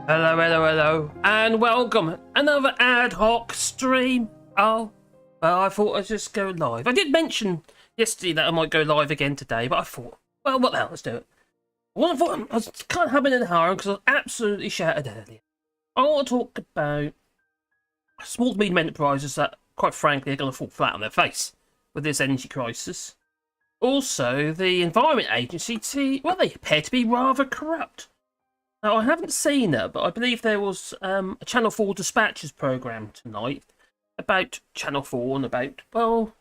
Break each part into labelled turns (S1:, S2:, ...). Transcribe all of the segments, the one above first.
S1: Hello, hello, hello, and welcome. Another ad hoc stream. Oh, well, I thought I'd just go live. I did mention yesterday that I might go live again today, but I thought, well, what the hell, let's do it. Well, I thought I was kind of having an hour because I was absolutely shattered earlier. I want to talk about small to medium enterprises that, quite frankly, are going to fall flat on their face with this energy crisis. Also, the Environment Agency, well, they appear to be rather corrupt. Now, I haven't seen it, but I believe there was a Channel 4 Dispatches programme tonight about Channel 4 and about, well,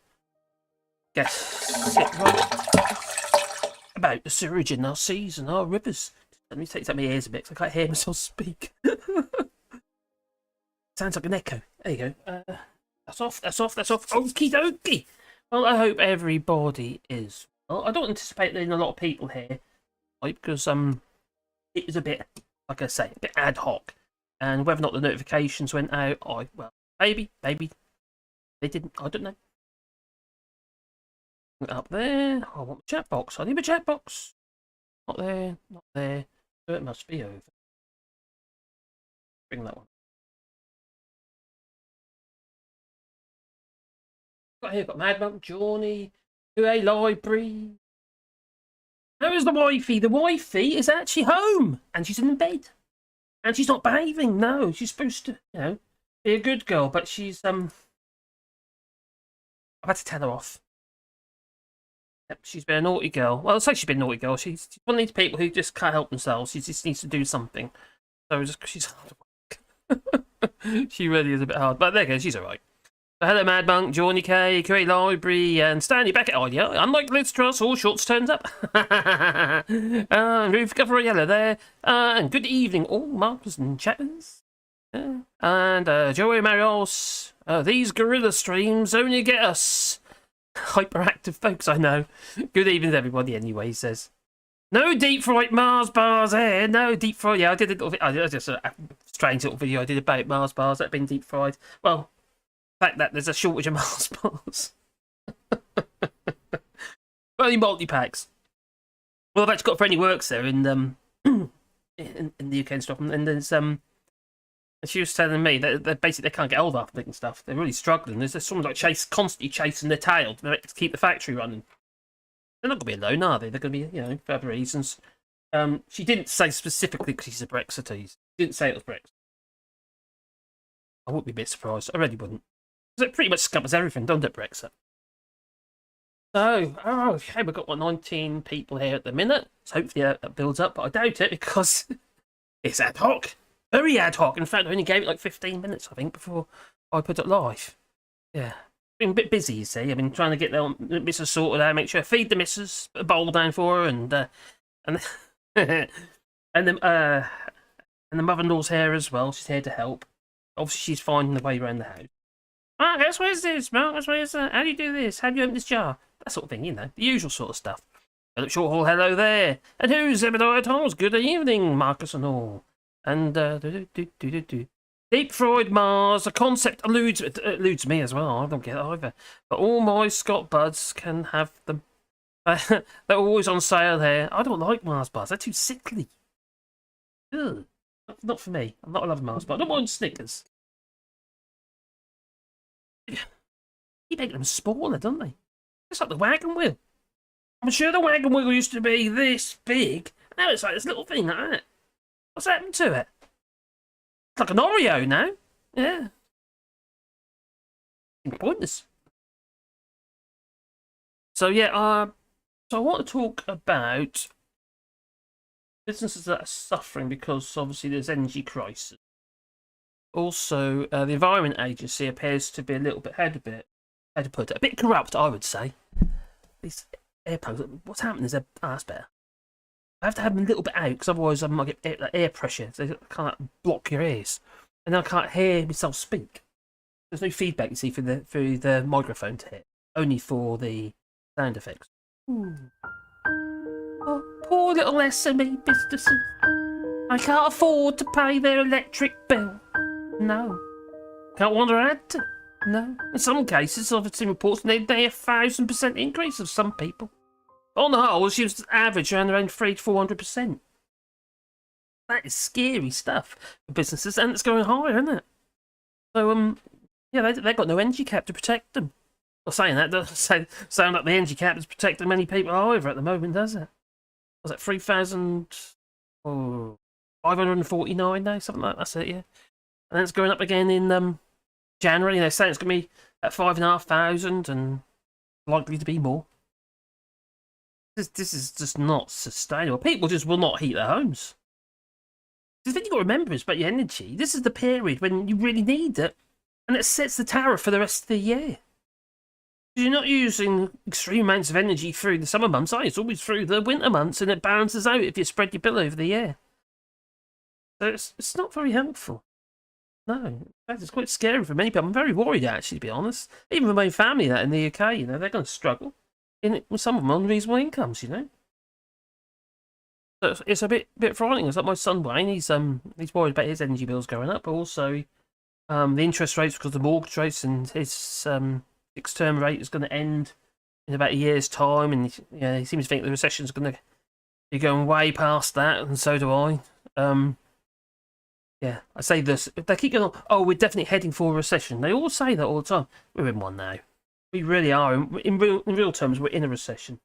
S1: guess it right, about the sewage in our seas and our rivers. Let me take my ears a bit because I can't hear myself speak. Sounds like an echo. There you go. That's off. Okie dokie. Well, I hope everybody is well. I don't anticipate there being a lot of people here, right, because it was a bit, like I say, a bit ad hoc. And whether or not the notifications went out, maybe, they didn't, I don't know. Up there, I want the chat box. I need a chat box. Not there, so it must be over. Bring that one. Got Mad Monk, Johnny, to a library. How is the wifey? The wifey is actually home, and she's in bed, and she's not behaving. No, she's supposed to, be a good girl, but she's I've had to tell her off. Yep, she's been a naughty girl. Well, I'll say she's been a naughty girl. She's one of these people who just can't help themselves. She just needs to do something. So she's hard to work. She really is a bit hard, but there you go. She's all right. Hello, Mad Monk, Johnny K, Curate Library, and Stanley back at audio. Unlike Liz Truss, all shorts turns up. Roof cover yellow there. And good evening, all markers and chatters. And Joey Marios. These gorilla streams only get us hyperactive folks, I know. Good evening to everybody, anyway, he says. No deep fried Mars bars here. No deep fried. Yeah, I did a little. I just a strange little video I did about Mars bars that have been deep fried. Well. Fact that there's a shortage of Mars bars. Only multi-packs. Well, I've actually got a friend who works there in the UK and stuff, and there's and she was telling me that they basically can't get hold of it and stuff. They're really struggling. There's someone like constantly chasing their tail to keep the factory running. They're not going to be alone, are they? They're going to be, for other reasons. She didn't say specifically because she's a Brexiteer. She didn't say it was Brexit. I wouldn't be a bit surprised. I really wouldn't. Because it pretty much covers everything, doesn't it, Brexit? So, okay, we've got 19 people here at the minute. So hopefully that builds up, but I doubt it because it's ad hoc. Very ad hoc. In fact, I only gave it like 15 minutes, I think, before I put it live. Yeah. Been a bit busy, you see. I've been trying to get the missus sorted out, make sure I feed the missus, put a bowl down for her, and and the mother-in-law's here as well. She's here to help. Obviously, she's finding the way around the house. Marcus, where's this? Marcus, where's that? How do you do this? How do you open this jar? That sort of thing, the usual sort of stuff. Philip Shorthall, hello there. And who's Zebediah Thomas? Good evening, Marcus and all. And, Deep fried Mars, the concept eludes me as well. I don't get it either. But all my Scott buds can have them. They're always on sale here. I don't like Mars bars. They're too sickly. Ugh. Not for me. I'm not a lover of Mars bars. I don't mind Snickers. Keep making them smaller, don't they? It's like the wagon wheel. I'm sure the wagon wheel used to be this big. Now it's like this little thing like that. What's happened to it? It's like an Oreo now. Yeah. Pointless. So yeah, so I want to talk about businesses that are suffering because obviously there's energy crisis. Also, the Environment Agency appears to be a little bit, how to put it, a bit corrupt, I would say. These airplanes, what's happening is that's better. I have to have them a little bit out because otherwise I might get air pressure. So they kind of block your ears, and then I can't hear myself speak. There's no feedback, you see, through the microphone to hit, only for the sound effects. Ooh. Oh, poor little SME businesses. I can't afford to pay their electric bill. No. Can't want to add to. No. In some cases, I've seen reports they 1,000% increase of some people. On the whole, she was average around 300 to 400%. That is scary stuff for businesses, and it's going higher, isn't it? So, yeah, they've got no energy cap to protect them. Well, saying that doesn't sound like the energy cap is protecting many people either at the moment, does it? Was it 3,549 now? Something like that, that's it, yeah. And then it's going up again in January. They're saying it's going to be at 5,500 and likely to be more. This is just not sustainable. People just will not heat their homes. The thing you've got to remember is about your energy. This is the period when you really need it, and it sets the tariff for the rest of the year. You're not using extreme amounts of energy through the summer months, it's always through the winter months, and it balances out if you spread your bill over the year. So it's not very helpful. No, in fact, it's quite scary for many people. I'm very worried, actually, to be honest. Even for my family that in the UK, you know, they're going to struggle. With some of them on reasonable incomes, you know. So it's a bit frightening. It's like my son Wayne. He's worried about his energy bills going up, but also the interest rates because the mortgage rates and his fixed term rate is going to end in about a year's time, and he seems to think the recession is going to be going way past that, and so do I. Yeah, I say this. If they keep going on, oh, we're definitely heading for a recession. They all say that all the time. We're in one now. We really are. In real terms, we're in a recession.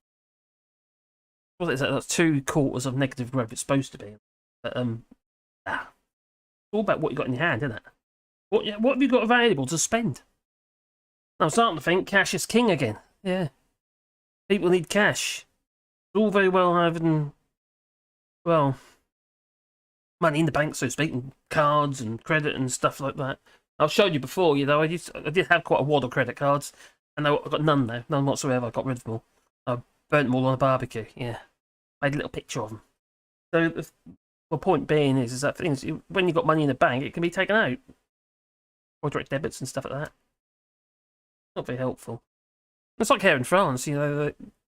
S1: What is that? That's 2 quarters of negative growth. It's supposed to be. But, it's all about what you got in your hand, isn't it? What have you got available to spend? I'm starting to think cash is king again. Yeah. People need cash. It's all very well having, well, money in the bank, so to speak, and cards and credit and stuff like that. I've showed you before, you know, I did have quite a wad of credit cards, and I've got none now, none whatsoever. I got rid of them all. I burnt them all on a barbecue, yeah. Made a little picture of them. So the point being is that things, when you've got money in the bank, it can be taken out. Or direct debits and stuff like that. Not very helpful. It's like here in France, you know,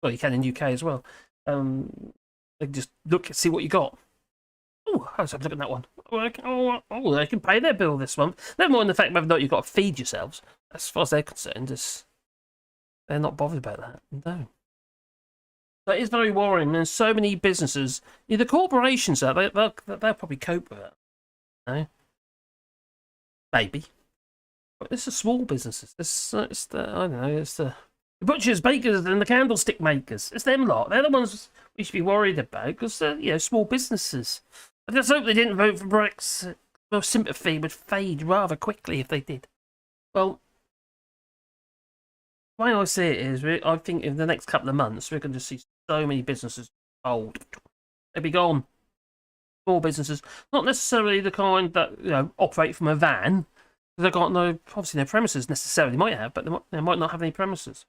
S1: well, you can in UK as well. They can just see what you got. Oh, I was looking at that one. Oh, they can pay their bill this month. Never mind the fact whether or not you've got to feed yourselves. As far as they're concerned, they're not bothered about that. No. That is very worrying. There's so many businesses. The corporations are, they'll probably cope with it. No? Maybe. But it's the small businesses. It's the, I don't know, it's the butchers, bakers, and the candlestick makers. It's them lot. They're the ones we should be worried about because they're, small businesses. I just hope they didn't vote for Brexit. Well, sympathy would fade rather quickly if they did. Well, the way I see it is, I think in the next couple of months, we're going to see so many businesses old. They'll be gone. Small businesses. Not necessarily the kind that, operate from a van. They've got obviously no premises necessarily. Might have, but they might not have any premises.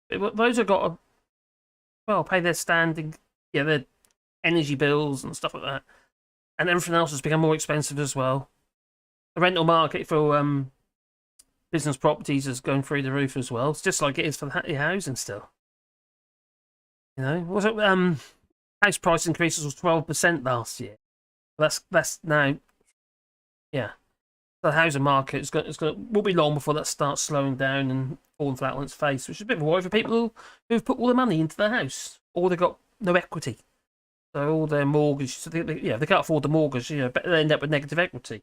S1: But those have got to, pay their standing, their energy bills and stuff like that. And everything else has become more expensive as well. The rental market for business properties is going through the roof as well. It's just like it is for the housing still. Was it house price increases was 12% last year. That's now, yeah. The housing market will be long before that starts slowing down and falling flat on its face, which is a bit of a worry for people who've put all their money into their house, or they've got no equity. So all their mortgage, they can't afford the mortgage, but they end up with negative equity.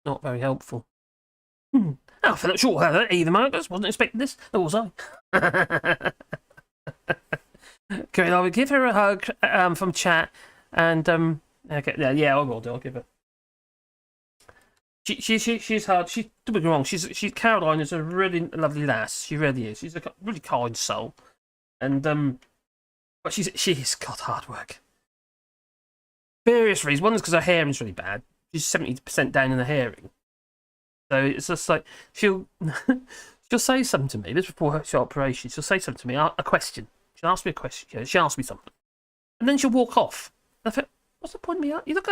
S1: Not very helpful. Oh, Philip Short, either Marcus, wasn't expecting this. Nor was I. Okay, I will give her a hug from chat, and okay, I will do. I'll give her. She's hard. Don't get me wrong. She's Caroline is a really lovely lass. She really is. She's a really kind soul, and but she's got hard work. Various reasons. One is because her hearing is really bad. She's 70% down in the hearing, so it's just like she'll say something to me. This before her operation. She'll say something to me. A question. She'll ask me a question. She'll ask me something, and then she'll walk off. And I thought, what's the point of me? You're not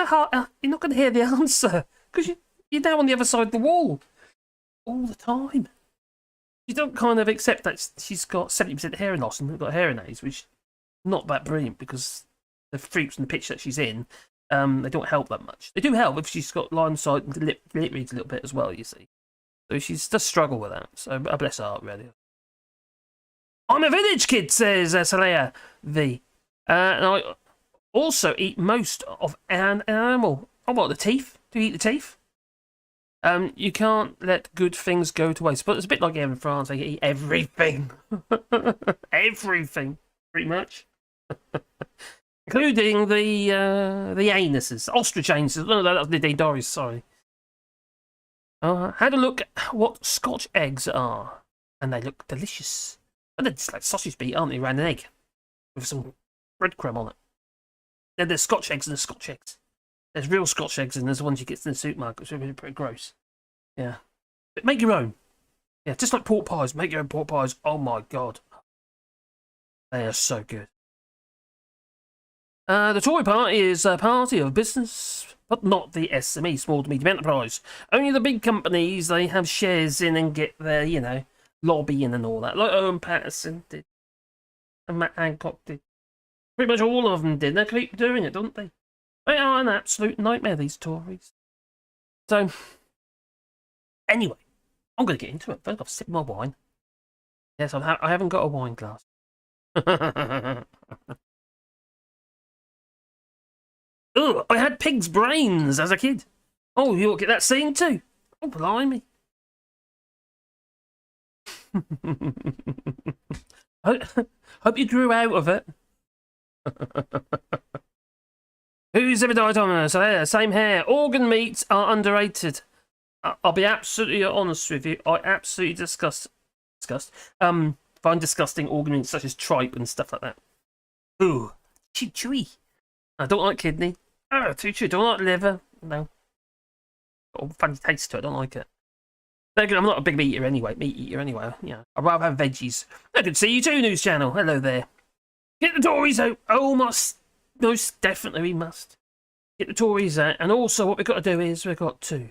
S1: going to hear the answer because you're now on the other side of the wall all the time. You don't kind of accept that she's got 70% hearing loss and got hearing aids, which is not that brilliant because the freaks and the pitch that she's in, they don't help that much. They do help if she's got line of sight and lip reads a little bit as well, you see. So she's just struggle with that. So bless her heart, really. I'm a village kid, says Salea V. And also eat most of an animal. Oh, what, the teeth? Do you eat the teeth? You can't let good things go to waste. But it's a bit like here in France. They eat everything. Everything, pretty much. Including the anuses. Ostrich anuses. No, that was the Doris, sorry. Had a look at what Scotch eggs are. And they look delicious. And they're just like sausage meat, aren't they? Around an egg. With some breadcrumb on it. Then there's Scotch eggs and there's Scotch eggs. There's real Scotch eggs and there's the ones you get in the supermarket, which are pretty gross. Yeah. But make your own. Yeah, just like pork pies. Make your own pork pies. Oh my god. They are so good. The Tory party is a party of business, but not the SME, small to medium enterprise. Only the big companies they have shares in and get their, you know, lobbying and all that. Like Owen Paterson did. And Matt Hancock did. Pretty much all of them did. They keep doing it, don't they? They are an absolute nightmare, these Tories. So, anyway, I'm going to get into it. First, I've sipped my wine. Yes, I haven't got a wine glass. Oh, I had pig's brains as a kid. Oh, you'll get that scene too. Oh, blimey. Hope you grew out of it. Who's ever died on us? Same hair. Organ meats are underrated. I'll be absolutely honest with you. I absolutely find disgusting organ meats such as tripe and stuff like that. Ooh, chewy. I don't like kidney. Oh, too chewy. Don't like liver. No. Got a funny taste to it. I don't like it. I'm not a big meat eater anyway. Yeah. I'd rather have veggies. I could see you too, News Channel. Hello there. Get the Tories out. Oh, most definitely we must. Get the Tories out. And also what we've got to do is we've got to...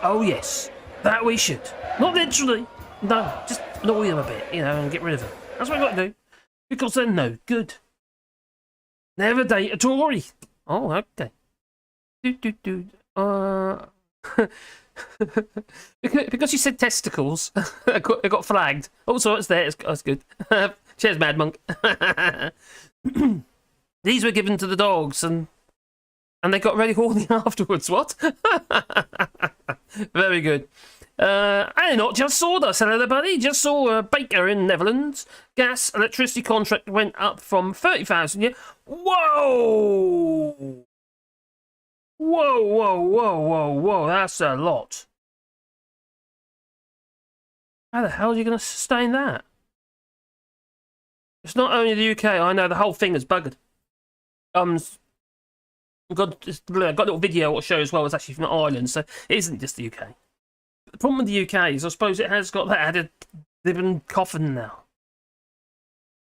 S1: Oh, yes. That we should. Not literally. No, just annoy them a bit, you know, and get rid of them. That's what we've got to do. Because they're no good. Never date a Tory. Oh, okay. Because you said testicles, it got flagged. Oh, so it's there. That's good. Cheers, Mad Monk. These were given to the dogs, and they got really horny afterwards. What? Very good. And not just sawdust, hello buddy. Just saw a baker in Netherlands. Gas, electricity contract went up from 30,000. Yeah. Whoa! Whoa, that's a lot. How the hell are you going to sustain that? It's not only the UK, I know the whole thing is buggered. Got a little video what shows well, it's actually from Ireland, so it isn't just the UK. The problem with the UK is I suppose it has got that added living coffin now.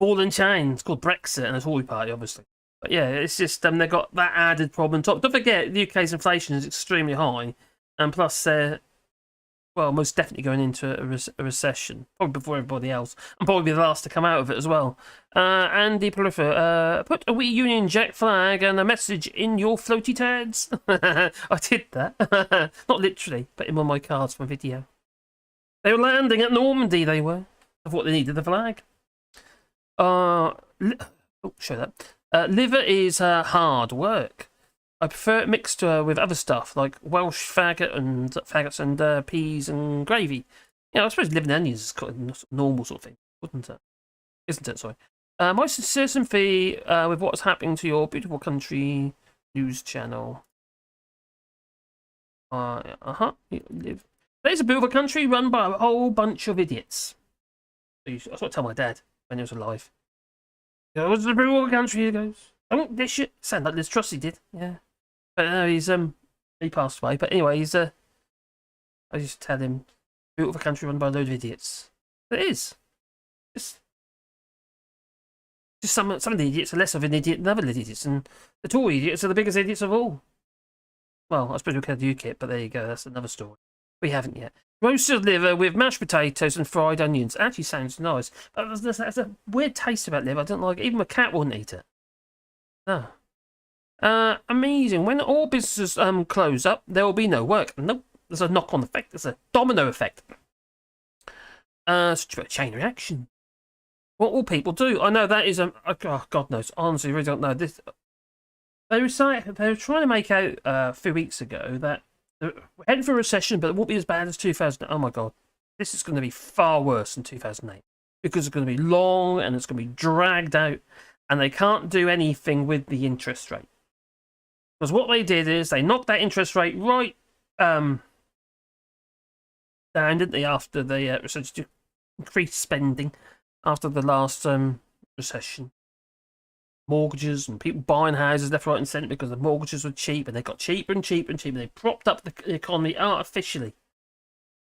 S1: Ball and chain, it's called Brexit and the Tory party, obviously. But yeah, it's just they've got that added problem on top. Don't forget, the UK's inflation is extremely high, and plus they're, well, most definitely going into a recession, probably before everybody else, and probably the last to come out of it as well. Andy Prolifer, put a wee Union Jack flag and a message in your floaty tads. I did that. Not literally, but in one of my cards from a video. They were landing at Normandy, they were. I thought they needed the flag. Oh, show that. Liver is hard work. I prefer it mixed with other stuff like Welsh faggots and peas and gravy. Yeah, I suppose liver and onions is quite a normal sort of thing, wouldn't it? Isn't it? Sorry. My sincere sympathy with what's happening to your beautiful country. News Channel. There's a beautiful country run by a whole bunch of idiots. That's what I tell my dad when he was alive. It was a beautiful country, he goes. Don't dish it. Sound like Liz Truss did, yeah. But he's he passed away. But anyway, I used to tell him, beautiful country run by a load of idiots. It is. Just some of the idiots are less of an idiot than other idiots, and the Tory idiots are the biggest idiots of all. Well, I suppose we could have UKIP, but there you go. That's another story. We haven't yet. Roasted liver with mashed potatoes and fried onions. Actually sounds nice. But there's a weird taste about liver. I don't like it. Even my cat wouldn't eat it. No. Amazing. When all businesses close up, there will be no work. Nope. There's a knock-on effect. There's a domino effect. Such a chain reaction. What will people do? I know that is oh, God knows. Honestly, I really don't know. They were trying to make out a few weeks ago that we're heading for a recession, but it won't be as bad as 2000. Oh my God, this is going to be far worse than 2008 because it's going to be long and it's going to be dragged out, and they can't do anything with the interest rate because what they did is they knocked that interest rate right down, didn't they? After the recession, increased spending after the last recession. Mortgages and people buying houses left, right, and centre because the mortgages were cheap, and they got cheaper and cheaper and cheaper. They propped up the economy artificially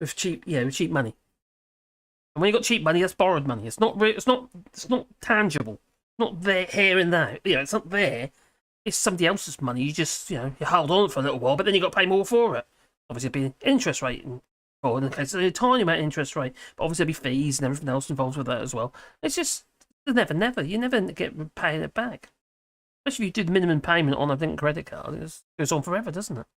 S1: with cheap money. And when you got cheap money, that's borrowed money. It's not tangible. It's not there, here and now. It's not there. It's somebody else's money. You just you hold on for a little while, but then you got to pay more for it. Obviously, it'd be interest rate, or in the case of a tiny amount of interest rate, but obviously there'd be fees and everything else involved with that as well. It's just. You never get paying it back. Especially if you do the minimum payment on a credit card. It goes on forever, doesn't it?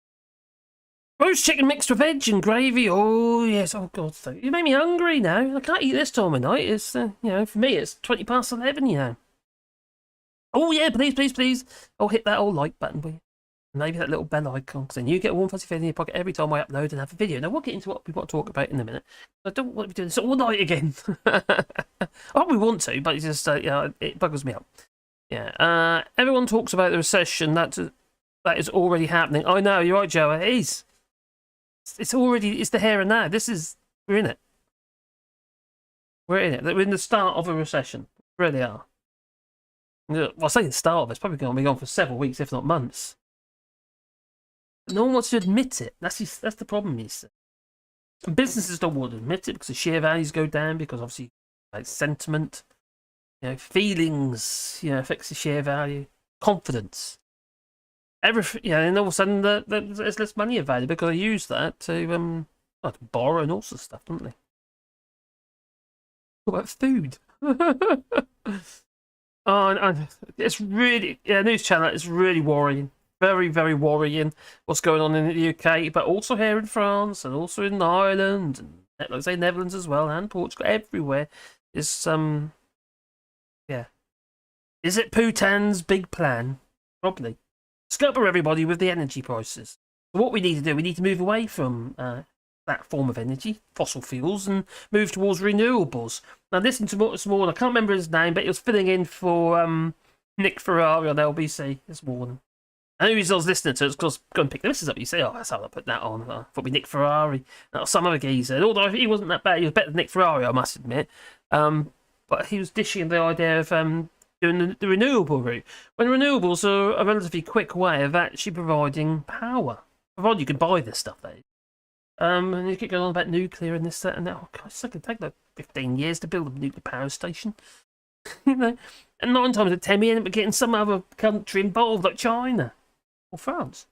S1: Roast chicken mixed with veg and gravy. Oh, yes. Oh, God. You made me hungry now. I can't eat this time of night. It's, for me, it's 20 past 11, Oh, yeah, please. Oh, hit that old like button, will you? Maybe that little bell icon, because then you get a warm fuzzy feeling in your pocket every time I upload and have a video. Now, we'll get into what we want to talk about in a minute. I don't want to be doing this all night again. Oh, we want to, but it's just, it buggers me up. Yeah, everyone talks about the recession. That is already happening. I know, you're right, Joe. It is. It's the here and now. We're in it. We're in it. We're in the start of a recession. We really are. Well, I say the start of it. It's probably going to be on for several weeks, if not months. No one wants to admit it. That's the problem. And businesses don't want to admit it because the share values go down because obviously, like sentiment, feelings, affects the share value, confidence, everything. And all of a sudden, there's less money available because they use that to borrow and all sorts of stuff, don't they? What about food? It's really news channel. It's really worrying. Very, very worrying what's going on in the UK, but also here in France and also in Ireland and like I say Netherlands as well and Portugal. Everywhere is Is it Putin's big plan? Probably. Scupper everybody with the energy prices. So what we need to do, we need to move away from that form of energy, fossil fuels, and move towards renewables. Now listen to Small. I can't remember his name, but he was filling in for Nick Ferrari on LBC this morning. I know I was listening to it because go and pick the missus up. You say, oh, that's how I put that on. I thought it'd be Nick Ferrari. Not some other geezer. Although he wasn't that bad. He was better than Nick Ferrari, I must admit. But he was dishing the idea of doing the renewable route. When renewables are a relatively quick way of actually providing power. Provided you can buy this stuff, though. And you keep going on about nuclear and this, that, and that. Oh, God, it's going to take like 15 years to build a nuclear power station. And 9 times out of 10, we end up getting some other country involved, like China. Or France,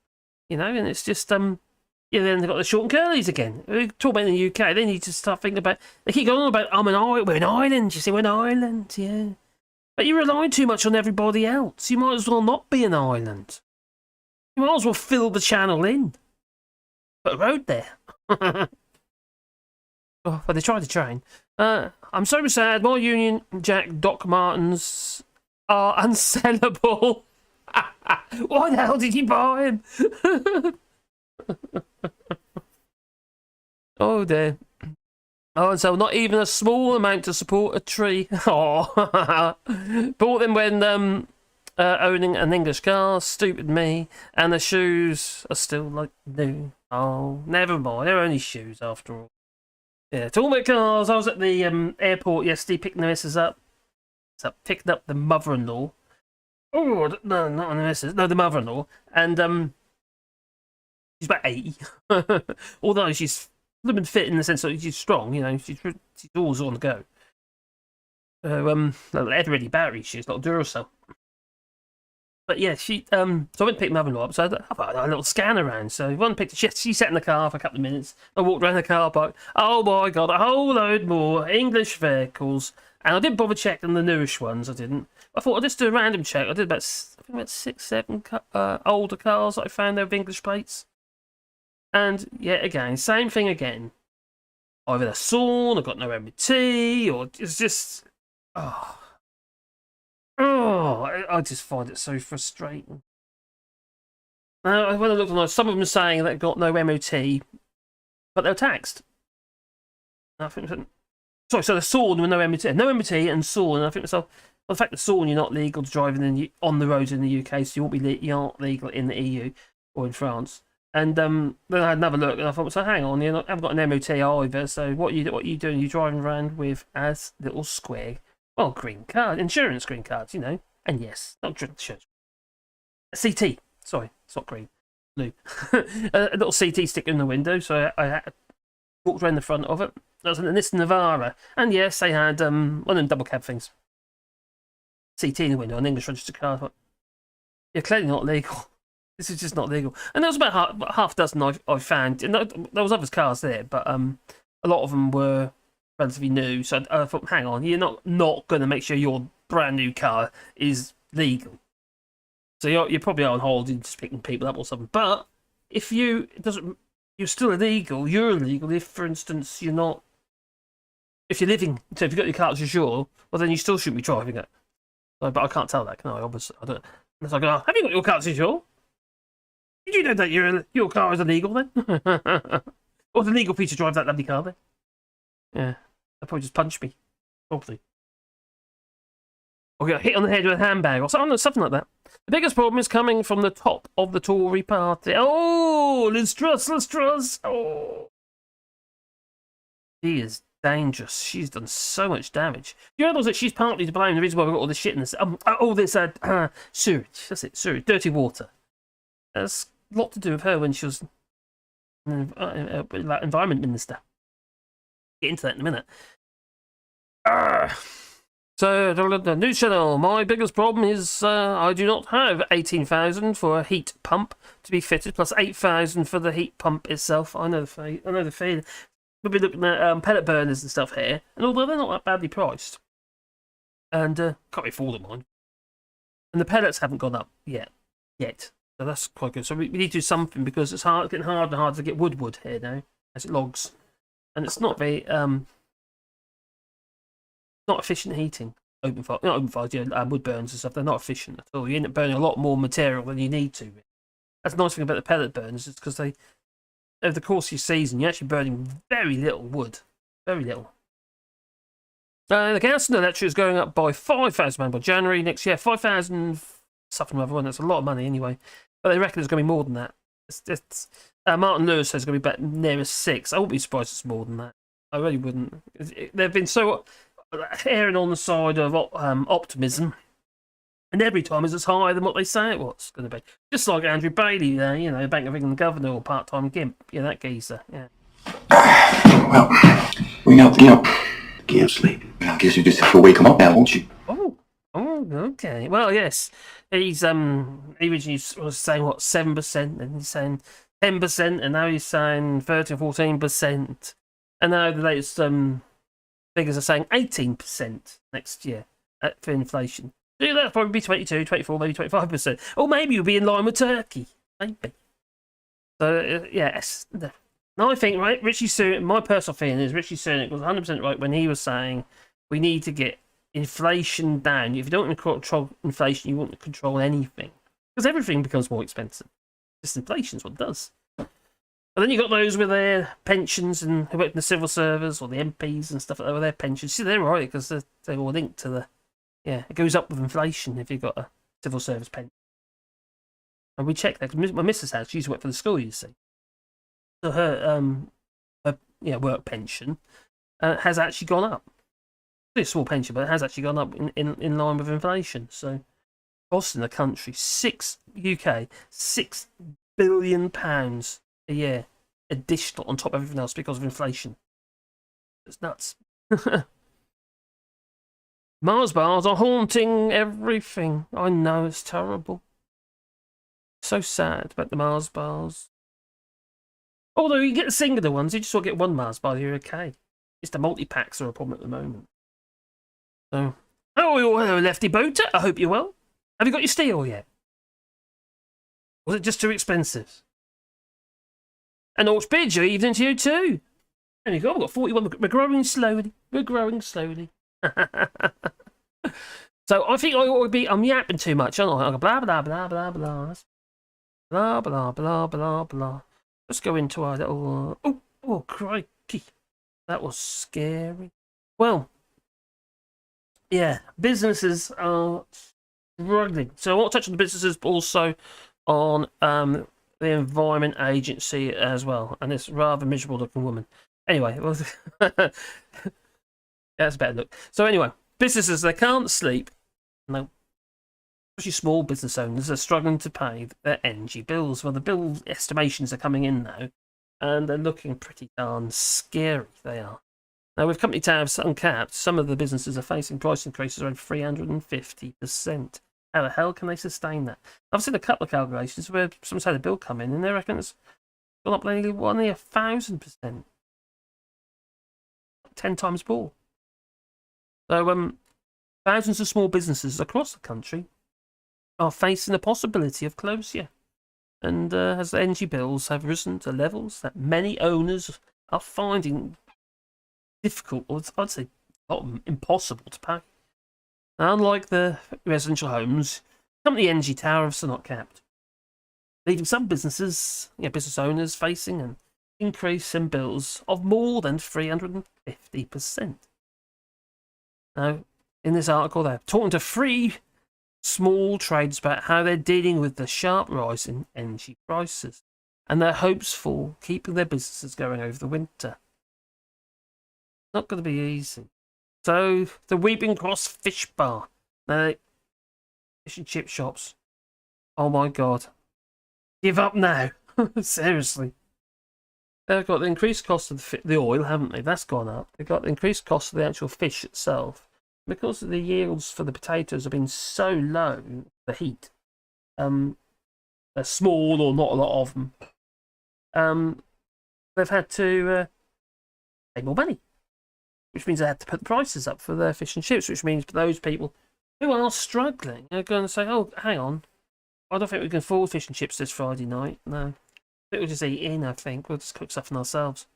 S1: and it's just then they've got the short and curlies again. We talk about in the UK, they need to start thinking about. They keep going on about we're an island. You see, we're an island, yeah. But you're relying too much on everybody else. You might as well not be an island. You might as well fill the channel in. Put a road there. Oh, but they tried to train. I'm so sad. My Union Jack Doc Martens are unsellable. Why the hell did you buy him? Oh dear. Oh, so not even a small amount to support a tree. Oh, bought them when owning an English car. Stupid me. And the shoes are still like new. Oh, never mind. They're only shoes after all. Yeah, to all my cars. I was at the airport yesterday picking the missus up. So picking up the mother-in-law. Oh, no, not the missus. No, the mother-in-law. And she's about 80. Although she's been fit in the sense that she's strong, she's always on the go. Every battery, she's not Duracell. But yeah, so I went to pick mother-in-law up, so I had a little scan around. So one picked she sat in the car for a couple of minutes. I walked around the car park. Oh my God, a whole load more English vehicles. And I didn't bother checking the newish ones, I didn't. I thought I'd just do a random check. I did about 6, 7 older cars that I found there with English plates. And yet again, same thing again. Either they're sawn, I've got no MOT, or it's just Oh, oh, I just find it so frustrating. Now, when I looked online, some of them are saying they've got no MOT, but they're taxed. I think, sorry, so they're sworn with no MOT, and sworn. And I think myself, well, the fact that sworn you're not legal to driving on the roads in the UK, so you aren't legal in the EU or in France. And then I had another look, and I thought, so hang on, you haven't got an MOT either. So what are you doing? You're driving around with as little square, well, green card, insurance green cards, And yes, not insurance. CT. Sorry, it's not green. Blue. A little CT stick in the window, so I walked around the front of it. That was in the Nissan Navara. And yes, they had one of them double cab things. CT in the window, an English registered car. I thought, you're clearly not legal. This is just not legal. And there was about half a dozen I found. And there was other cars there, but a lot of them were relatively new. So I thought, hang on, you're not going to make sure your brand new car is legal. So you're probably on hold and just picking people up or something. But if you're still illegal. You're illegal if, for instance, you're not. If you're living, so if you've got your car as well, then you still shouldn't be driving it. So, but I can't tell that, can I? Obviously, I don't. Unless I go, have you got your car as usual? Did you know that your car is illegal then? Or the legal for you to drive that lovely car then? Yeah, they'll probably just punch me. Probably. Or get hit on the head with a handbag or something like that. The biggest problem is coming from the top of the Tory party. Oh, Liz Truss. Oh. She is dangerous. She's done so much damage. You realise that she's partly to blame. The reason why we've got all this shit in this, all this sewage. That's it, sewage, dirty water. That's a lot to do with her when she was environment minister. Get into that in a minute. So, the news channel. My biggest problem is I do not have 18,000 for a heat pump to be fitted, plus 8,000 for the heat pump itself. I know the feeling. We'll be looking at pellet burners and stuff here, and although they're not that badly priced, and can't be afford them, mind. And the pellets haven't gone up yet, so that's quite good. So we need to do something because it's getting harder and harder to get wood here now as it logs, and it's not very not efficient heating. Not open fires, wood burns and stuff. They're not efficient at all. You end up burning a lot more material than you need to. That's the nice thing about the pellet burners, is because they, over the course of your season, you're actually burning very little wood. Very little. The gas and electric is going up by £5,000 by January next year. 5,000 something or other one. That's a lot of money anyway. But they reckon it's going to be more than that. Martin Lewis says it's going to be nearer 6. I wouldn't be surprised if it's more than that. I really wouldn't. They've been so erring on the side of optimism, and every time it's higher than what they say it was going to be. Just like Andrew Bailey there, Bank of England governor or part-time gimp. Yeah, that geezer. Yeah.
S2: Well, we know get sleep. I guess you just have to wake him up now, won't you?
S1: Oh, okay. Well, yes. He's he originally was saying 7%, and he's saying 10%, and now he's saying 13, 14%, and now the latest figures are saying 18% next year for inflation. So that'll probably be 22, 24, maybe 25%. Or maybe you'll be in line with Turkey. Maybe. So, yes. No, I think, right, Richie Sunak, my personal feeling is Richie Sunak was 100% right when he was saying we need to get inflation down. If you don't want to control inflation, you want to control anything. Because everything becomes more expensive. Just inflation's what it does. But then you've got those with their pensions and who work in the civil service or the MPs and stuff like that with their pensions. See, they're right because they're all linked to the. Yeah, it goes up with inflation if you've got a civil service pension. And we checked that because my missus has. She used to work for the school, you see. So her work pension has actually gone up. It's a small pension, but it has actually gone up in line with inflation. So, costing the country £6 billion a year additional on top of everything else because of inflation. It's nuts. Mars bars are haunting everything. I know, it's terrible. So sad about the Mars bars. Although you get the singular ones, you just sort of get one Mars bar, you're okay. It's the multi-packs are a problem at the moment. So, hello, Lefty Boater. I hope you're well. Have you got your steel yet? Was it just too expensive? And Orch Bidge, your evening to you too. There you go, I've got 41. We're growing slowly. So I think I'm yapping too much, aren't I? I go blah blah blah blah blah blah blah blah blah blah. Let's go into our little. Oh crikey, that was scary. Well, yeah, businesses are struggling. So I want to touch on the businesses, but also on the Environment Agency as well, and this rather miserable looking woman. Anyway, well, that's a better look. So anyway, businesses, they can't sleep. No, especially small business owners are struggling to pay their energy bills. Well, the bill estimations are coming in now, and they're looking pretty darn scary. They are. Now, with company tariffs uncapped, some of the businesses are facing price increases around 350%. How the hell can they sustain that? I've seen a couple of calculations where someone's had a bill come in and they reckon it's gone up only 1,000%. 10 times more. So, thousands of small businesses across the country are facing the possibility of closure. And as the energy bills have risen to levels that many owners are finding difficult, or I'd say impossible to pay. Now, unlike the residential homes, company energy tariffs are not capped, leaving some business owners facing an increase in bills of more than 350%. Now, in this article, they're talking to 3 small trades about how they're dealing with the sharp rise in energy prices and their hopes for keeping their businesses going over the winter. Not going to be easy. So, the Weeping Cross Fish Bar. Now, fish and chip shops. Oh my god. Give up now. Seriously. They've got the increased cost of the oil, haven't they? That's gone up. They've got the increased cost of the actual fish itself. Because the yields for the potatoes have been so low, the heat, they're small or not a lot of them, they've had to pay more money, which means they have to put the prices up for their fish and chips, which means those people who are struggling are going to say, oh, hang on, I don't think we can afford fish and chips this Friday night. No, I think we'll just eat in, I think. We'll just cook something ourselves.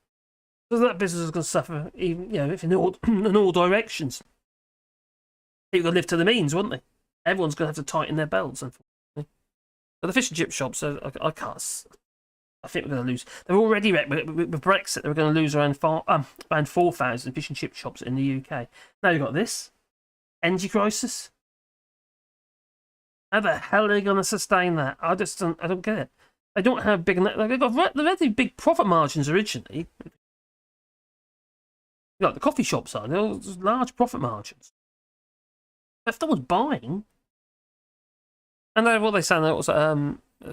S1: So that business is going to suffer, even, if in all directions. People got to live to the means, wouldn't they? Everyone's going to have to tighten their belts, unfortunately. But the fish and chip shops, I can't. I think we're going to lose. They're already with Brexit. They're going to lose around 4,000 fish and chip shops in the UK. Now you've got this energy crisis. How the hell are they going to sustain that? I don't get it. They don't have big. They've got relatively big profit margins originally. Like the coffee shops are, they're large profit margins. If no one's buying, and then what they say, that was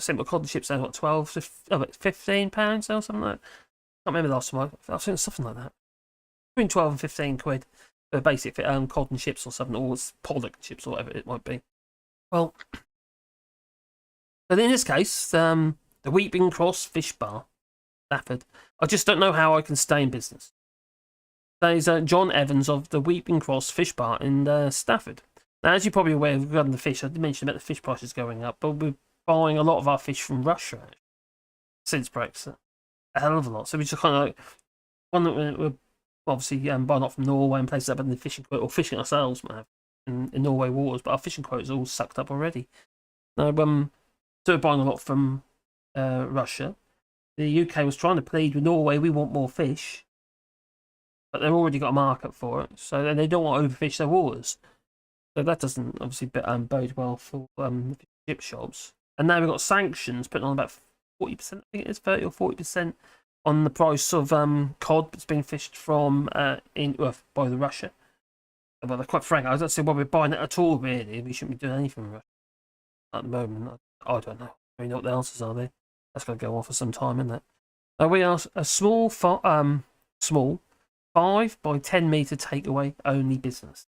S1: simple cotton chips, they what, £15 or something like that. I can't remember the last time I've seen something like that. Between 12 and 15 quid for basic cotton chips or something, or pollock chips or whatever it might be. Well, but in this case, the Weeping Cross Fish Bar, Stafford. I just don't know how I can stay in business. There's John Evans of the Weeping Cross Fish Bar in Stafford. Now, as you're probably aware, regarding the fish, I did mention about the fish prices going up, but we're buying a lot of our fish from Russia since Brexit. A hell of a lot. So we just kind of like, one that we're obviously buying a lot from Norway and places up in the fishing quota, or fishing ourselves, in Norway waters, but our fishing quotas are all sucked up already. Now, so we're buying a lot from Russia. The UK was trying to plead with Norway, we want more fish, but they've already got a market for it, so then they don't want to overfish their waters. So that doesn't obviously bode well for the chip shops. And now we've got sanctions putting on about 40%, I think it is 30 or 40% on the price of cod that's being fished from by the Russia. But they're quite frank, I don't see why we're buying it at all, really. We shouldn't be doing anything from Russia at the moment. I don't know. I don't know what the answers are there. That's going to go on for some time, isn't it? We are a small 5 by 10 metre takeaway only business.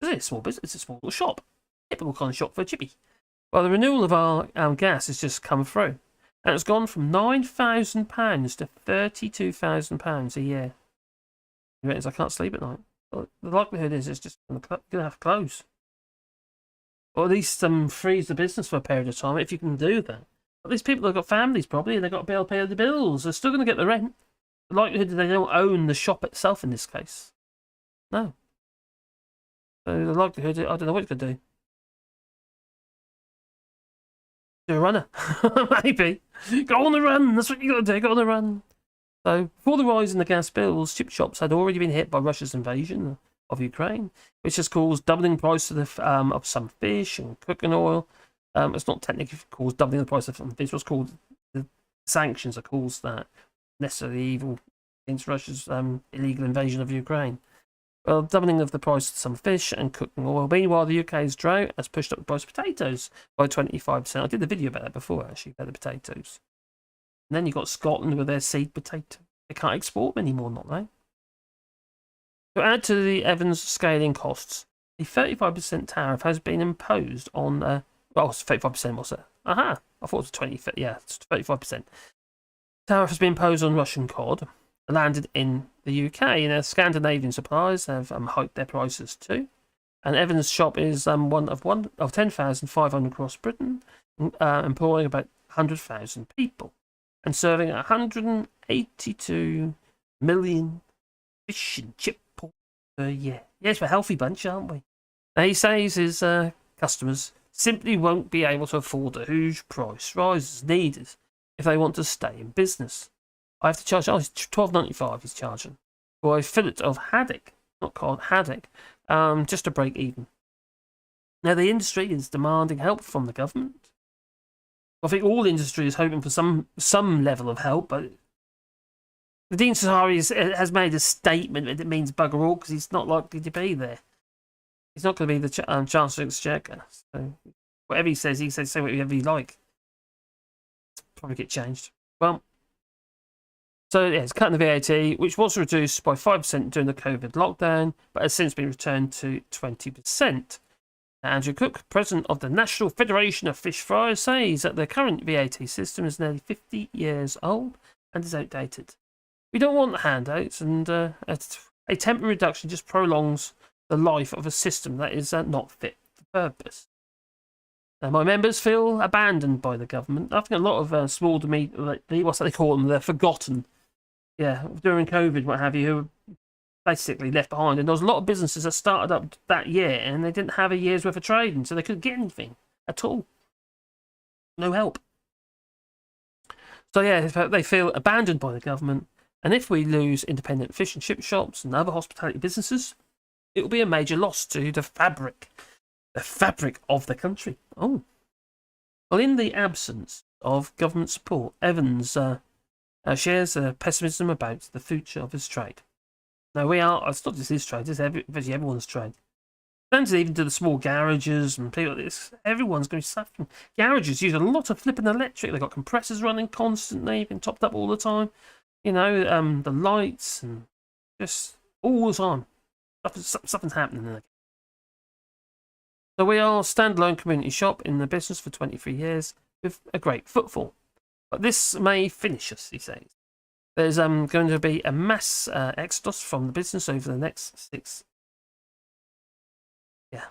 S1: It's a small business, it's a small shop. Typical kind of shop for a chippy. Well, the renewal of our gas has just come through. And it's gone from £9,000 to £32,000 a year. He reckons I can't sleep at night. Well, the likelihood is it's just going to have to close. Or at least freeze the business for a period of time if you can do that. But these people have got families probably and they've got to be able to pay the bills. They're still going to get the rent. The likelihood that they don't own the shop itself in this case. No. So the likelihood, I don't know what it's going to do. Do a runner, maybe. Go on the run. That's what you got to do. Go on the run. So before the rise in the gas bills, chip shops had already been hit by Russia's invasion of Ukraine, which has caused doubling price of some fish and cooking oil. It's not technically caused doubling the price of some fish. What's called the sanctions are caused that necessarily evil against Russia's illegal invasion of Ukraine. Well, doubling of the price of some fish and cooking oil. Meanwhile, the UK's drought has pushed up the price of potatoes by 25%. I did a video about that before, actually, about the potatoes. And then you've got Scotland with their seed potato. They can't export them anymore, not they? To add to the Evans scaling costs, the 35% tariff has been imposed on... well, 35% was it? Aha! I thought it was 20... Yeah, it's 35%. Tariff has been imposed on Russian cod, landed in the UK, and Scandinavian suppliers have hiked their prices too. And Evans' shop is one of 10,500 across Britain, employing about 100,000 people, and serving 182 million fish and chip per year. Yes, we're a healthy bunch, aren't we? Now, he says his customers simply won't be able to afford a huge price rises needed if they want to stay in business. I have to charge, it's $12.95 he's charging for a fillet of haddock, not cod, haddock, just to break even. Now, the industry is demanding help from the government. I think all industry is hoping for some level of help, but the Dean Sahari has made a statement that it means bugger all because he's not likely to be there. He's not going to be the Chancellor of the Exchequer. So whatever he says, say whatever you like. Probably get changed. Well, so yeah, it's cutting the VAT, which was reduced by 5% during the COVID lockdown, but has since been returned to 20%. Andrew Cook, president of the National Federation of Fish Fryers, says that the current VAT system is nearly 50 years old and is outdated. We don't want handouts, and a temporary reduction just prolongs the life of a system that is not fit for purpose. My members feel abandoned by the government. I think a lot of small to medium, what's that they call them? They're forgotten. Yeah, during COVID, what have you, who were basically left behind. And there was a lot of businesses that started up that year and they didn't have a year's worth of trading, so they couldn't get anything at all. No help. So yeah, they feel abandoned by the government. And if we lose independent fish and chip shops and other hospitality businesses, it will be a major loss to the fabric of the country. Oh. Well, in the absence of government support, Evans shares pessimism about the future of his trade. Now, it's not just his trade, it's everyone's trade. Down to even to the small garages and people like this, everyone's going to be suffering. Garages use a lot of flipping electric. They've got compressors running constantly, been topped up all the time. You know, the lights and just all the time. Something's happening there. So we are a standalone community shop in the business for 23 years with a great footfall. But this may finish us, he says. There's going to be a mass exodus from the business over the next 6. Yeah,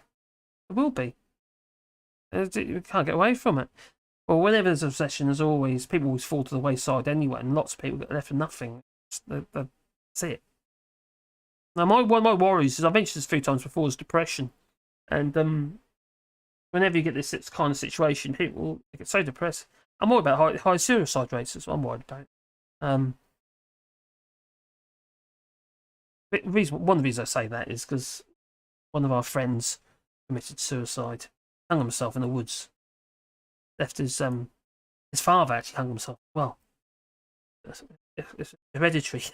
S1: there will be. You can't get away from it. Well, whenever there's a recession, there's always people always fall to the wayside anyway, and lots of people get left with nothing. That's it. Now, one of my worries, as I mentioned this a few times before, is depression. And whenever you get this kind of situation, people get so depressed. I'm worried about high suicide rates. That's what I'm worried about. One of the reasons I say that is because one of our friends committed suicide, hung himself in the woods. Left his father actually hung himself. Well, it's hereditary.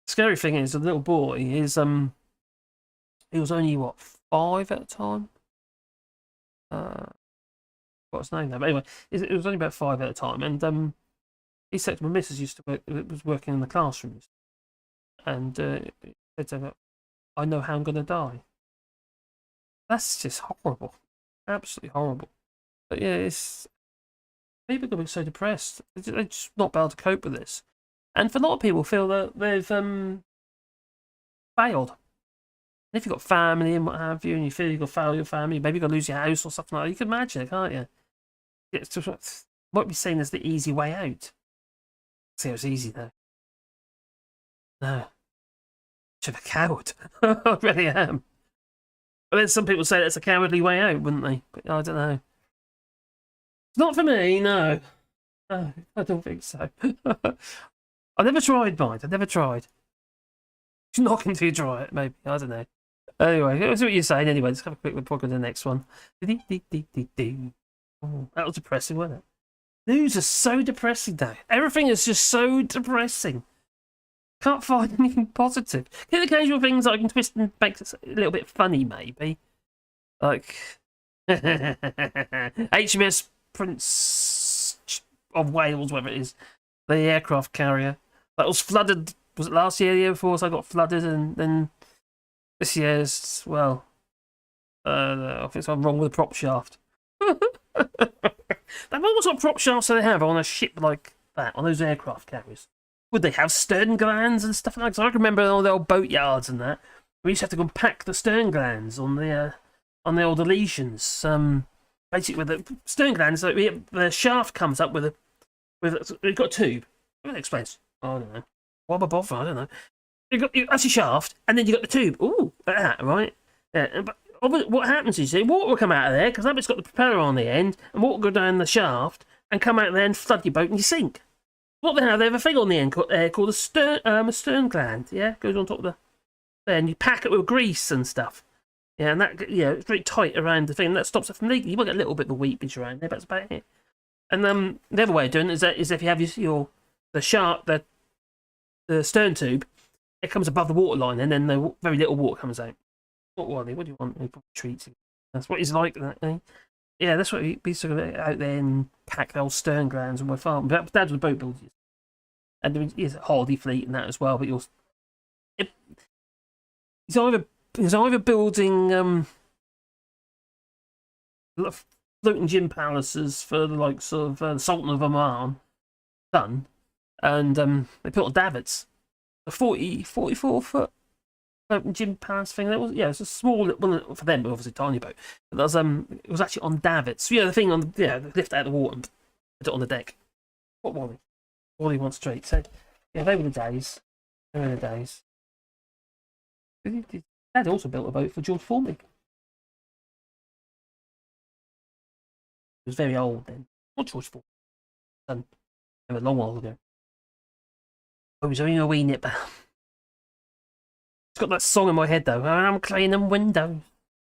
S1: Scary thing is, the little boy is he was only 5 at the time. What's his name now? But anyway, it was only about 5 at the time, and he said my missus was working in the classrooms, and he said to her, "I know how I'm going to die." That's just horrible, absolutely horrible. But yeah, people are going to be so depressed; they're just not able to cope with this, and for a lot of people, feel that they've failed. If you've got family and what have you, and you feel you've got to fail your family, maybe you're going to lose your house or something like that, you can imagine it, can't you? It's just, might be seen as the easy way out. See, it was easy though. No. Much of a coward. I really am. But then some people say that's a cowardly way out, wouldn't they? But I don't know. It's not for me, no. No, I don't think so. I never tried mine. I never tried. Not until you try it, maybe. I don't know. Anyway, that's what you're saying. Anyway, let's have a quick look at the next one. Oh, that was depressing, wasn't it? News is so depressing now. Everything is just so depressing. Can't find anything positive. Get occasional things that I can twist and make it a little bit funny, maybe. Like HMS Prince of Wales, whatever it is, the aircraft carrier that was flooded. Was it last year, the year before? So I got flooded, and then this year's, well, I think something wrong with the prop shaft. What sort of prop shafts do they have on a ship like that, on those aircraft carriers? Would they have stern glands and stuff like that? Because I can remember all the old boat yards and that. We used to have to go and pack the stern glands on the old Elysians. Basically, with the stern glands, the shaft comes up with you've got a tube. What explains? I don't know. What am I bothered? I don't know. That's your shaft, and then you got the tube. Ooh, like that, right? Yeah, but what happens is, water will come out of there because that bit's got the propeller on the end, and water will go down the shaft and come out there and flood your boat and you sink. What they have a thing on the end called a stern gland. Yeah, goes on top of the. And you pack it with grease and stuff. Yeah, and that it's very tight around the thing, and that stops it from leaking. You might get a little bit of a weepage around there, but that's about it. And the other way of doing it is if you have the stern tube, it comes above the water line, and then very little water comes out. What do you want? Treats. That's what he's like. That eh? Yeah, that's what he's sort of out there and pack the old stern glands on my farm. But Dad was a boat builder, and he's a Hardy fleet and that as well. But he's either building floating gym palaces for the likes of the Sultan of Oman, son, and they built davits, a 44 foot floating gym palace thing. That was it's a small one for them, but obviously tiny boat. But that was it was actually on davits. The thing on they lift out the water and put it on the deck. What Wally wants straight. So they were the days. They were the days. Dad also built a boat for George Formby. He was very old then. Not George Formby. Son. A long while ago. I was only a wee nipper. It's got that song in my head though. I'm cleaning windows.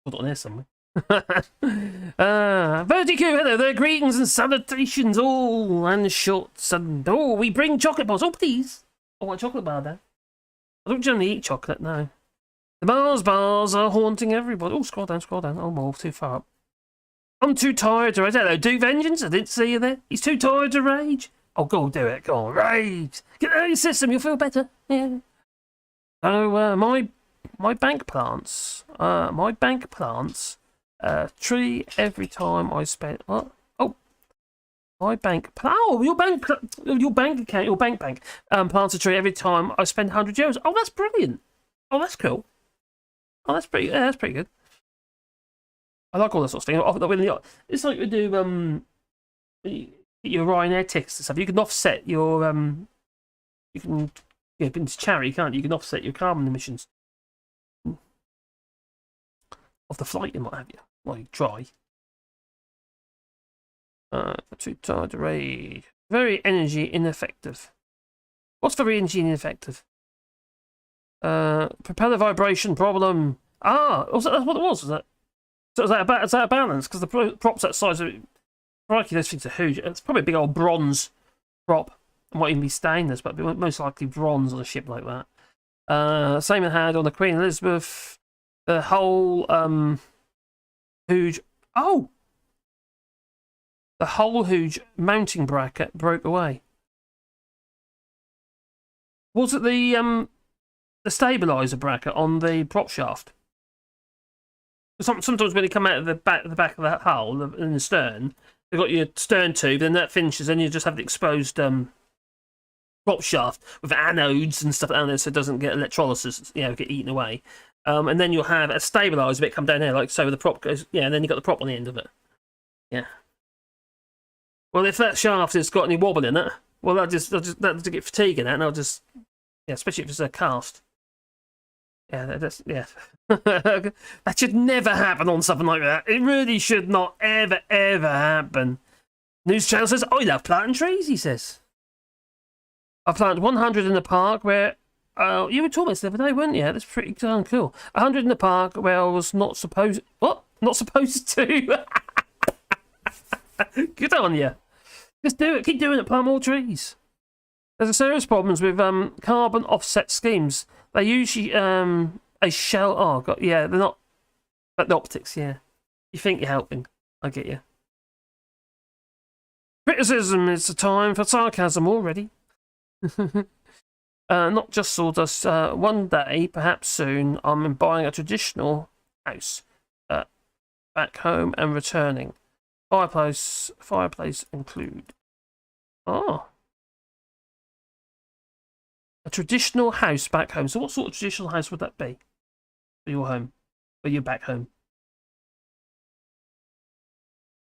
S1: Put it on there somewhere. Vertigo, hello there. Greetings and salutations, all and shorts, and we bring chocolate bars. Oh, please. I want a chocolate bar there. I don't generally eat chocolate, no. The bars are haunting everybody. Oh, scroll down. Oh, more too far up. I'm too tired to rage. Hello, do vengeance. I didn't see you there. He's too tired to rage. Oh, go do it. Go on, rage. Get out of your system. You'll feel better. Yeah. Oh, my bank plants. Tree every time I spend. What? Oh, my bank. Oh, your bank account. Your bank plants a tree every time I spend €100. Oh, that's brilliant. Oh, that's cool. Oh, that's pretty. Yeah, that's pretty good. I like all that sort of thing. It's like you do your Ryanair tickets and stuff. You can offset your You can into charity, can't you? You can offset your carbon emissions of the flight and what have you. Well, you try. Too tired to raid. Very energy ineffective. What's very energy ineffective? Propeller vibration problem. That's what it was that? So is that a balance? Because the prop's that size. Crikey, those things are huge. It's probably a big old bronze prop. It might even be stainless, but most likely bronze on a ship like that. Same it had on the Queen Elizabeth. The whole huge. Oh, the whole huge mounting bracket broke away. Was it the stabilizer bracket on the prop shaft? Sometimes when you come out of the back of that hull in the stern, you've got your stern tube, then that finishes, and you just have the exposed prop shaft with anodes and stuff down there, so it doesn't get electrolysis, get eaten away. And then you'll have a stabilizer bit come down here, like so. The prop goes, and then you got the prop on the end of it. Yeah. Well, if that shaft has got any wobble in it, well, that'll get fatigue in that, and I'll just, especially if it's a cast. Yeah. That should never happen on something like that. It really should not ever happen. News channel says, "I love planting trees." He says, "I planted 100 in the park where." You were talking about this the other day, weren't you? That's pretty darn cool. 100 in the park where I was not supposed. What? Not supposed to. Good on you. Just do it. Keep doing it. Plant more trees. There's a serious problems with carbon offset schemes. They usually a shell. Oh god, yeah, they're not. But the optics, yeah. You think you're helping? I get you. Criticism is the time for sarcasm already. Not just sawdust. One day, perhaps soon, I'm buying a traditional house back home and returning. Fireplace include. Oh. A traditional house back home. So what sort of traditional house would that be for your home? For your back home?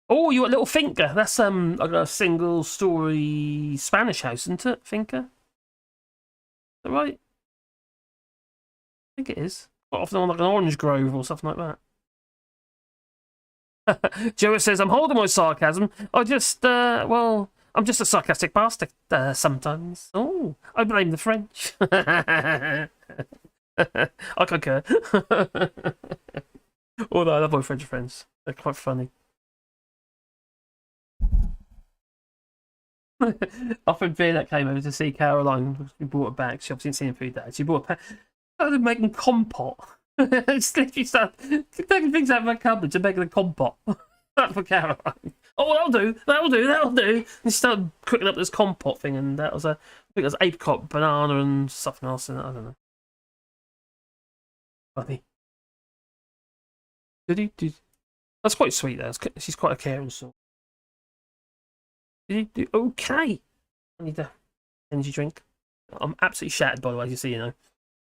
S1: Oh, you got a little finca. That's like a single-story Spanish house, isn't it? Finca? Is that right? I think it is. Quite often on like an orange grove or something like that. Joe says, "I'm holding my sarcasm. I'm just a sarcastic bastard sometimes." Oh, I blame the French. I concur. Although I love my French friends. They're quite funny. Often Violette came over to see Caroline. We brought her back. She obviously didn't see him for that. She brought her back. Started making compote. She started taking things out of her cupboard and making a compote. That for Caroline. Oh, that'll do. And she started cooking up this compote thing, and that was I think it was apricot, banana, and something else in it. I don't know. Funny. That's quite sweet, though. She's quite a caring sort. Okay. I need a energy drink. I'm absolutely shattered, by the way, as you see, you know.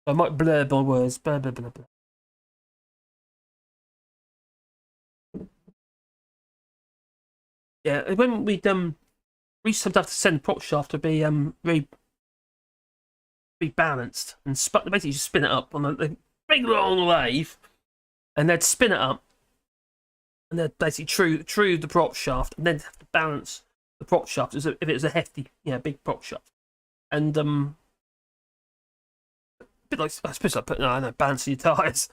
S1: I might blur my words. Blah, blah, blah, blah. Yeah, when we used to have to send the prop shaft to be very balanced and basically just spin it up on a big long lathe, and they'd spin it up, and they'd basically true the prop shaft, and then have to balance the prop shaft if it was a hefty, big prop shaft, and a bit like I suppose I put balancing your tires.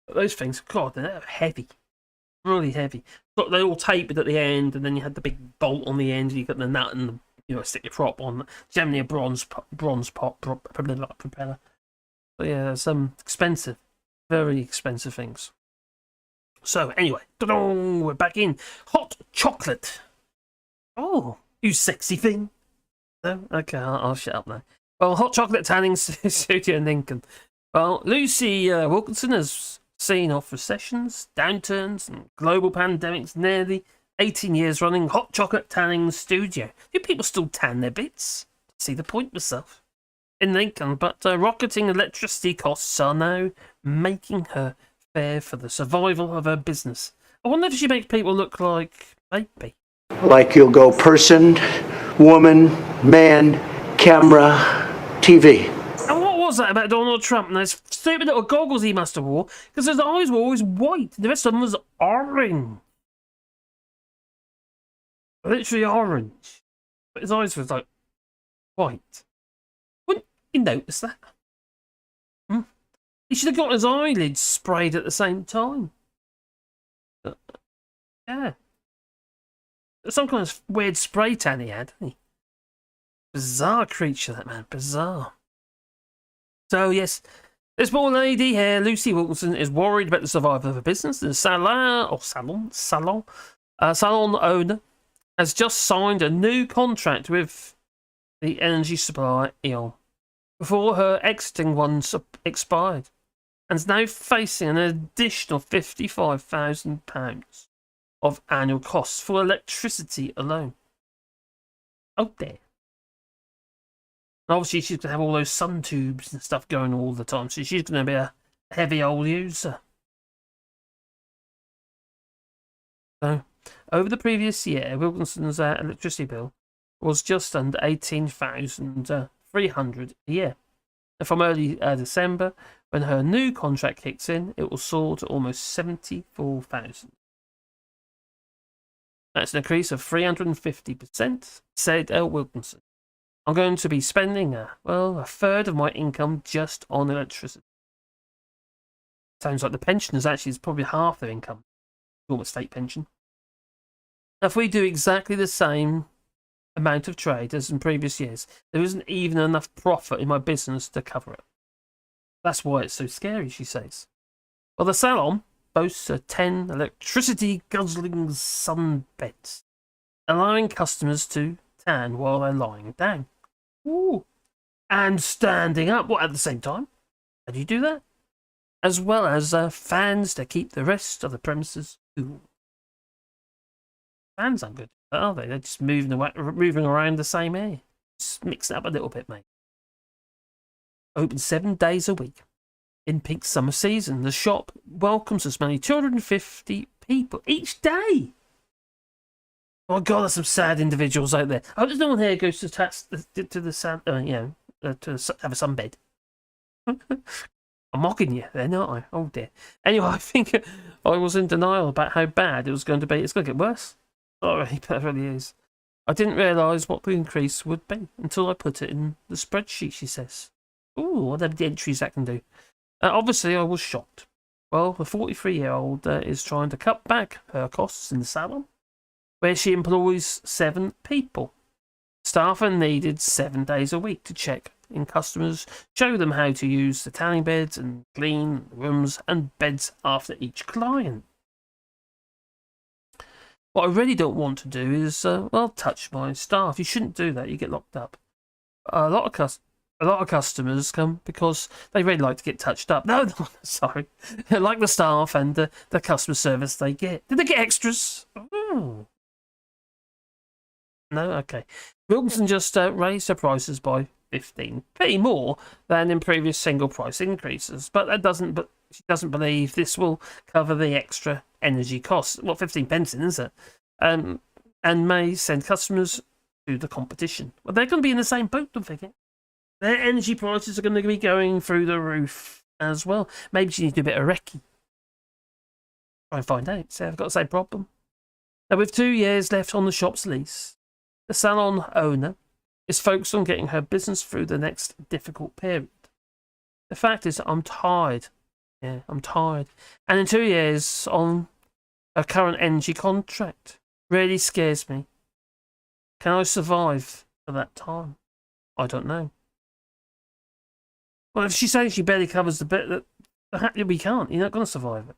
S1: Those things, God, they're heavy. Really heavy. But they all tapered at the end, and then you had the big bolt on the end. And you got the nut and stick your prop on. Generally a bronze propeller. But yeah, some expensive, very expensive things. So anyway, we're back in hot chocolate. Oh, you sexy thing. No, okay, I'll shut up now. Well, hot chocolate tanning studio in Lincoln. Well, Lucy Wilkinson has seen off recessions, downturns, and global pandemics nearly 18 years running hot chocolate tanning studio. Do people still tan their bits? See the point myself. In Lincoln, but rocketing electricity costs are now making her fear for the survival of her business. I wonder if she makes people look like maybe.
S3: Like you'll go person, woman, man, camera, TV.
S1: And what was that about Donald Trump and those stupid little goggles he must have wore? Because his eyes were always white. The rest of them was orange. Literally orange. But his eyes were like white. Wouldn't you notice that? He should have got his eyelids sprayed at the same time. Yeah. Some kind of weird spray tan he had, didn't he? Bizarre creature, that man. Bizarre. So, yes, this poor lady here, Lucy Wilkinson, is worried about the survival of her business. The salon owner has just signed a new contract with the energy supplier E.ON before her exiting one expired, and is now facing an additional £55,000 of annual costs for electricity alone. Oh dear. And obviously she's going to have all those sun tubes and stuff going all the time, so she's going to be a heavy old user. So, over the previous year, Wilkinson's electricity bill was just under $18,300 a year. And from early December, when her new contract kicks in, it will soar to almost 74,000. That's an increase of 350%, said L. Wilkinson. I'm going to be spending a third of my income just on electricity. Sounds like the pensioners actually is probably half their income. Almost state pension. Now, if we do exactly the same amount of trade as in previous years, there isn't even enough profit in my business to cover it. That's why it's so scary, she says. Well, the salon boasts 10 electricity guzzling sun beds, allowing customers to tan while they're lying down. Ooh. And standing up at the same time. How do you do that? As well as fans to keep the rest of the premises cool. Fans aren't good, are they? They're just moving around the same air. Just mix it up a little bit, mate. Open 7 days a week. In peak summer season, the shop welcomes as many 250 people each day. Oh my God, there's some sad individuals out there. I hope there's no one here who goes to the sun, to have a sunbed. I'm mocking you then, aren't I? Oh dear. Anyway, I think I was in denial about how bad it was going to be. It's going to get worse. Sorry, but it really is. I didn't realise what the increase would be until I put it in the spreadsheet, she says. Ooh, what are the entries that can do? Obviously, I was shocked. Well, the 43-year-old is trying to cut back her costs in the salon, where she employs 7 people. Staff are needed 7 days a week to check in customers, show them how to use the tanning beds and clean rooms and beds after each client. What I really don't want to do is, touch my staff. You shouldn't do that. You get locked up. A lot of customers come because they really like to get touched up. No, sorry. Like the staff and the customer service they get. Did they get extras? Ooh. No? Okay. Wilkinson just raised her prices by 15p more than in previous single price increases, but she doesn't believe this will cover the extra energy costs. Well, 15 pence in, is it? And may send customers to the competition. Well, they're going to be in the same boat, don't forget. Their energy prices are going to be going through the roof as well. Maybe she needs to do a bit of recce. Try and find out. See, I've got the same problem. Now, with 2 years left on the shop's lease, the salon owner is focused on getting her business through the next difficult period. The fact is, I'm tired. Yeah, I'm tired. And in 2 years on her current energy contract really scares me. Can I survive for that time? I don't know. Well, if she's saying she barely covers the bit that we can't, you're not going to survive it.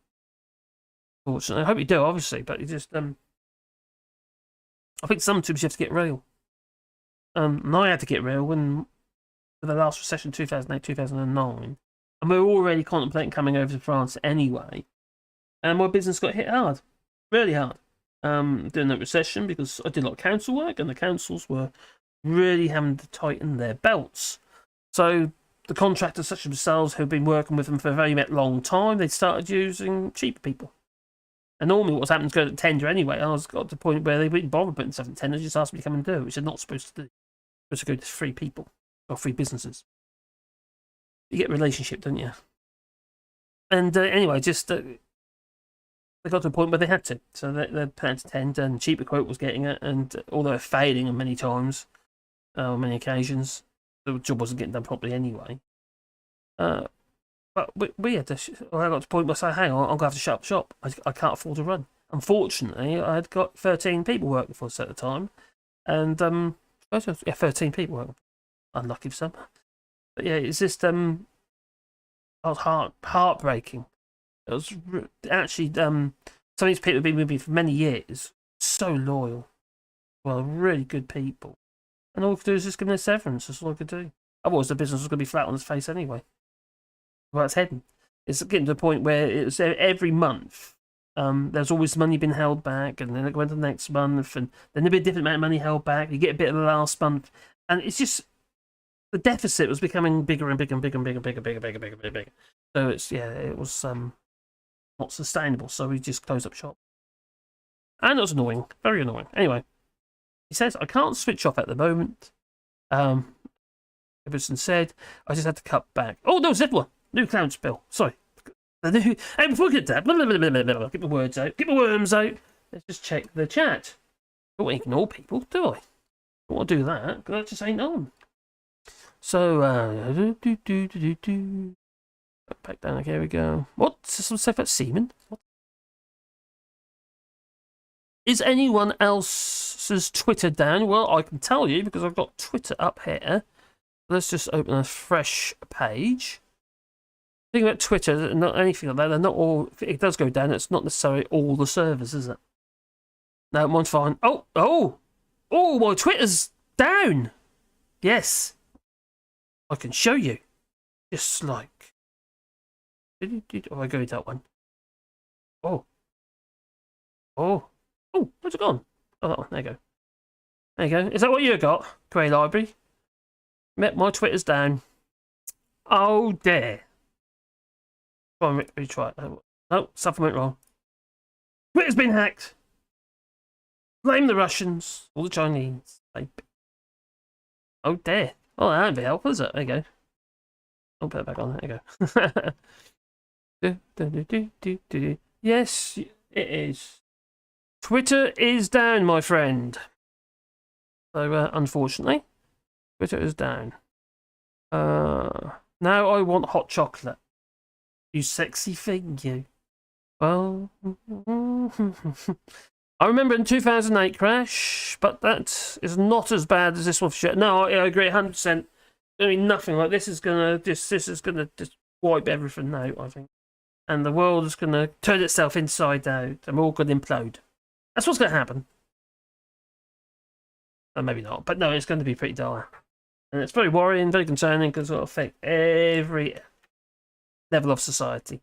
S1: Fortunately, I hope you do, obviously, but you just I think sometimes you have to get real. And I had to get real when for the last recession, 2008, 2009, and we were already contemplating coming over to France anyway. And my business got hit hard, really hard, during that recession because I did a lot of council work, and the councils were really having to tighten their belts. So the contractors, such as themselves, who've been working with them for a very long time, they started using cheaper people. And normally what's happened is go to tender anyway. I was got to the point where they wouldn't bother putting stuff in tender, just asked me to come and do it, which they're not supposed to do. They're supposed to go to 3 people or 3 businesses. You get a relationship, don't you? And anyway, just they got to a point where they had to. So they're paying to tender, and cheaper quote was getting it. And although failing on many times, on many occasions, the job wasn't getting done properly anyway. But we had to. I got to the point where I said, hang on, I'm going to have to shut up shop. I can't afford to run. Unfortunately, I had got 13 people working for us at the time. And, 13 people working. Unlucky for some. But yeah, it's just, it was heartbreaking. It was actually, some of these people have been with me for many years. So loyal. Well, really good people. And all I could do is just give them a severance. That's all I could do. Otherwise, the business was going to be flat on its face anyway. Well, it's heading. It's getting to the point where it's every month. There's always money being held back, and then it went to the next month, and then there'll be a different amount of money held back. You get a bit of the last month, and it's just the deficit was becoming bigger and bigger and bigger and bigger. So it was not sustainable. So we just closed up shop, and it was annoying, very annoying. Anyway, he says I can't switch off at the moment. Everson said, I just had to cut back. Oh, no, it's one. New clown spill. Sorry. The new... Hey, before we get that, get my words out. Get my worms out. Let's just check the chat. I don't want to ignore people, do I? I don't want to do that, because that just ain't on. So, back down, okay, here we go. What? Some stuff about semen? What? Is anyone else's Twitter down? Well, I can tell you, because I've got Twitter up here. Let's just open a fresh page. The thing about Twitter, not anything like that, they're not all... If it does go down, it's not necessarily all the servers, is it? No, mine's fine. Oh, my Twitter's down! Yes. I can show you. Just like... Oh, I go with that one. Oh, where's it gone? Oh, that one. There you go. There you go. Is that what you got, Grey Library? My Twitter's down. Oh, dear. Go on, Rick, retry it. No, something went wrong. Twitter's been hacked. Blame the Russians. All the Chinese. Oh, dear. Oh, that would be helpful, is it? There you go. I'll put it back on. There you go. Yes, it is. Twitter is down, my friend. So, unfortunately, Twitter is down. Now I want hot chocolate. You sexy thing, you. Well, I remember in 2008 crash, but that is not as bad as this one for sure. No, I agree 100%. I mean, nothing like this is gonna just wipe everything out, I think, and the world is gonna turn itself inside out, and we're all gonna implode. That's what's gonna happen. Maybe not, but no, it's going to be pretty dire, and it's very worrying, very concerning, because it'll affect every level of society.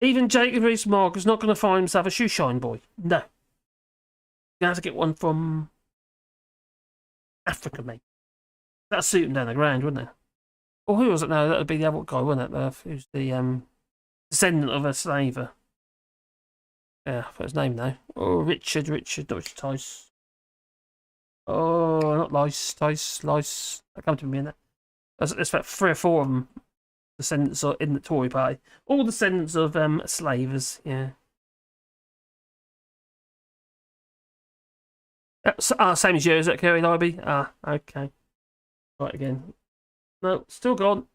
S1: Even Jacob Rees-Mogg is not going to find himself a shoeshine boy. No. You're going to have to get one from Africa, mate. That'll suit him down the ground, wouldn't it? Or who was it now? That would be the other guy, wouldn't it? Who's the descendant of a slaver. Yeah, I forgot his name now. Oh, Richard, not Richard Tice. Oh, not Lice. That come to me in that. There's about 3 or 4 of them. Descendants in the Tory party. All descendants of slavers, yeah. Same as you, is it, Kerry Libby? Okay. Right again. No, still gone.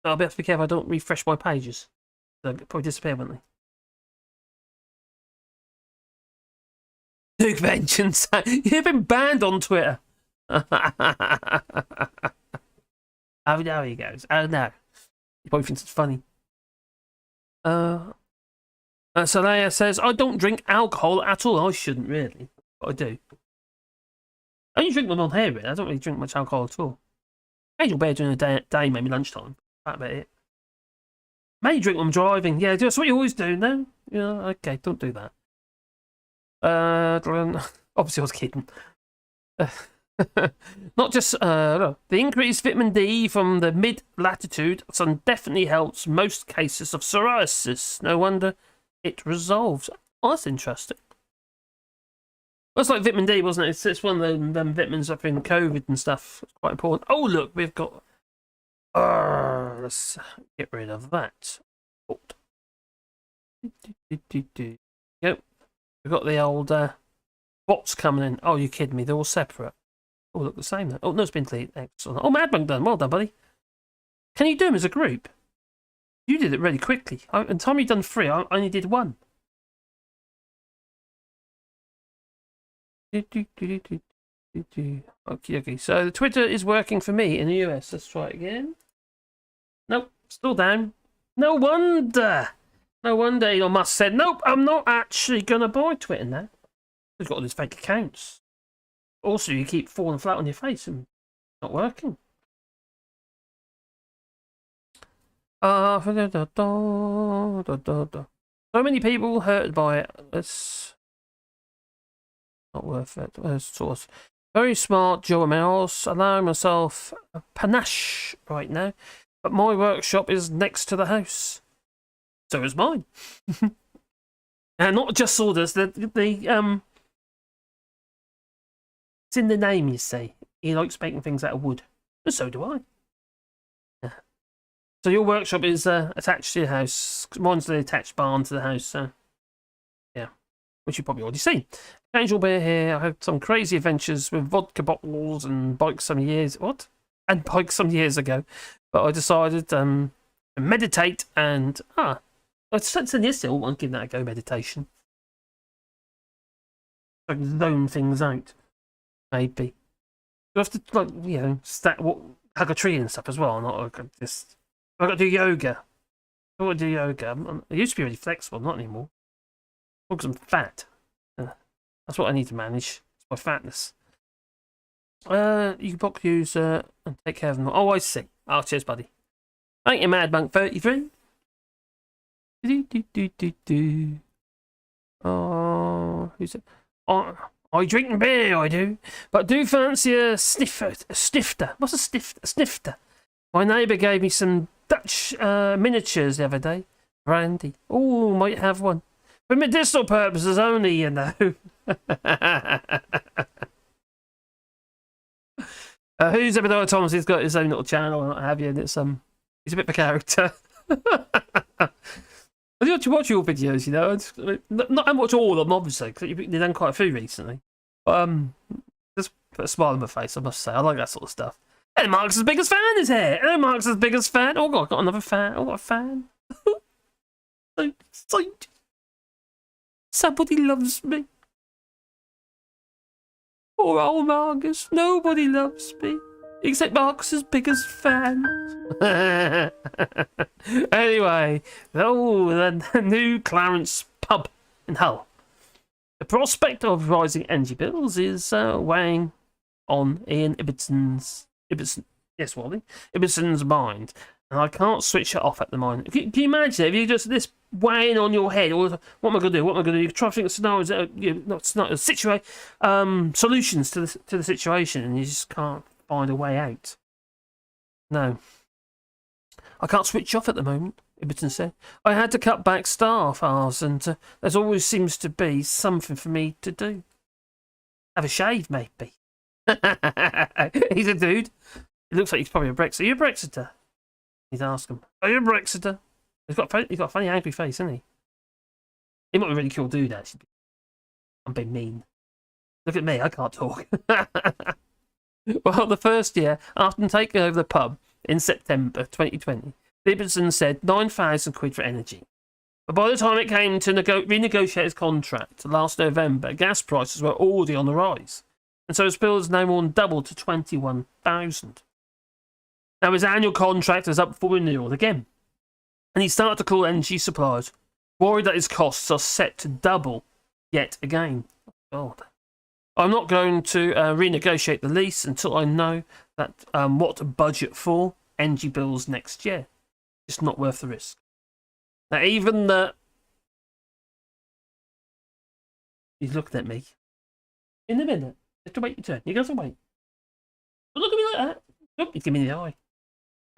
S1: I'll be have to be careful I don't refresh my pages. They'll probably disappear, won't they? Duke Vengeance. You've been banned on Twitter. Oh, no, he goes. Oh, no. He probably thinks it's funny. Soraya says, I don't drink alcohol at all. I shouldn't, really. But I do. I only drink them on here, really. I don't really drink much alcohol at all. Maybe beer during the day, maybe lunchtime. That's about it. Maybe drink when I'm driving. Yeah, that's what you always do, no? Yeah, okay, don't do that. Obviously I was kidding. Not just the increased vitamin D from the mid-latitude sun definitely helps most cases of psoriasis. No wonder it resolves. Oh, that's interesting. Well, it's like vitamin D, wasn't it? It's one of them vitamins up in COVID and stuff. It's quite important. Oh, look, we've got... let's get rid of that. Yep. We've got the old bots coming in. Oh, you kidding me? They're all separate. Oh, look the same. Though. Oh, no, it's been deleted. Excellent. Oh, Mad Monk done. Well done, buddy. Can you do them as a group? You did it really quickly. And the time you've done 3, I only did 1. Okay. So the Twitter is working for me in the US. Let's try it again. Nope, still down. No wonder. No wonder Elon Musk said, nope, I'm not actually going to buy Twitter now. We've got all these fake accounts. Also, you keep falling flat on your face and not working. So many people hurt by it. It's not worth it. Source. Very smart, Joe Mouse. Allowing myself a panache right now. But my workshop is next to the house. So is mine. And not just sawdust, it's in the name, you see. He likes making things out of wood. But so do I. Yeah. So your workshop is attached to your house. Mine's the attached barn to the house. So yeah, which you've probably already seen. Angel Bear here. I had some crazy adventures with vodka bottles and bikes some years. What? And bikes some years ago. But I decided to meditate and I said yesterday I want to give that a go. Meditation. I can zone things out. Maybe. You have to hug a tree and stuff as well. Not like just. I got to do yoga. I want to do yoga. I used to be really flexible, not anymore. Because I'm fat. That's what I need to manage. It's my fatness. You can block user and take care of them. Oh, I see. Oh, cheers, buddy. Thank you, Mad Monk 33. Oh, who's it? Oh, I drink beer, I do. But do fancy a snifter. What's a snifter? My neighbour gave me some Dutch miniatures the other day. Brandy. Oh, might have one. For medicinal purposes only, you know. Who's Ebediah Thomas? He's got his own little channel and what have you, and it's he's a bit of a character. I do watch your videos, you know. I watch all of them, obviously, because you've done quite a few recently. But just put a smile on my face, I must say. I like that sort of stuff. And Mark's biggest fan is here. And Mark's biggest fan. Oh God, got another fan. Oh, got a fan. so somebody loves me. Poor old Marcus. Nobody loves me. Except Marcus's biggest fan. Anyway, the new Clarence pub in Hull. The prospect of rising energy bills is weighing on Ian Ibbotsson's mind. And I can't switch it off at the moment. Can you imagine if you just this weighing on your head? Or what am I going to do? What am I going to do? You try to think of scenarios, solutions to the situation, and you just can't find a way out. No, I can't switch off at the moment. Ibbotson said I had to cut back staff hours, and there's always seems to be something for me to do. Have a shave, maybe. He's a dude. It looks like he's probably a Brexiter. Are you a Brexiter? He's asked him. Are you a Brexiter? He's got a funny angry face, hasn't he? He might be a really cool dude, actually. I'm being mean. Look at me, I can't talk. Well, the first year, after taking over the pub in September 2020, Ibbotson said 9,000 quid for energy. But by the time it came to renegotiate his contract last November, gas prices were already on the rise. And so his bill has now more than doubled to 21,000. Now his annual contract is up for renewal again. And he started to call energy suppliers, worried that his costs are set to double yet again. Oh, God. I'm not going to renegotiate the lease until I know that what to budget for energy bills next year. It's not worth the risk. Now, even the... He's looking at me. In a minute. You have to wait your turn. You got to wait. Don't look at me like that. Look, you give me the eye.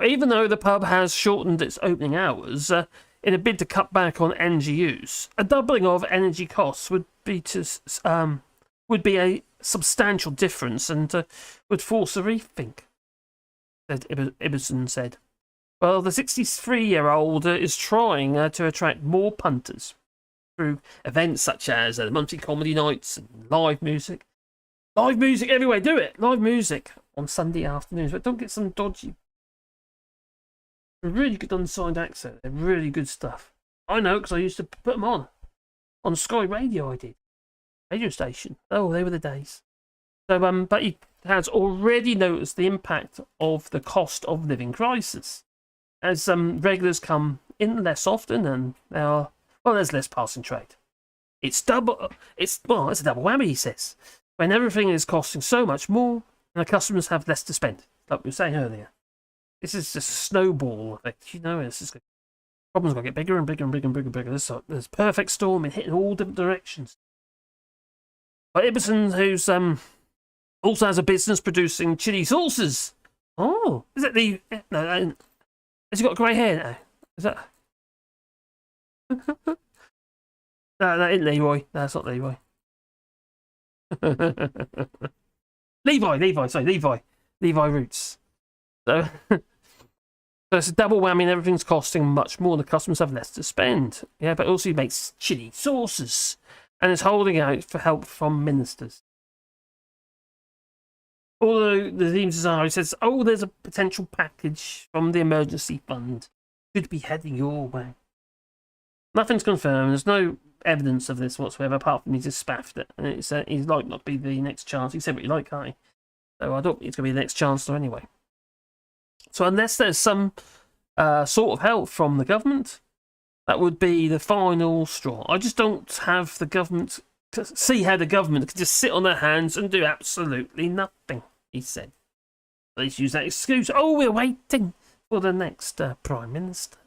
S1: Even though the pub has shortened its opening hours, in a bid to cut back on energy use, a doubling of energy costs would be a substantial difference and would force a rethink, Ibbotson said. Well, the 63-year-old is trying to attract more punters through events such as the monthly comedy nights and live music. Live music everywhere, do it! Live music on Sunday afternoons, but don't get some dodgy... really good unsigned acts. They're really good stuff. I know, because I used to put them on. On Sky Radio I did. Radio station. Oh, they were the days. So, but he has already noticed the impact of the cost of living crisis. As regulars come in less often and there's less passing trade. It's a double whammy, he says. When everything is costing so much more, and the customers have less to spend, like we were saying earlier. This is just a snowball effect, you know. It's just problems going to get bigger and bigger and bigger and bigger and bigger. There's a perfect storm in hitting all different directions. But Ibbotson, who's also has a business producing chili sauces. Oh, is that the no? Has he got grey hair now? Is that? No, that isn't Leroy. No, it's not Leroy. Levi. Sorry, Levi Roots. So, so it's a double whammy, and everything's costing much more. The customers have less to spend. Yeah, but also he makes chili sauces, and is holding out for help from ministers. Although the teams are, he says, "Oh, there's a potential package from the emergency fund could be heading your way." Nothing's confirmed. There's no evidence of this whatsoever, apart from he just spaffed it. And it's he's like not be the next chancellor. He said what you like, can't he? So I don't think it's going to be the next chancellor anyway. So unless there's some sort of help from the government, that would be the final straw. I just don't have the government see how the government can just sit on their hands and do absolutely nothing. He said. Let's use that excuse. Oh, we're waiting for the next prime minister.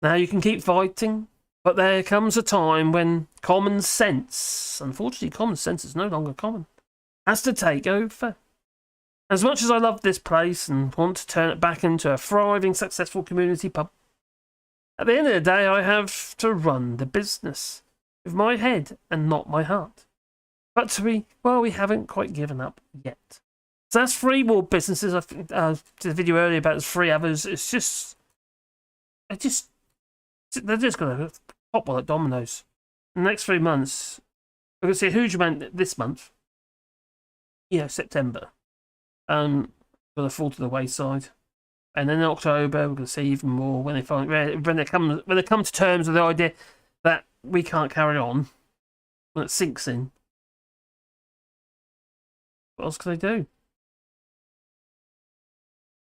S1: Now you can keep fighting, but there comes a time when common sense, unfortunately common sense is no longer common, has to take over. As much as I love this place and want to turn it back into a thriving, successful community pub, at the end of the day I have to run the business with my head and not my heart. But we haven't quite given up yet. So that's 3 more businesses. I did a video earlier about the 3 others. They're just going to pop like dominoes. In the next 3 months, we're going to see a huge amount this month. September. Going to fall to the wayside. And then in October, we're going to see even more when they come to terms with the idea that we can't carry on. When it sinks in. What else can they do?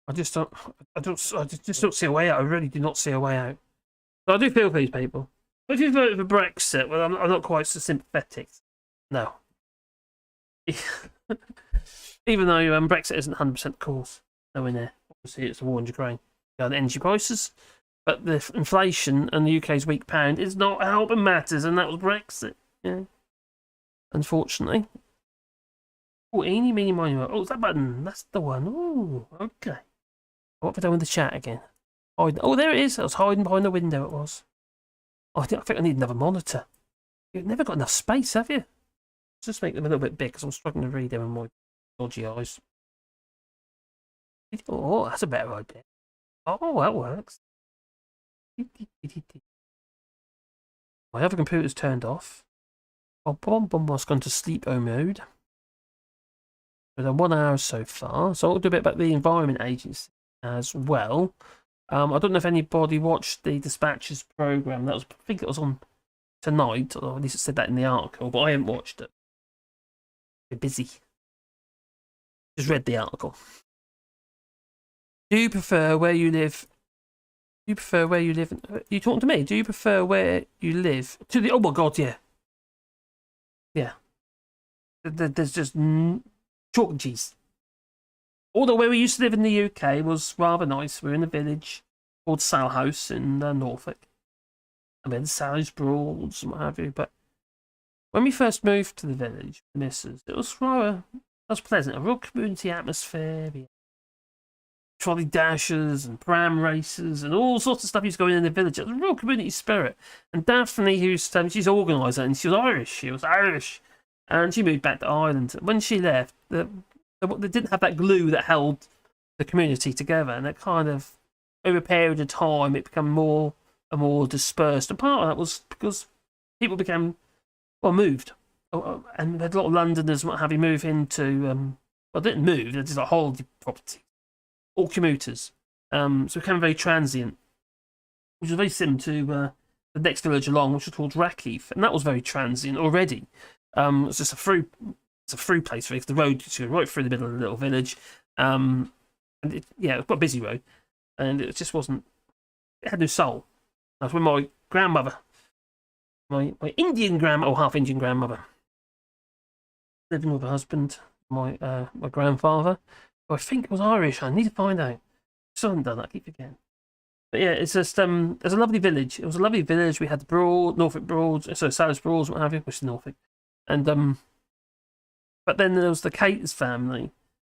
S1: I just don't see a way out. I really do not see a way out. So I do feel for these people. But if you vote for Brexit, well, I'm not quite so sympathetic. No. Even though Brexit isn't 100% course. Nowhere near. Obviously, it's a war in Ukraine. The energy prices. But the inflation and the UK's weak pound is not helping matters, and that was Brexit. Yeah. Unfortunately. Oh, eeny, meeny, miny, mo. Oh, it's that button. That's the one. Oh, okay. What have I done with the chat again? Oh, there it is. I was hiding behind the window, it was. Oh, I think I need another monitor. You've never got enough space, have you? Just make them a little bit big, because I'm struggling to read them with my dodgy eyes. Oh, that's a better idea. Oh, that works. My other computer's turned off. Oh, Bom's gone to sleep-o mode. We've done 1 hour so far, so I'll do a bit about the Environment Agency as well. I don't know if anybody watched the Dispatches programme. I think it was on tonight, or at least it said that in the article, but I haven't watched it. Been busy. Just read the article. Do you prefer where you live? Do you prefer where you live? You talking to me? Do you prefer where you live to the? Oh my God, yeah, yeah. There's just chalk and cheese. Although where we used to live in the UK was rather nice. We were in a village called Salhouse in Norfolk. I mean, Sally's Broads and what have you. But when we first moved to the village, the missus, it was pleasant. A real community atmosphere. Trolley dashers and pram races and all sorts of stuff used to go in the village. It was a real community spirit. And Daphne, she's organiser, and she was Irish. She was Irish. And she moved back to Ireland. When she left, they didn't have that glue that held the community together. And it kind of, over a period of time, it became more and more dispersed. And part of that was because people moved. And we had a lot of Londoners and what have you move into, didn't move, they just like holiday property. All commuters. So it became very transient, which was very similar to the next village along, which was called Rackheath, and that was very transient already. It's just a through place for the road to go right through the middle of the little village. And it was quite a busy road, and it just wasn't. It had no soul. That's when my grandmother, my Indian grandmother, or half Indian grandmother, living with her husband, my grandfather. I think it was Irish. I need to find out. Still haven't done that. I keep forgetting. But yeah, it's just there's a lovely village. It was a lovely village. We had the Norfolk Broads, so Salhouse Broads, what have you, which is Norfolk, and but then there was the Caters family,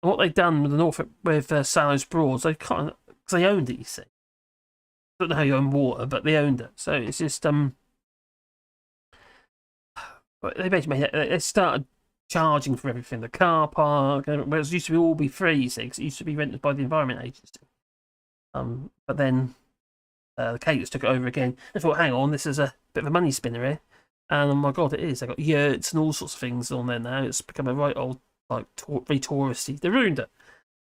S1: and what they'd done with the Norfolk with Salhouse Broads, they kind of because they owned it. You see, I don't know how you own water, but they owned it. So it's just they basically they started charging for everything, the car park, whereas it used to all be free, you see, because it used to be rented by the Environment Agency. But then the Caters took it over again. I thought, hang on, this is a bit of a money spinner here. And oh my god, it is. They've got yurts and all sorts of things on there now. It's become a right old, like, very touristy. They ruined it.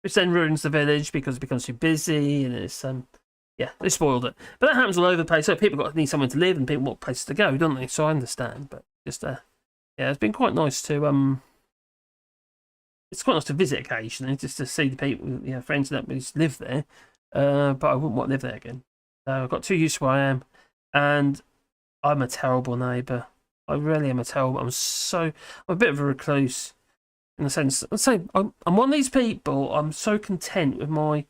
S1: Which then ruins the village because it becomes too busy and it's, yeah, they spoiled it. But that happens all over the place. So people need somewhere to live and people want places to go, don't they? So I understand. But just, yeah, it's been quite nice to, it's quite nice to visit occasionally, just to see the people, you know, friends that live there. But I wouldn't want to live there again. So I've got too used to where I am. And I'm a terrible neighbour. I really am I'm a bit of a recluse in the sense. I'm one of these people. I'm so content with my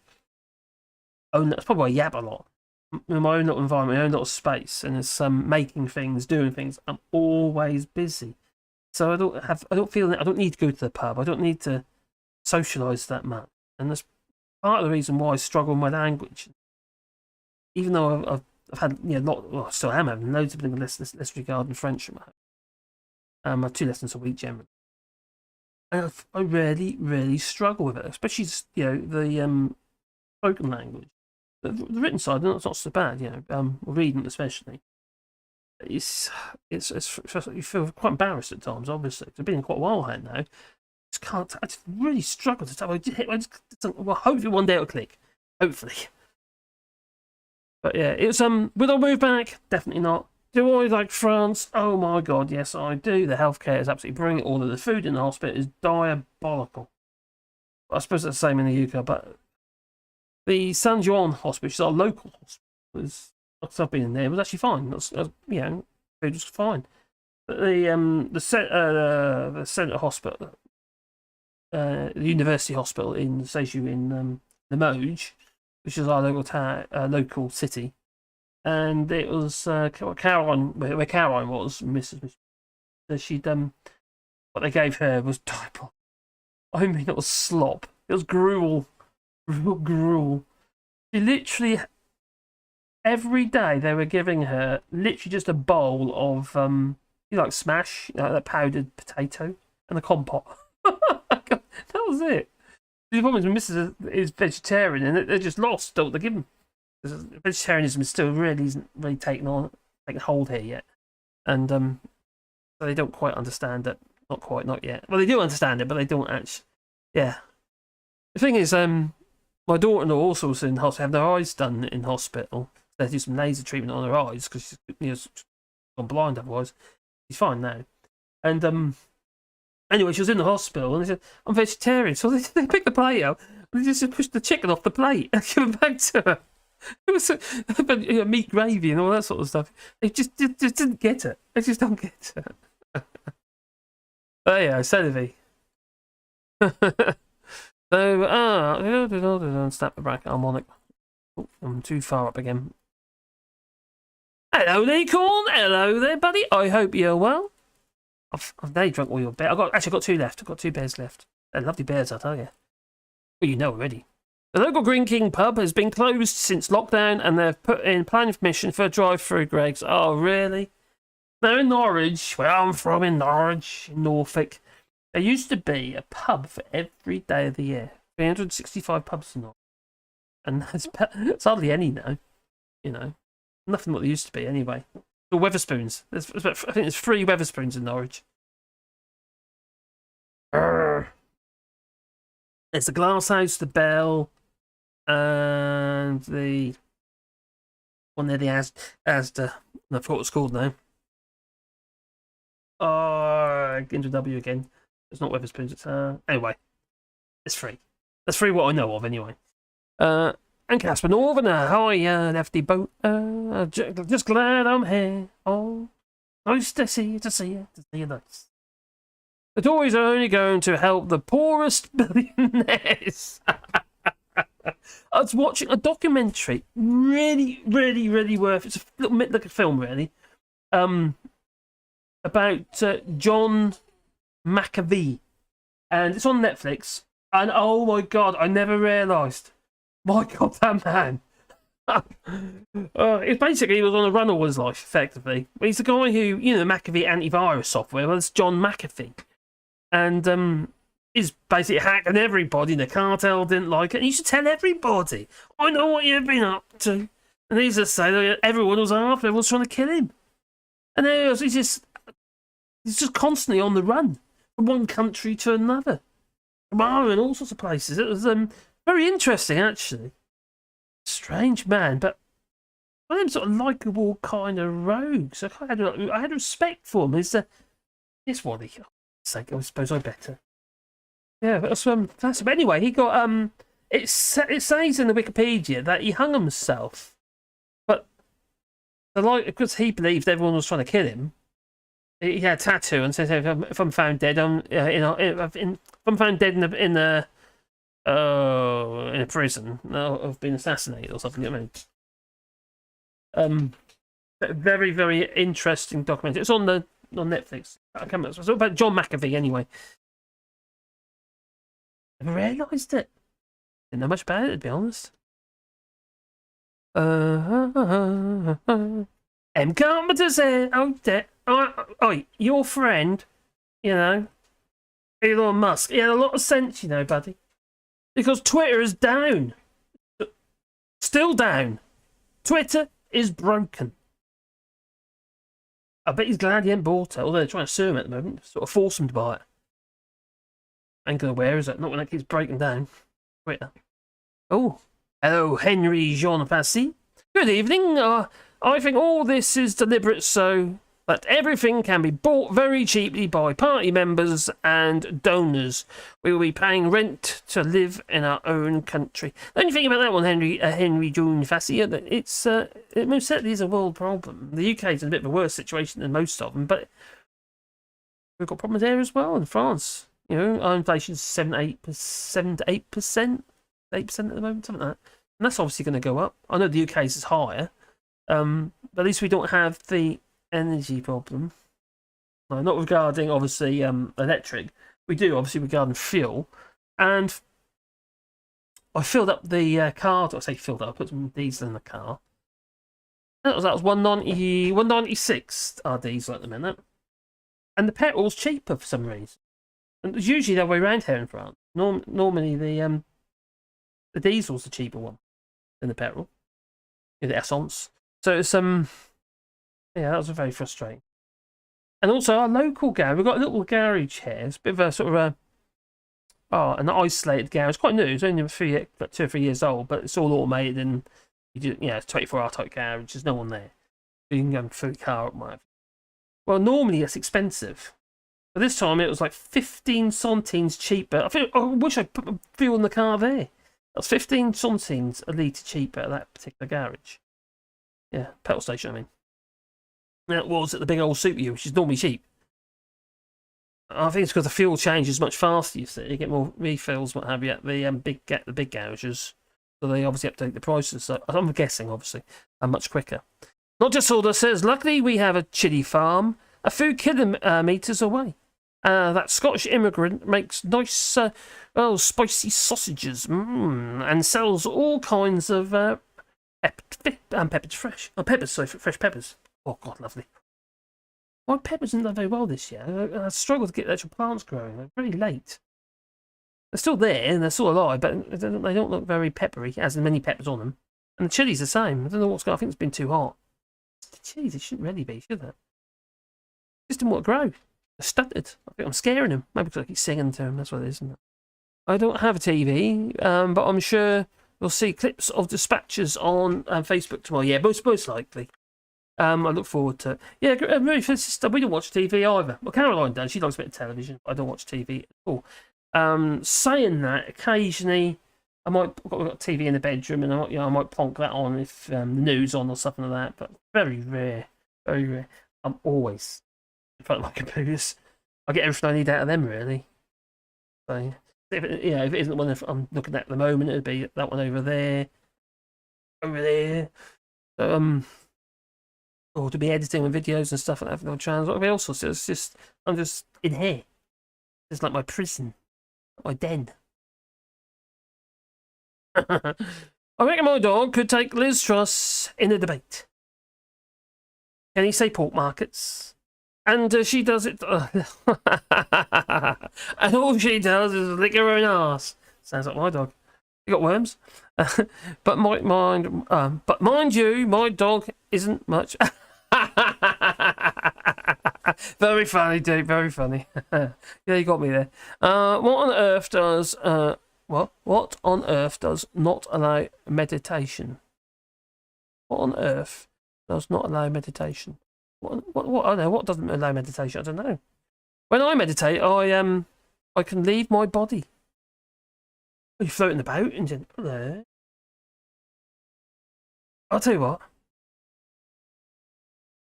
S1: own. That's probably why I yap a lot. In my own little environment, my own little space, and it's making things, doing things. I'm always busy, so I don't need to go to the pub. I don't need to socialise that much, and that's part of the reason why I struggle with my language. Even though I've had, you know, I still am having loads of less regard and French from home. I have 2 lessons a week generally. And I really, really struggle with it, especially, you know, the spoken language. The written side, it's not so bad, you know, reading especially. You feel quite embarrassed at times, obviously. I've been in quite a while here now. I just really struggle to tell. Well, hopefully one day it'll click. Hopefully. But yeah, it's will I move back? Definitely not. Do I like France? Oh my god, yes I do. The healthcare is absolutely brilliant. All of the food in the hospital is diabolical. I suppose it's the same in the UK, but the San Juan hospital, which is our local hospital, I've been in there, it was actually fine. You know, food was fine. But the centre hospital, the university hospital in Seju in Limoges, which is our local city, and it was Caroline, where Caroline was, Mrs. She'd what they gave her was diabolical. I mean, it was slop. It was gruel, real gruel. She literally every day they were giving her literally just a bowl of you like smash, you know, that powdered potato and a compote. That was it. The problem is Mrs. is vegetarian and they're just lost, don't they give them? Vegetarianism is still isn't really taking hold here yet, and so they don't quite understand it. Not yet. Well, they do understand it, but they don't actually. Yeah. The thing is, my daughter-in-law also was in hospital, have their eyes done in hospital. They do some laser treatment on her eyes because she's gone blind otherwise. She's fine now, and anyway, she was in the hospital and they said, I'm vegetarian. So they picked the plate out and they just pushed the chicken off the plate and give it back to her. It was you know, meat gravy and all that sort of stuff. They just didn't get it. They just don't get it. Oh yeah, Celevi. So, snap the bracket. I'm on it. Oh, I'm too far up again. Hello there, Corn. Hello there, buddy. I hope you're well. I've nearly drunk all your beer. I've got 2 left. I've got 2 beers left. They're lovely beers, I tell you. Well, you know already. The local Green King pub has been closed since lockdown, and they've put in planning permission for a drive-through, Greg's. Oh, really? Now in Norwich, where I'm from, in Norwich, in Norfolk, there used to be a pub for every day of the year. 365 pubs in Norwich. And there's hardly any now. You know, nothing what there used to be anyway. The Weatherspoons. I think there's 3 Weatherspoons in Norwich. There's the Glass House, the Bell, and the one near the Asda. I forgot what it's called now. Into W again. It's not Weatherspoons. It's anyway. It's 3. That's 3 what I know of anyway. And Casper Northerner, hi, lefty boat. Just glad I'm here. Oh, nice to see you nice. The Tories are only going to help the poorest billionaires. I was watching a documentary, really, really, really worth. It's a little bit like a film, really. About John McAfee, and it's on Netflix. And oh my god, I never realised. My god, that man. It basically was on a run all his life, effectively. But he's the guy who, you know, the McAfee antivirus software. Well, it's John McAfee. and he's basically hacking everybody. The cartel didn't like it. And you should tell everybody, I know what you've been up to. And he's just saying that everyone was after, everyone's trying to kill him. And then he's just constantly on the run from one country to another. Bali and all sorts of places. It was very interesting, actually. Strange man, but one of them sort of likeable kind of rogues. I had respect for him. It's what he. Sake, I suppose I better. Yeah, but that's but anyway. He got It says in the Wikipedia that he hung himself, but because he believed everyone was trying to kill him. He had a tattoo and says, "If I'm found dead, if I'm found dead in a prison, I've been assassinated or something." I mean, very very interesting documentary. It's on Netflix. I can't remember. It's all about John McAfee anyway. Never realised it. Didn't know much about it, to be honest. M. Carpenter said, "Oh, your friend, Elon Musk, he had a lot of sense, buddy. Because Twitter is down. Still down. Twitter is broken. I bet he's glad he ain't bought it, although they're trying to sue him at the moment, sort of force him to buy it. Ain't gonna wear, is it? Not when it keeps breaking down. Twitter. Oh, hello, Henry Jean Passy. Good evening. I think all this is deliberate so that everything can be bought very cheaply by party members and donors. We will be paying rent to live in our own country." The only thing about that one, Henry Jean Passy, it most certainly is a world problem. The UK is in a bit of a worse situation than most of them, but we've got problems there as well in France. Our inflation's 7 to 8%, 8% at the moment, something like that. And that's obviously going to go up. I know the UK's is higher, but at least we don't have the energy problem. No, not regarding, obviously, electric. We do, obviously, regarding fuel. And I filled up the car. I say filled up, I put some diesel in the car. That was 196 our diesel at the minute. And the petrol's cheaper for some reason. And it's usually the way around here in France. Normally the diesel's the cheaper one than the petrol. The essence. So it's yeah, that was very frustrating. And also our local garage, we've got a little garage here. It's a bit of a sort of an isolated garage. It's quite new. It's only about 2 or 3 years old, but it's all automated and it's 24-hour type garage. There's no one there. You can go and fill your car up, whatever. Well, normally it's expensive. But this time it was like 15 centimes cheaper. I wish I put my fuel in the car there. That's 15 centimes a litre cheaper at that particular garage. Yeah, petrol station, I mean. That was at the big old Super U, which is normally cheap. I think it's because the fuel changes much faster, you see. You get more refills, what have you, at the big garages. So they obviously update the prices. So I'm guessing, obviously, much quicker. Not just all that says, luckily we have a chili farm a few kilometres away. That Scottish immigrant makes nice, spicy sausages and sells all kinds of peppers fresh. Oh, peppers, sorry, fresh peppers. Oh, God, lovely. My peppers didn't do very well this year. I struggled to get actual plants growing. They're very late. They're still there and they're still alive, but they don't look very peppery, as in many peppers on them. And the chili's the same. I don't know what's going on. I think it's been too hot. The chilies, it shouldn't really be, should they? Just didn't want to grow. They're stunted. I think I'm scaring them. Maybe because I keep singing to them. That's what it is, isn't it? I don't have a TV, but I'm sure we'll see clips of dispatches on Facebook tomorrow. Yeah, most likely. I look forward to it. Yeah, really, we don't watch TV either. Well, Caroline does. She likes a bit of television. I don't watch TV at all. Saying that, occasionally I might got a TV in the bedroom, and I might plonk that on if the news on or something like that. But very rare, very rare. I'm always in front of my computers. I get everything I need out of them, really. So if it isn't the one I'm looking at the moment, it'd be that one over there. So or to be editing with videos and stuff like that for my channels. It'll be all sorts. I'm just in here. It's like my prison, my den. I reckon my dog could take Liz Truss in a debate. Can he say pork markets? And she does it. And all she does is lick her own ass. Sounds like my dog. You got worms? But mind you, my dog isn't much. Very funny, dude. Very funny. Yeah, you got me there. What on earth does What on earth does not allow meditation? What on earth does not allow meditation? What I don't know. What doesn't allow meditation? I don't know. When I meditate, I can leave my body. You're floating about and then, hello. I'll tell you what.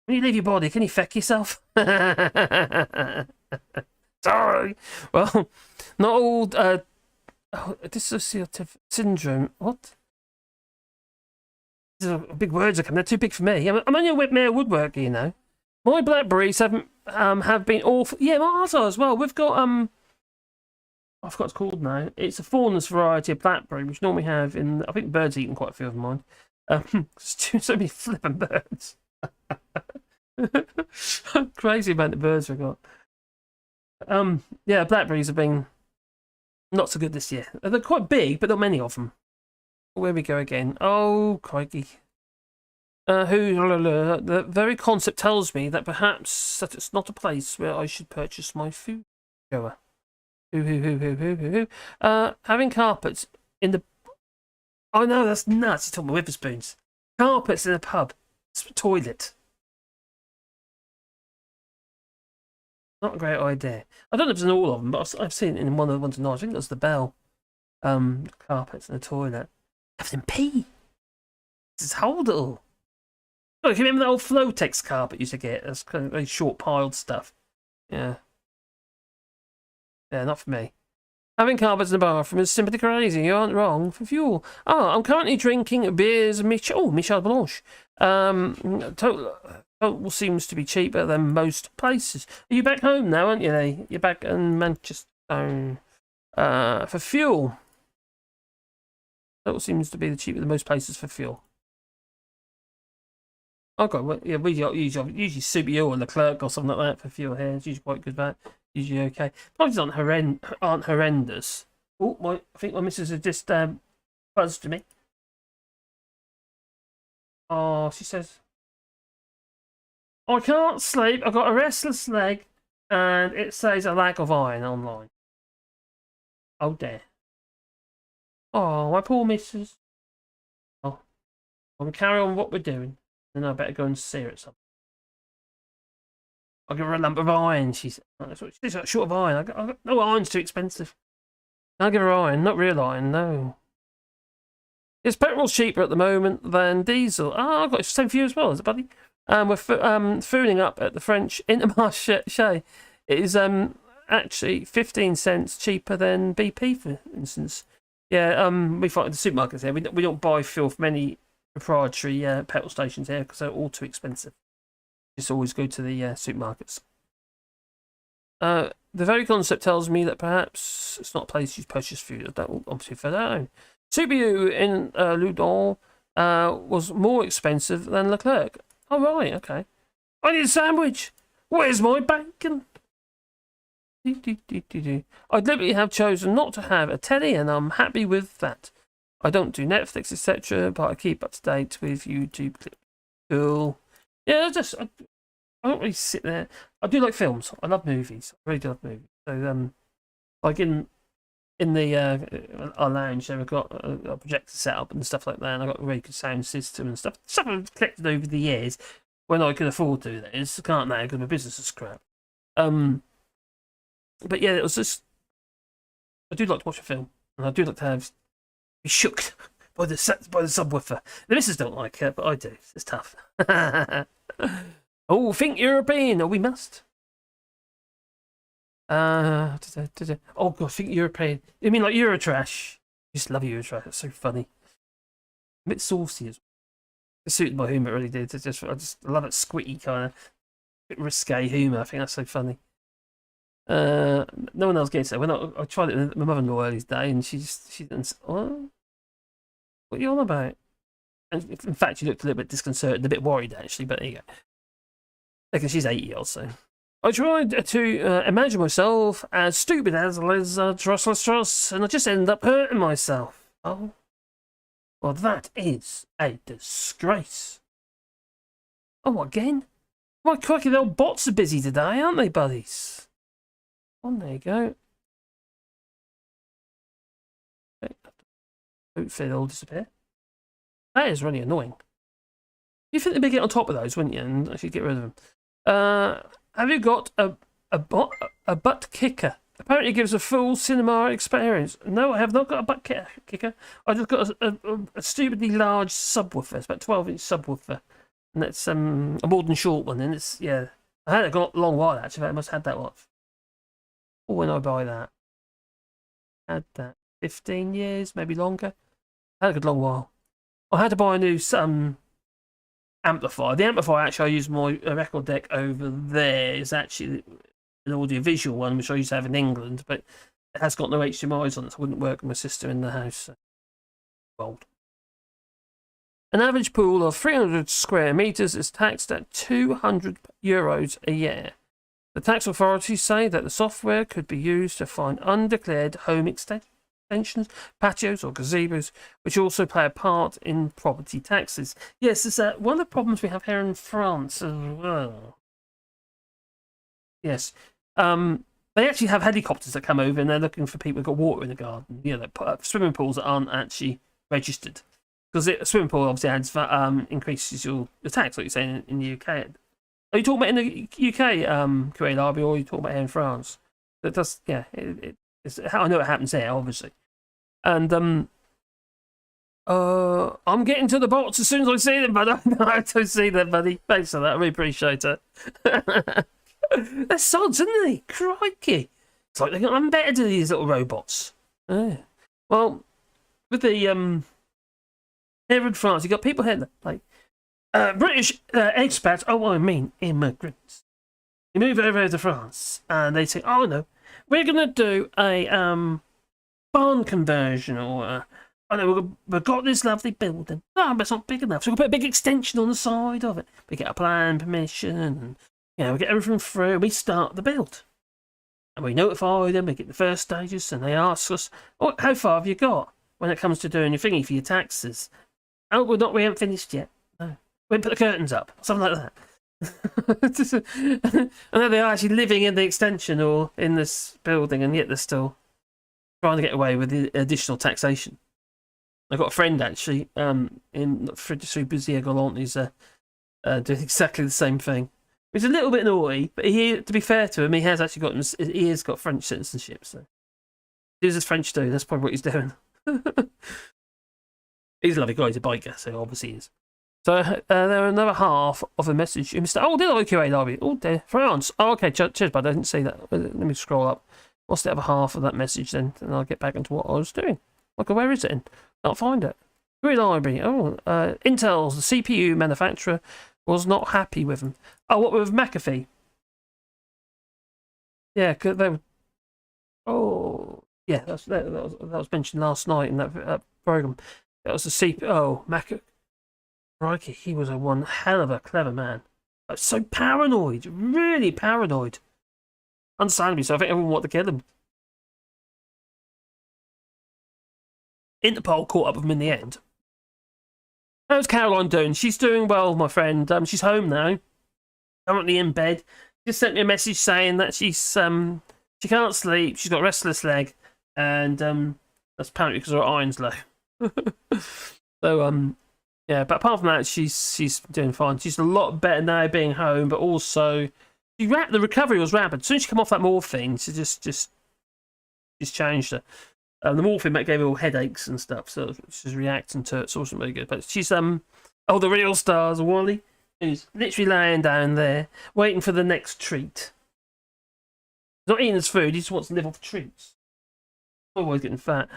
S1: When you leave your body, can you feck yourself? Sorry. Well, not all dissociative syndrome. What? These are big words are coming. They're too big for me. I'm only a whipmare woodworker, you know. My blackberries have been awful. Yeah, ours are as well. We've got I forgot what it's called now. It's a thornless variety of blackberry, which normally have in. I think birds eaten quite a few of mine. So many flipping birds. Crazy amount of birds we've got. Yeah, blackberries have been not so good this year. They're quite big, but not many of them. Where we go again? Oh, crikey. The very concept tells me that perhaps that it's not a place where I should purchase my food. Goer. Having carpets in the. Oh no, that's nuts. You're talking about Witherspoons. Carpets in a pub. Toilet. Not a great idea. I don't know if it's in all of them, but I've seen it in one of the ones tonight. I think that's the Bell. Carpets in the toilet. Have them pee. Just hold it all. Look, you remember that old Flotex carpet you used to get? That's kind of very short piled stuff. Yeah. Yeah, not for me. Having carpets in the bathroom is simply crazy. You aren't wrong for fuel. Oh, I'm currently drinking beers Michel Blanche. Total seems to be cheaper than most places. Are you back home now, aren't you? You're back in Manchester. For fuel. Total seems to be the cheaper than most places for fuel. Okay, well, yeah, we usually super you or Leclerc or something like that for fuel here. It's usually quite good, but usually okay. Prices aren't horrendous. Oh, I think my missus has just buzzed to me. Oh, she says, I can't sleep. I've got a restless leg, and it says a lack of iron online. Oh dear. Oh, my poor missus. Oh, I'll carry on what we're doing. Then I better go and see her at something. I'll give her a lump of iron. She's short of iron. No, iron's too expensive. I'll give her iron, not real iron, no. Is petrol cheaper at the moment than diesel? Oh, I've got the same for you as well, is it, buddy? We're fooling up at the French Intermarché. It is actually 15 cents cheaper than BP, for instance. Yeah, we find the supermarkets here. We don't buy fuel from any proprietary petrol stations here because they're all too expensive. Just always go to the supermarkets. The very concept tells me that perhaps it's not a place you purchase food. I don't obviously for that. Subaru in Loudon was more expensive than Leclerc. Oh right, okay. I need a sandwich. Where's my bacon? I deliberately have chosen not to have a telly, and I'm happy with that. I don't do Netflix, etc., but I keep up to date with YouTube. Cool. Yeah, I don't really sit there. I do like films. I love movies. I really do love movies. So, like in the our lounge, there we've got a projector set up and stuff like that, and I've got a really good sound system and stuff. Stuff I've collected over the years when I could afford to do that. I can't now because my business is crap. But yeah, it was just. I do like to watch a film, and I do like to be shook by the subwoofer. The missus don't like it, but I do. It's tough. Oh, think European. Oh, we must. Oh god, think European. You mean like Eurotrash? I just love Eurotrash. It's so funny. A bit saucy as well. It suited my humour, it really did. I just love it, squitty kind of, bit risque humour. I think that's so funny. No one else gets it. When I tried it with my mother-in-law earlier today, and she didn't. What are you on about? And in fact, she looked a little bit disconcerted, a bit worried actually. But there you go. Because she's 80 also. I tried to imagine myself as stupid as Liz Truss, and I just ended up hurting myself. Oh, well, that is a disgrace. Oh, again? My crikey, the old bots are busy today, aren't they, buddies? Oh, there you go. Okay. Hopefully they'll disappear. That is really annoying. You think they'd be get on top of those, wouldn't you? And actually get rid of them. Have you got a butt kicker? Apparently it gives a full cinema experience. No, I have not got a butt kicker. I just got a stupidly large subwoofer. It's about 12-inch subwoofer. And it's a more than short one. And it's, yeah. I had it a long while, actually. I must have had that one. Or when I buy that. Had that 15 years, maybe longer. I had a good long while. I had to buy a new amplifier. The amplifier actually I use my record deck over there is actually an audio-visual one, which I used to have in England, but it has got no HDMIs on it, so it wouldn't work with my sister in the house. So. Old. An average pool of 300 square metres is taxed at €200 a year. The tax authorities say that the software could be used to find undeclared home extensions, patios or gazebos, which also play a part in property taxes. Yes, it's one of the problems we have here in France as well. Yes. They actually have helicopters that come over and they're looking for people who've got water in the garden. You know, swimming pools that aren't actually registered. Because a swimming pool obviously adds, increases your tax, like you're saying in the UK. Are you talking about in the UK, Korean Army, or are you talking about here in France? That does, yeah, it's how I know it happens there, obviously. And I'm getting to the bots as soon as I see them, but I don't see them, buddy. Thanks for that. I really appreciate it. They're sods, aren't they? Crikey. It's like they're getting better to these little robots. Yeah. Well, with the here in France, you've got people here like British expats, I mean immigrants. They move over to France and they say, oh no, we're going to do a barn conversion, or I know we've got this lovely building. Oh, but it's not big enough, so we'll put a big extension on the side of it. We get a plan permission, and we get everything through. We start the build, and we notify them. We get the first stages, and they ask us, oh, how far have you got when it comes to doing your thingy for your taxes? Oh, we haven't finished yet. No, we haven't put the curtains up, something like that. And then they are actually living in the extension or in this building, and yet they're still trying to get away with the additional taxation. I've got a friend actually in Frederick Buzier Galant who's doing exactly the same thing. He's a little bit naughty, but to be fair to him, he has got French citizenship. So he uses French too. That's probably what he's doing. He's a lovely guy. He's a biker, so obviously he is. So there are another half of a message. Oh, did I QA lobby? Oh, dear. France. Oh, okay. Cheers, bud. I didn't see that. Let me scroll up. What's the other half of that message then? And I'll get back into what I was doing. Okay, where is it in? Can't find it. Career library. Oh, Intel's, the CPU manufacturer, was not happy with them. Oh, what with McAfee? Yeah, cause they were. Oh, yeah, that was mentioned last night in that program. That was the CPU. Oh, McAfee. Crikey, he was one hell of a clever man. So paranoid, really paranoid. Understandably so, I think everyone wanted to kill him. Interpol caught up with him in the end. How's Caroline doing? She's doing well, my friend. She's home now. Currently in bed. Just sent me a message saying that she can't sleep. She's got a restless leg, and that's apparently because her iron's low. So yeah, but apart from that, she's doing fine. She's a lot better now being home, but also the recovery was rapid. As soon as she came off that morphine, she just changed her. The morphine gave her all headaches and stuff, so she's reacting to it. So it wasn't really good. But she's the real stars, Wally, who's literally laying down there waiting for the next treat. He's not eating his food; he just wants to live off treats. Always getting fat.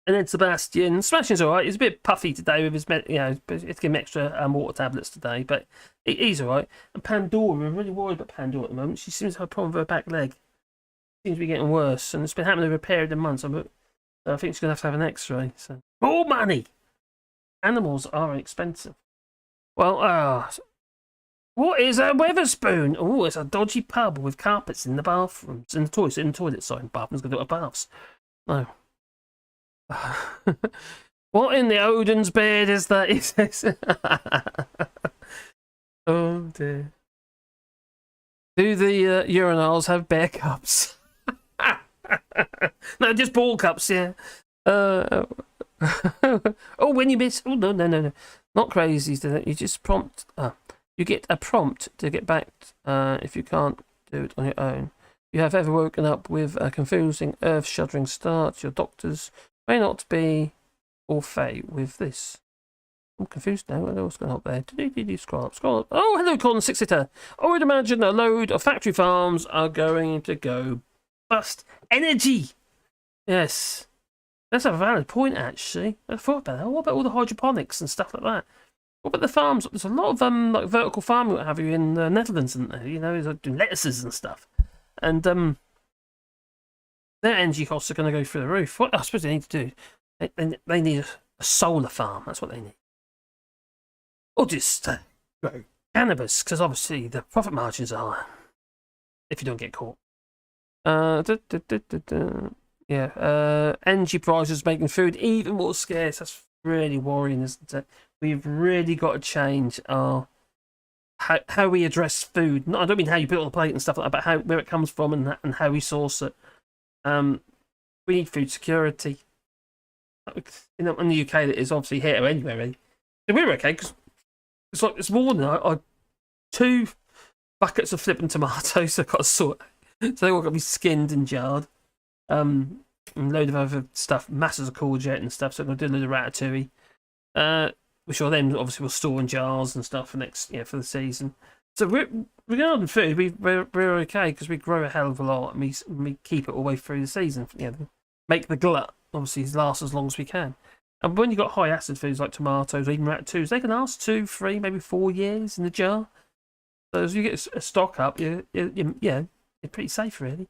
S1: And then Sebastian. Sebastian's alright. He's a bit puffy today with his, it's give him extra water tablets today, but he's alright. And Pandora, I'm really worried about Pandora at the moment. She seems to have a problem with her back leg. Seems to be getting worse, and it's been happening over a period of months. So I think she's going to have an X-ray. So more money. Animals are expensive. Well, What is a Weatherspoon? Oh, it's a dodgy pub with carpets in the bathrooms, in the toilets. Sorry, bathrooms got to do baths. No. What in the Odin's beard is that? He says. Oh dear. Do the urinals have bear cups? No, just ball cups. Yeah. Oh, when you miss. Oh no. Not crazy. You just prompt. You get a prompt to get back if you can't do it on your own. You have ever woken up with a confusing, earth-shuddering start. Your doctors may not be au fait with this. I'm confused now. I don't know what's going on there. Scroll up. Oh, hello, Colin 6-sitter. I would imagine a load of factory farms are going to go bust. Energy! Yes. That's a valid point, actually. I thought about that. What about all the hydroponics and stuff like that? What about the farms? There's a lot of like vertical farming, what have you, in the Netherlands, isn't there? You know, like doing lettuces and stuff. And their energy costs are going to go through the roof. What I suppose they need to do, they need a solar farm. That's what they need. Or just grow cannabis, because obviously the profit margins are higher if you don't get caught. Yeah, energy prices making food even more scarce. That's really worrying, isn't it? We've really got to change our how we address food. I don't mean how you put it on the plate and stuff like that, but where it comes from and how we source it. We need food security. You know, in the UK, it is obviously here or anywhere really. So we're okay because it's like this morning I 2 buckets of flipping tomatoes I've got to sort. So they all got to be skinned and jarred. And a load of other stuff, masses of courgette and stuff. So I'm going to do a little ratatouille. Which will then obviously will store in jars and stuff for for the season. So regarding food, we're okay because we grow a hell of a lot and we keep it all the way through the season. Make the glut obviously last as long as we can. And when you've got high acid foods like tomatoes or even ratatouilles, they can last 2, 3, maybe 4 years in the jar. So as you get a stock up, you're pretty safe really.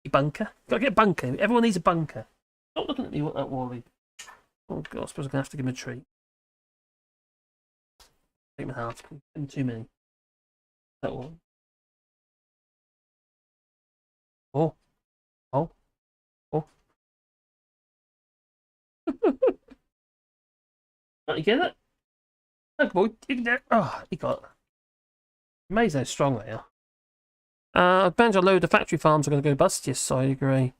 S1: Your bunker, got to get a bunker. Everyone needs a bunker. Stop looking at me, what that Wally. Oh god, I suppose I'm gonna have to give him a treat. Take my heart. Too many. That one. Oh. Can't you get it? Look, boy, you can do it. Oh, he got it. Amazing how strong they are. I bet a load of factory farms are going to go bust. Yes, I agree.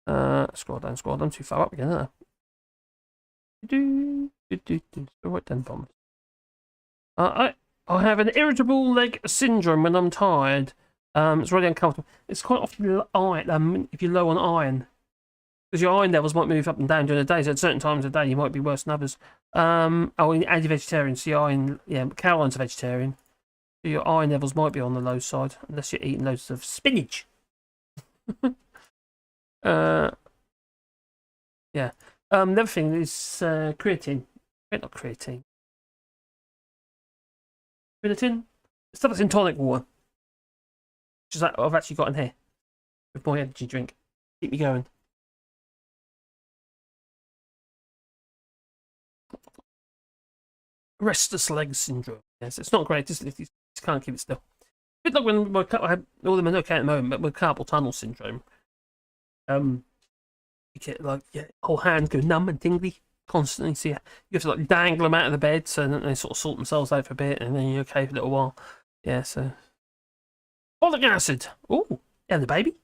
S1: Scroll down. Too far up again, isn't I? Right down bottom. I have an irritable leg syndrome when I'm tired. It's really uncomfortable. It's quite often iron. If you're low on iron, because your iron levels might move up and down during the day. So at certain times of the day, you might be worse than others. Anti-vegetarian. So your iron, Caroline's a vegetarian. So your iron levels might be on the low side unless you're eating loads of spinach. Yeah. The other thing is creatine. Not creatine. Creatine? The stuff that's in tonic water. Which is that I've actually got in here. With my energy drink. Keep me going. Restless leg syndrome. Yes, it's not great. You just can't keep it still. A bit like when I have all them are okay at the moment, but with carpal tunnel syndrome, you get whole hands go numb and tingly constantly. So you have to like dangle them out of the bed so that they sort of sort themselves out for a bit, and then you're okay for a little while. Yeah, so folic acid. Oh, and the baby.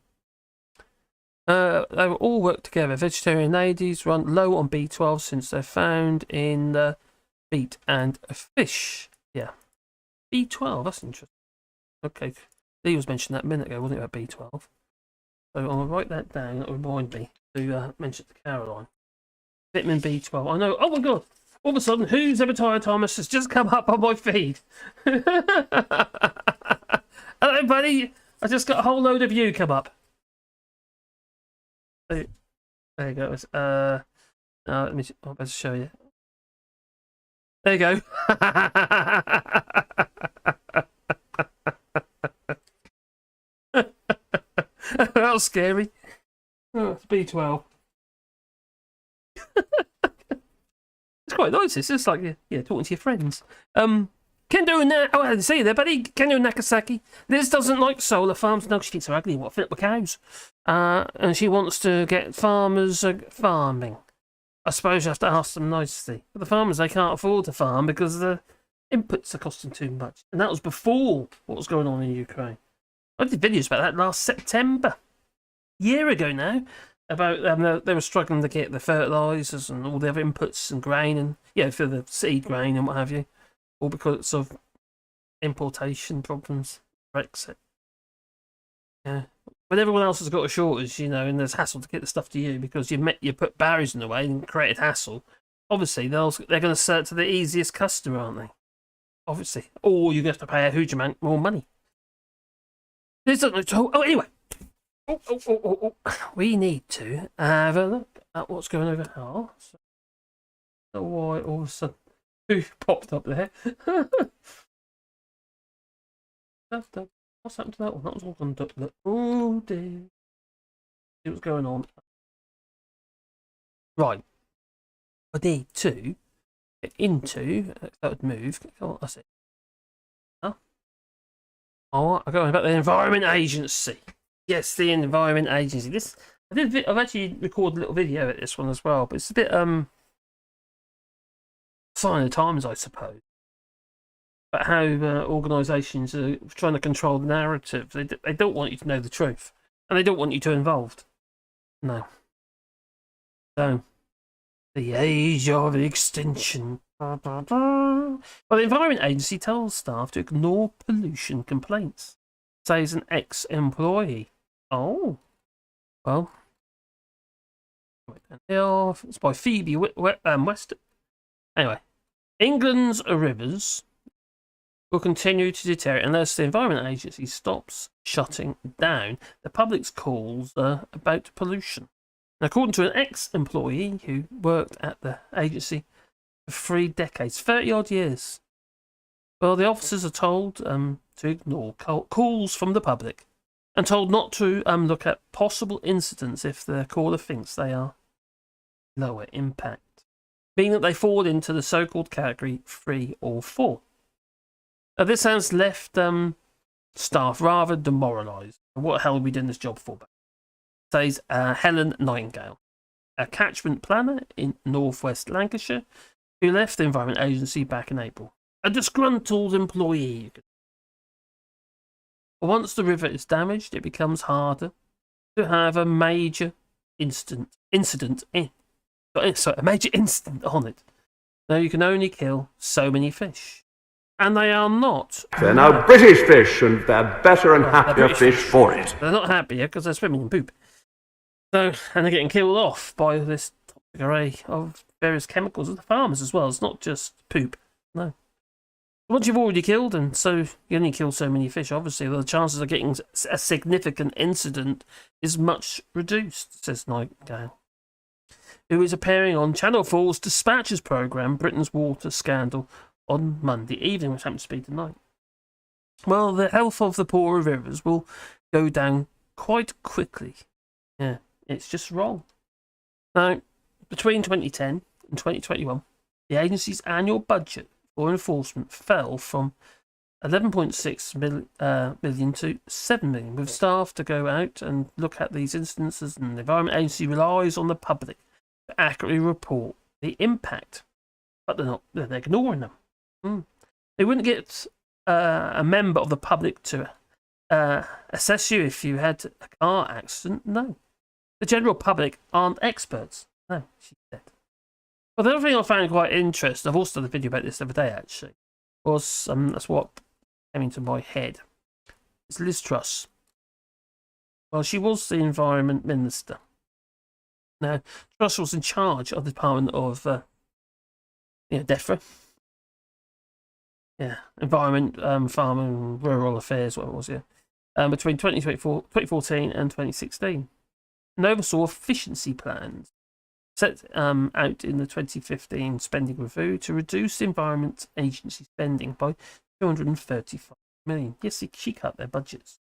S1: They will all work together. Vegetarian ladies run low on B12 since they're found in the meat and fish. Yeah, B12. That's interesting. Okay, Lee was mentioning that a minute ago, wasn't it, about B12? So I'll write that down. That'll remind me to mention it to Caroline. Vitamin B12. I know. Oh my god! All of a sudden, whose Evertire Thomas has just come up on my feed? Hello, buddy. I just got a whole load of you come up. There you go. Let me. I'll better show you. There you go. That was scary. Oh, it's B12. It's quite nice. It's just like talking to your friends. Kendo see there, buddy. Kendo Nakasaki. Liz doesn't like solar farms. No, she thinks they're ugly. What fit with cows? And she wants to get farmers farming. I suppose you have to ask them nicely. But the farmers, they can't afford to farm because the inputs are costing too much. And that was before what was going on in Ukraine. I did videos about that last September. A year ago now. About they were struggling to get the fertilisers and all the other inputs and grain and, for the seed grain and what have you. All because of importation problems, Brexit. Yeah. When everyone else has got a shortage, and there's hassle to get the stuff to you because you put barriers in the way and created hassle, obviously they're going to sell it to the easiest customer, aren't they? Obviously. Or you're going to have to pay a huge amount more money. Anyway. We need to have a look at what's going over here. So why all of a sudden who popped up there? What's happened to that one? That was all done. Oh dear. See what's going on. Right. I need to get into that would move. Oh, that's it. Oh, I'm going about the Environment Agency. Yes, the Environment Agency. I've actually recorded a little video at this one as well, but it's a bit sign of the times, I suppose. But how organisations are trying to control the narrative. They don't want you to know the truth, and they don't want you to involved. No. So, the age of extinction. Well, the Environment Agency tells staff to ignore pollution complaints, says an ex-employee. Oh, well. It's by Phoebe West. Anyway, England's rivers will continue to deteriorate unless the Environment Agency stops shutting down the public's calls about pollution. And according to an ex-employee who worked at the agency for 3 decades, 30-odd years, well, the officers are told to ignore calls from the public and told not to look at possible incidents if the caller thinks they are lower impact, being that they fall into the so-called category 3 or 4. Now, this has left staff rather demoralised. What the hell are we doing this job for? Says Helen Nightingale, a catchment planner in northwest Lancashire, who left the Environment Agency back in April. A disgruntled employee. Once the river is damaged, it becomes harder to have a major incident on it. Now you can only kill so many fish. And they are not.
S4: They're now British fish, and they're better and happier fish for it.
S1: They're not happier because they're swimming in poop. So, and they're getting killed off by this toxic array of various chemicals of the farmers as well. It's not just poop. No. Once you've already killed, and so you only kill so many fish, obviously, the chances of getting a significant incident is much reduced, says Nightingale, who is appearing on Channel 4's Dispatches programme, Britain's Water Scandal, on Monday evening, which happens to be tonight. Well, the health of the poorer rivers will go down quite quickly. Yeah, it's just wrong. Now, between 2010 and 2021, the agency's annual budget for enforcement fell from 11.6 million to 7 million, with staff to go out and look at these instances, and the Environment Agency relies on the public to accurately report the impact, but they're ignoring them. They wouldn't get a member of the public to assess you if you had a car accident. No. The general public aren't experts. No, she said. Well, the other thing I found quite interesting, I've also done a video about this the other day actually, was that's what came into my head. It's Liz Truss. Well, she was the Environment Minister. Now, Truss was in charge of the Department of DEFRA. Yeah, Environment, Farm and Rural Affairs, what it was, between 2014 and 2016. And oversaw efficiency plans set out in the 2015 spending review to reduce the Environment Agency spending by £235 million. Yes, she cut their budgets.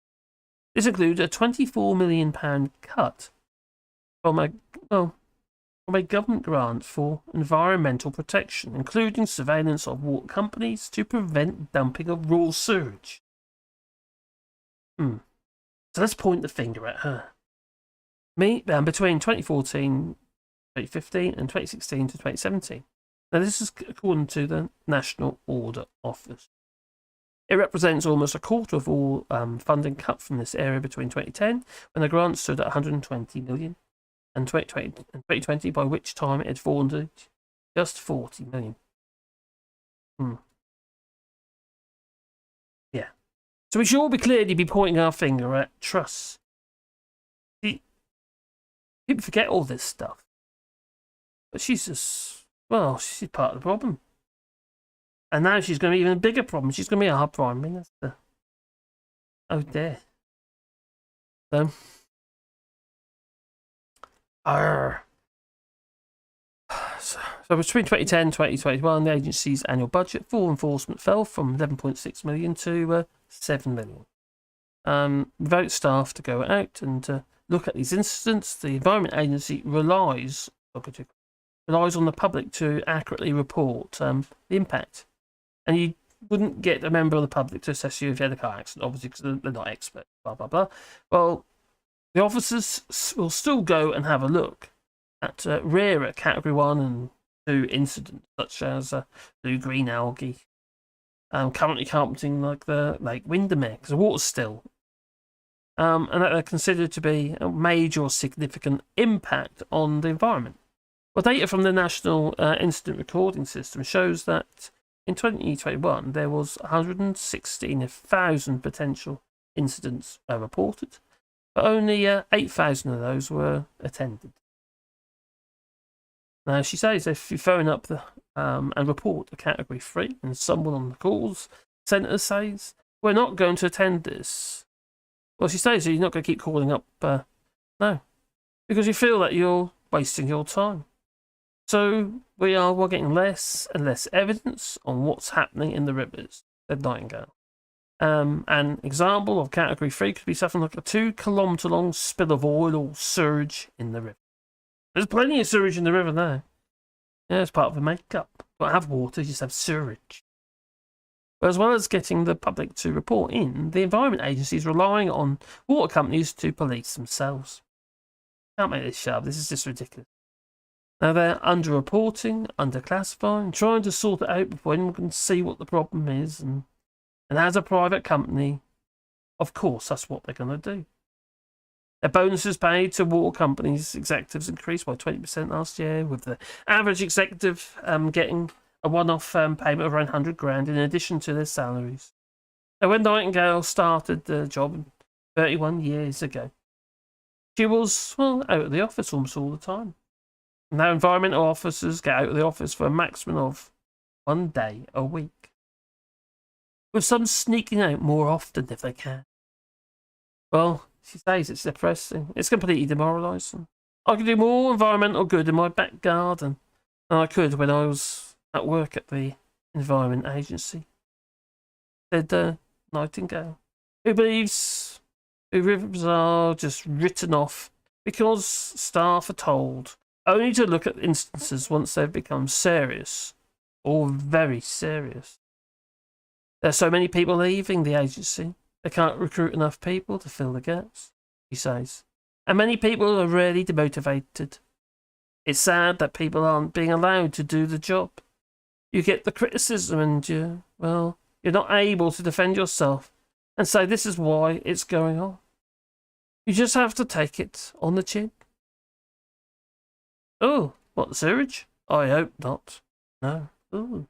S1: This included a £24 million cut from from a government grant for environmental protection, including surveillance of water companies to prevent dumping of raw sewage. So let's point the finger at her. Between 2014, 2015 and 2016 to 2017. Now this is according to the National Order Office. It represents almost a quarter of all funding cut from this area between 2010, when the grant stood at 120 million, and 2020, by which time it had fallen to just 40 million. Yeah. So we should all clearly be pointing our finger at Truss. People forget all this stuff. But she's just, well, she's part of the problem. And now she's going to be even a bigger problem. She's going to be our Prime Minister. Oh dear. So, so between 2010 and 2021, the agency's annual budget for enforcement fell from 11.6 million to 7 million. Without staff to go out and look at these incidents, the Environment Agency relies on the public to accurately report the impact. And you wouldn't get a member of the public to assess you if you had a car accident, obviously, because they're not experts, blah, blah, blah. Well, the officers will still go and have a look at rarer Category 1 and 2 incidents, such as blue-green algae, currently carpeting like the Lake Windermere, because the water's still. And that are considered to be a major or significant impact on the environment. Well, data from the National Incident Recording System shows that in 2021, there was 116,000 potential incidents reported, but only 8,000 of those were attended. Now, she says if you phone up and report a Category 3 and someone on the calls centre says, we're not going to attend this, well, she says you're not going to keep calling up, no, because you feel that you're wasting your time. So we're getting less and less evidence on what's happening in the rivers, said Nightingale. An example of Category 3 could be something like a 2-kilometre long spill of oil or sewage in the river. There's plenty of sewage in the river now. Yeah, it's part of the makeup. You don't have water, you just have sewage. But as well as getting the public to report in, the Environment Agency is relying on water companies to police themselves. Can't make this shut up, this is just ridiculous. Now they're under-reporting, under-classifying, trying to sort it out before anyone can see what the problem is. And as a private company, of course, that's what they're going to do. Their bonuses paid to water companies' executives increased by 20% last year, with the average executive getting a one-off payment of around 100 grand in addition to their salaries. Now, when Nightingale started the job 31 years ago, she was, well, out of the office almost all the time. Now, environmental officers get out of the office for a maximum of 1 day a week, with some sneaking out more often if they can. Well, she says it's depressing. It's completely demoralising. I could do more environmental good in my back garden than I could when I was at work at the Environment Agency, said Nightingale, who believes the rivers are just written off because staff are told only to look at instances once they've become serious, or very serious. There are so many people leaving the agency, they can't recruit enough people to fill the gaps, he says. And many people are really demotivated. It's sad that people aren't being allowed to do the job. You get the criticism and you're not able to defend yourself and say this is why it's going on. You just have to take it on the chin. Oh, what, sewage? I hope not. No. Ooh.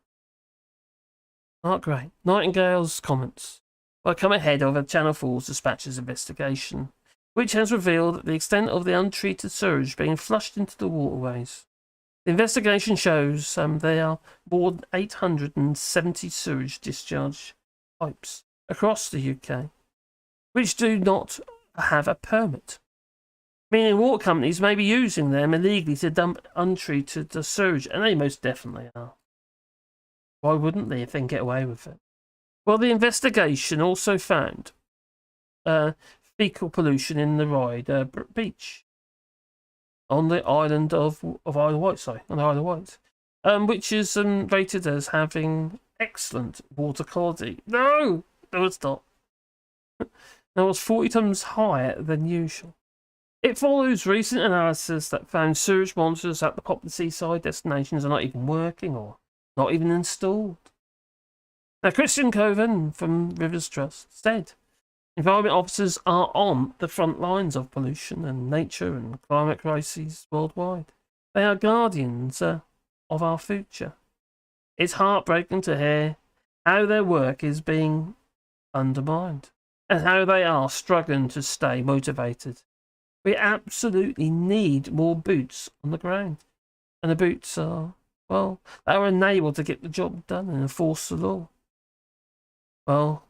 S1: Not great. Nightingale's comments will come ahead of a Channel 4's Dispatches investigation, which has revealed the extent of the untreated sewage being flushed into the waterways. The investigation shows there are more than 870 sewage discharge pipes across the UK, which do not have a permit, meaning water companies may be using them illegally to dump untreated sewage, and they most definitely are. Why wouldn't they if they can get away with it? Well, the investigation also found fecal pollution in the Ryde beach. on the island of Isle of Wight, on the Isle of Wight, which is rated as having excellent water quality. No, it's not. It was 40 times higher than usual. It follows recent analysis that found sewage monitors at the popular seaside destinations are not even working or not even installed. Now, Christian Coven from Liz Truss said, environment officers are on the front lines of pollution and nature and climate crises worldwide. They are guardians of our future. It's heartbreaking to hear how their work is being undermined and how they are struggling to stay motivated. We absolutely need more boots on the ground. And the boots are, well, they are unable to get the job done and enforce the law. Well,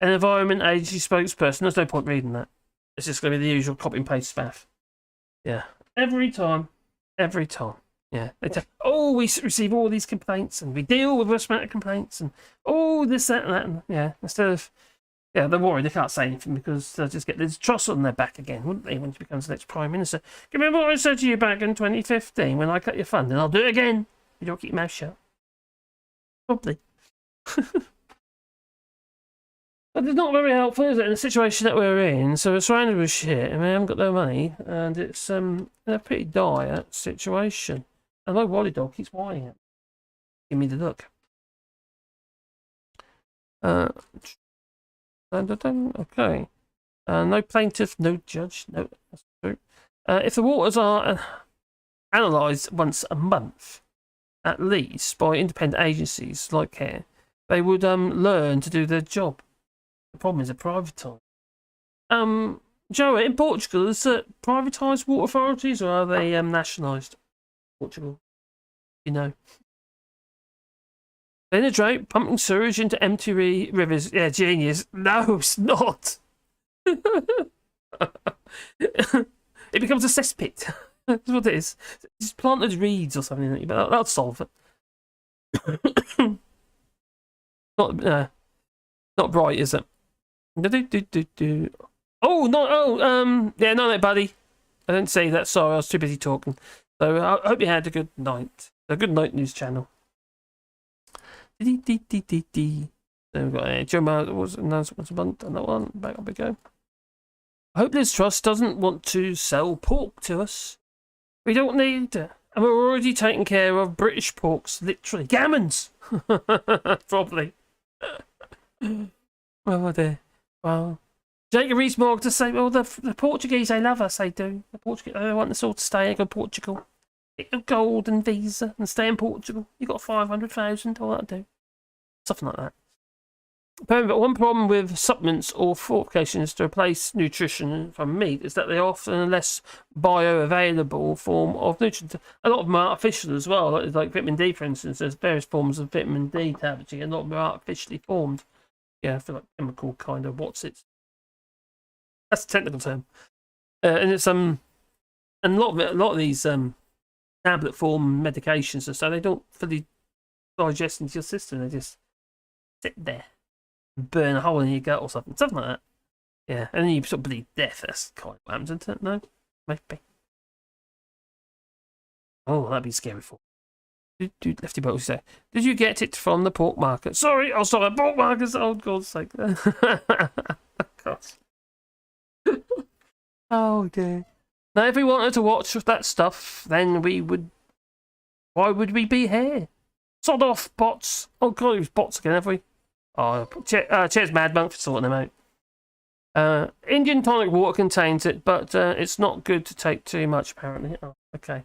S1: an Environment Agency spokesperson, there's no point reading that. It's just going to be the usual copy and paste faff. Yeah. Every time. Yeah. They tell, oh, we receive all these complaints and we deal with this amount of complaints and oh, this, that, and that. And, yeah. Instead of, yeah, they're worried they can't say anything because they'll just get Liz Truss on their back again, wouldn't they, when she becomes the next Prime Minister? Do you remember what I said to you back in 2015 when I cut your funding? I'll do it again. You don't keep your mouth shut. Probably. But it's not very helpful, is it, in the situation that we're in? So we're surrounded with shit, and we haven't got no money, and it's a pretty dire situation. And my Wally dog keeps whining at me. Give me the look. Okay. No plaintiff, no judge. No, that's true. If the waters are analysed once a month, at least by independent agencies like CARE, they would learn to do their job. The problem is they're privatised. Joe, in Portugal, is it privatised water authorities or are they nationalised? Portugal, you know. In a drought, pumping sewage into empty rivers. Yeah, genius. No, it's not. It becomes a cesspit. That's what it is. Just planted reeds or something. But that'll solve it. Not bright, is it? Oh, no, yeah, no, buddy. I didn't say that. Sorry, I was too busy talking. So I hope you had a good night. A good night news channel. Then we've got Joe Maher was announced once a month on that one. Back up we go. I hope Liz Truss doesn't want to sell pork to us. We don't need it. And we're already taking care of British porks, literally. Gammons! Probably. Well, dear. Well, Jacob Rees-Mogg to say, well, the Portuguese, they love us, they do. The Portuguese, they want us all to stay in Portugal. Get your golden visa and stay in Portugal. You got 500,000, all that'll do. Something like that. But one problem with supplements or fortifications to replace nutrition from meat is that they're often a less bioavailable form of nutrition. A lot of them are artificial as well, like vitamin D, for instance. There's various forms of vitamin D tablets, and a lot of them are artificially formed. Yeah, I feel like chemical kind of what's it? That's a technical term. And it's and a lot of these tablet form medications and so they don't fully digest into your system. They just sit there and burn a hole in your gut or something like that. Yeah, and then you sort of bleed death. That's kind of what happens, isn't it? No, maybe. Oh, that'd be scary for. Lefty Boat, say, did you get it from the pork market? Sorry, I'll stop at pork markets. Oh, God's sake. Oh, dear. Now, if we wanted to watch that stuff, then we would. Why would we be here? Sod off, bots. Oh, God, it was bots again, have we? Oh, cheers, Mad Monk, for sorting them out. Indian tonic water contains it, but it's not good to take too much, apparently. Oh, okay.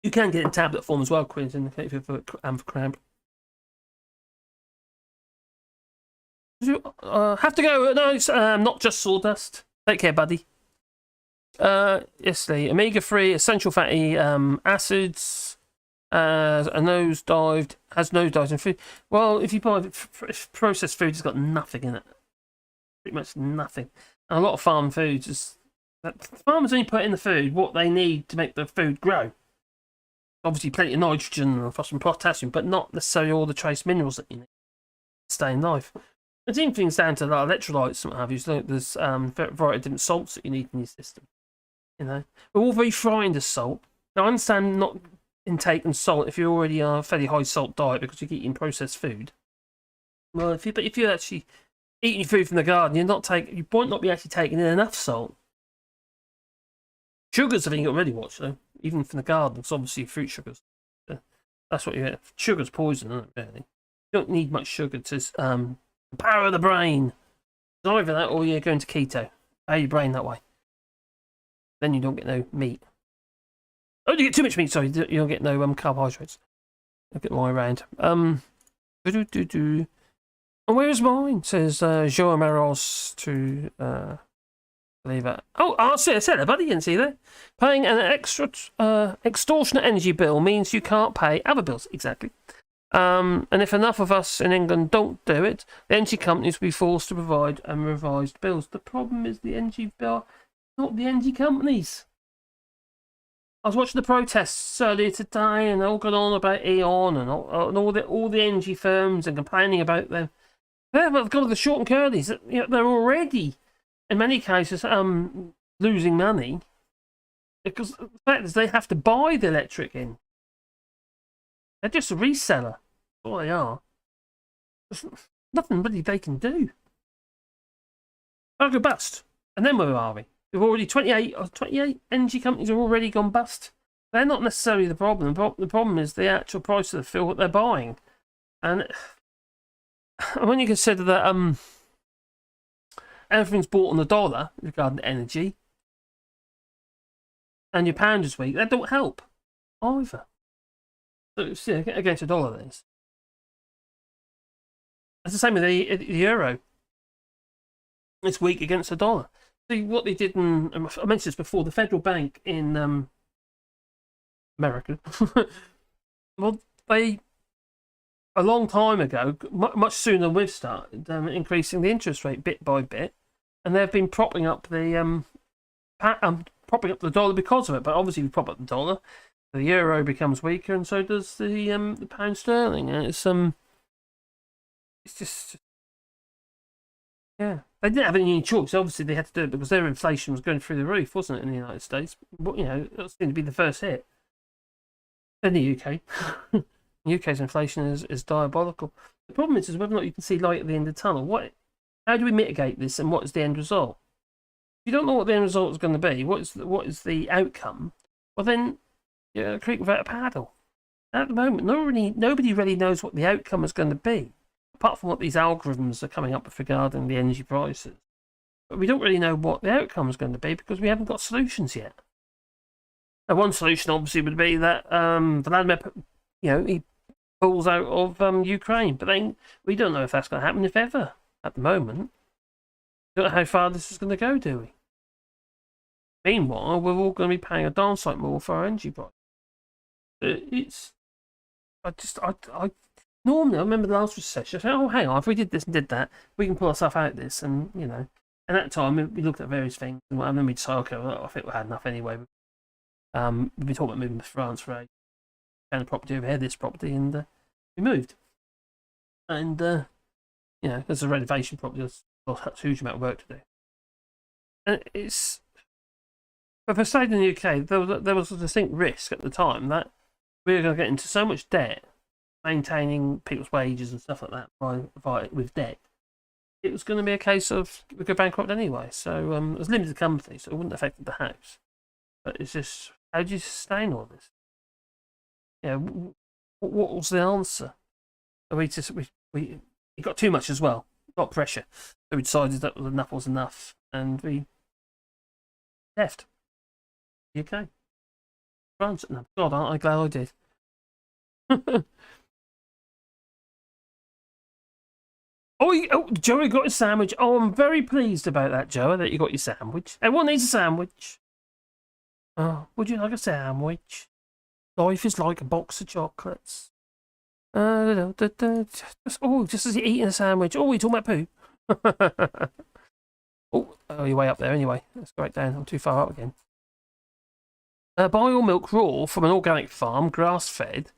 S1: You can get it in tablet form as well, Quentin, if you've for cramp. You have to go. No, it's not just sawdust. Take care, buddy. Yes, the omega-3 essential fatty acids has nosedived in food. Well, if you buy processed food, it's got nothing in it. Pretty much nothing. And a lot of farm foods farmers only put in the food what they need to make the food grow. Obviously, plenty of nitrogen and phosphorus and potassium, but not necessarily all the trace minerals that you need to stay in life. There's even things down to like electrolytes and what have you. So there's variety of different salts that you need in your system. You know, we're all very frightened of salt. Now, I understand not intaking salt if you already are a fairly high salt diet because you're eating processed food. Well, if you're actually eating food from the garden, you might not be actually taking in enough salt. Sugars, I think, got really watched though, even from the garden. It's obviously fruit sugars. That's what you get. Sugar's poison, isn't it? Really, you don't need much sugar to power the brain. It's either that or you're going to keto. Power your brain that way. Then you don't get no meat. Oh, you get too much meat. Sorry, you don't get no carbohydrates. I'll get the way around. And where's mine? Says Joe Maros to believe it. Oh, I said it, buddy. You didn't see that. Paying an extra extortionate energy bill means you can't pay other bills. Exactly. And if enough of us in England don't do it, the energy companies will be forced to provide revised bills. The problem is the energy bill, not the energy companies. I was watching the protests earlier today, and they all got on about Eon and all the energy firms and complaining about them. They've got the short and curlies. You know, they're already, in many cases, losing money because the fact is they have to buy the electric in. They're just a reseller. That's all they are. There's nothing really they can do. They'll go bust. And then where are we? We've already 28 energy companies have already gone bust. They're not necessarily the problem. The problem is the actual price of the fuel that they're buying. And when you consider that everything's bought on the dollar regarding energy, and your pound is weak, that don't help either. So see, against the dollar, that is. It's the same with the euro. It's weak against the dollar. See what they did I mentioned this before, the federal bank in America. Well, they, a long time ago, much sooner than we've started, increasing the interest rate bit by bit, and they've been propping up the dollar because of it. But obviously, if you prop up the dollar, the euro becomes weaker, and so does the pound sterling. And it's just. Yeah, they didn't have any choice. Obviously, they had to do it because their inflation was going through the roof, wasn't it, in the United States? But, you know, that seemed to be the first hit. Then the UK. The UK's inflation is diabolical. The problem is whether or not you can see light at the end of the tunnel. How do we mitigate this, and what is the end result? If you don't know what the end result is going to be, what is the outcome? Well, then you're a creek without a paddle. At the moment, nobody really knows what the outcome is going to be, apart from what these algorithms are coming up with regarding the energy prices. But we don't really know what the outcome is going to be because we haven't got solutions yet. Now, one solution obviously would be that Vladimir, he pulls out of Ukraine. But then we don't know if that's going to happen, if ever, at the moment. We don't know how far this is going to go, do we? Meanwhile, we're all going to be paying a darn sight more for our energy price. Normally, I remember the last recession, I said, oh, hang on, if we did this and did that, we can pull ourselves out of this. And, and at that time, we looked at various things, and then we'd say, okay, well, I think we had enough anyway. We've been talking about moving to France for a kind of property over here, this property, and we moved. And, there's a renovation property, there's a huge amount of work to do. And if I stayed in the UK, there was a distinct risk at the time that we were going to get into so much debt, maintaining people's wages and stuff like that with debt. It was going to be a case of we go bankrupt anyway. So it was a limited company, so it wouldn't have affected the house. But it's just, how do you sustain all this? What was the answer? We got too much as well. Got pressure. So we decided that enough was enough, and we left the UK. France. No, God, aren't I glad I did. Oh, Joey got his sandwich. Oh, I'm very pleased about that, Joey, that you got your sandwich. Everyone needs a sandwich. Oh, would you like a sandwich? Life is like a box of chocolates. Just as you're eating a sandwich. Oh, you're talking about poo. Oh, you're way up there anyway. Let's go right down. I'm too far up again. Buy your milk raw from an organic farm, grass-fed.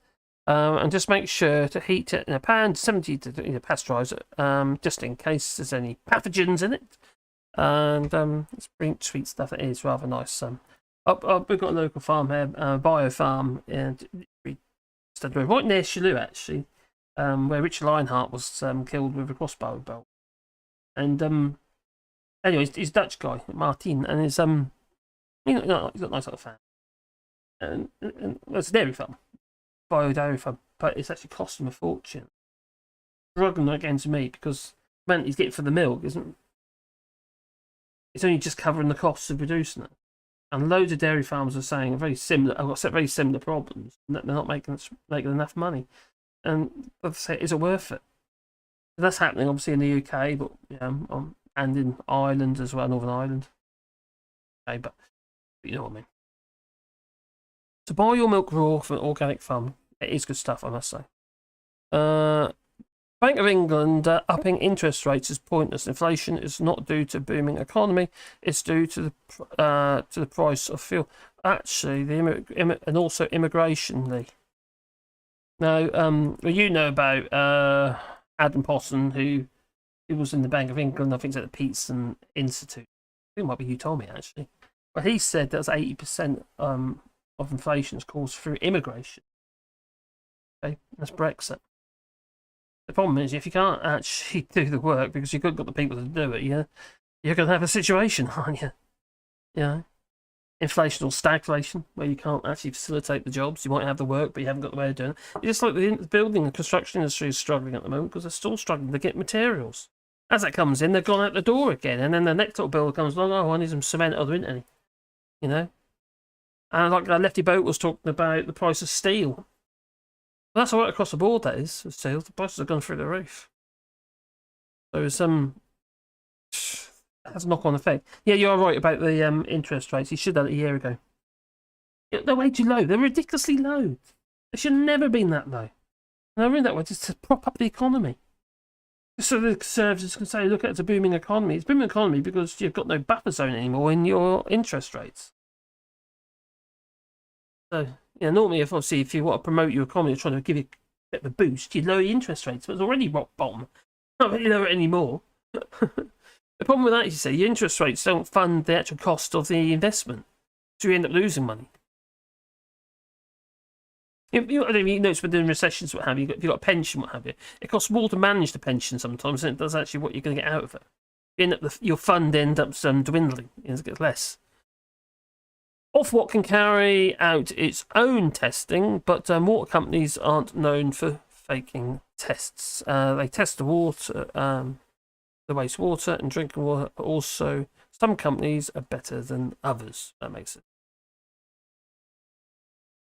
S1: And just make sure to heat it in a pan, 70 to pasteurize it, just in case there's any pathogens in it. And it's pretty sweet stuff. It is rather nice. We've got a local farm here, bio farm, and right near Chalou actually, where Richard Lionheart was killed with a crossbow bolt. And anyway, he's a Dutch guy, Martin, and he's got a nice little farm. And it's a dairy farm. Bio dairy farm, but it's actually cost him a fortune. Struggling against me because the amount he's getting for the milk isn't. It's only just covering the costs of producing it, and loads of dairy farmers are saying very similar. I've got very similar problems. They're not making enough money, and they say, is it worth it? That's happening obviously in the UK, but and in Ireland as well, Northern Ireland. Okay, but you know what I mean. To buy your milk raw from an organic farm, it is good stuff, I must say. Bank of England upping interest rates is pointless. Inflation is not due to booming economy; it's due to the price of fuel. Actually, and also immigration. Lee. Now, you know about Adam Posson, who was in the Bank of England. I think it's at the Peterson Institute. I think it might be you told me actually, but he said that 80% of inflation is caused through immigration. Okay, that's Brexit. The problem is, if you can't actually do the work because you've got the people to do it, you're going to have a situation, aren't you? Inflation or stagflation, where you can't actually facilitate the jobs. You might have the work, but you haven't got the way of doing it. It's just like the building and construction industry is struggling at the moment because they're still struggling to get materials. As that comes in, they've gone out the door again, and then the next little bill comes along. Oh, I need some cement. Oh, there isn't any. And like Lefty Boat was talking about the price of steel. Well, that's all right across the board, that is, with steel. The prices have gone through the roof. So it's has a knock-on effect. Yeah, you're right about the interest rates. You should have done it a year ago. They're way too low. They're ridiculously low. They should have never been that low. And I mean that way just to prop up the economy. So the Conservatives can say, look, it's a booming economy. It's a booming economy because you've got no buffer zone anymore in your interest rates. So, normally, if you want to promote your economy, you're trying to give you a bit of a boost, you lower your interest rates, but it's already rock bottom. Not really lower it anymore. The problem with that is, your interest rates don't fund the actual cost of the investment, so you end up losing money. I don't know, notice within recessions, what have you, if you've got a pension, what have you, it costs more to manage the pension sometimes than it does actually what you're going to get out of it. Your fund ends up dwindling, it gets less. Ofwat can carry out its own testing, but water companies aren't known for faking tests. They test the water, the wastewater and drinking water, but also some companies are better than others. That makes it.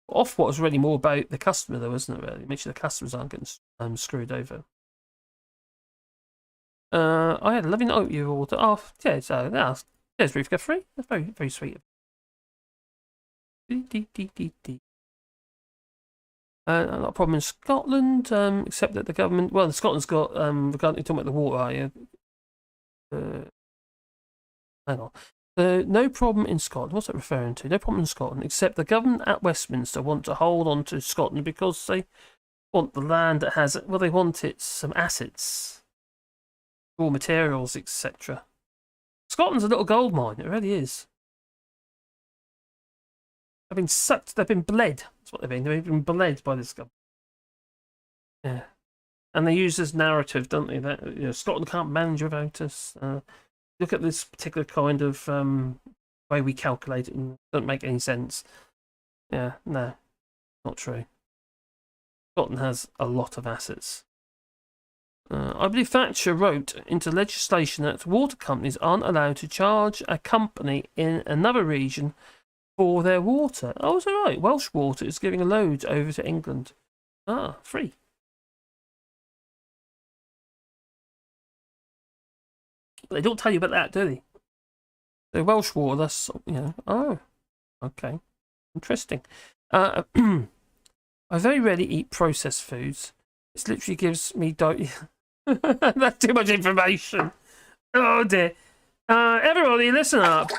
S1: Ofwat is really more about the customer, though, isn't it? Really, make sure the customers aren't getting screwed over. I had a lovely night with you water. Oh, yeah, so there's Ruth Guthrie. That's very, very sweet. Not a problem in Scotland, except that the government. Well, Scotland's got. Regarding talking about the water, are you? Hang on. No problem in Scotland. What's that referring to? No problem in Scotland, except the government at Westminster want to hold on to Scotland because they want the land that has. Well, they want some assets, raw materials, etc. Scotland's a little gold mine. It really is. They've been sucked. They've been bled. That's what they've been. They've been bled by this government. Yeah, and they use this narrative, don't they? That Scotland can't manage without us. Look at this particular kind of way we calculate it, and it doesn't make any sense. Yeah, no, not true. Scotland has a lot of assets. I believe Thatcher wrote into legislation that water companies aren't allowed to charge a company in another region for their water. Oh, is that right? Welsh Water is giving a load over to England. Ah, free. But they don't tell you about that, do they? The Welsh Water, that's, oh, okay. Interesting. I very rarely eat processed foods. This literally gives me... That's too much information. Oh, dear. Everybody, listen up.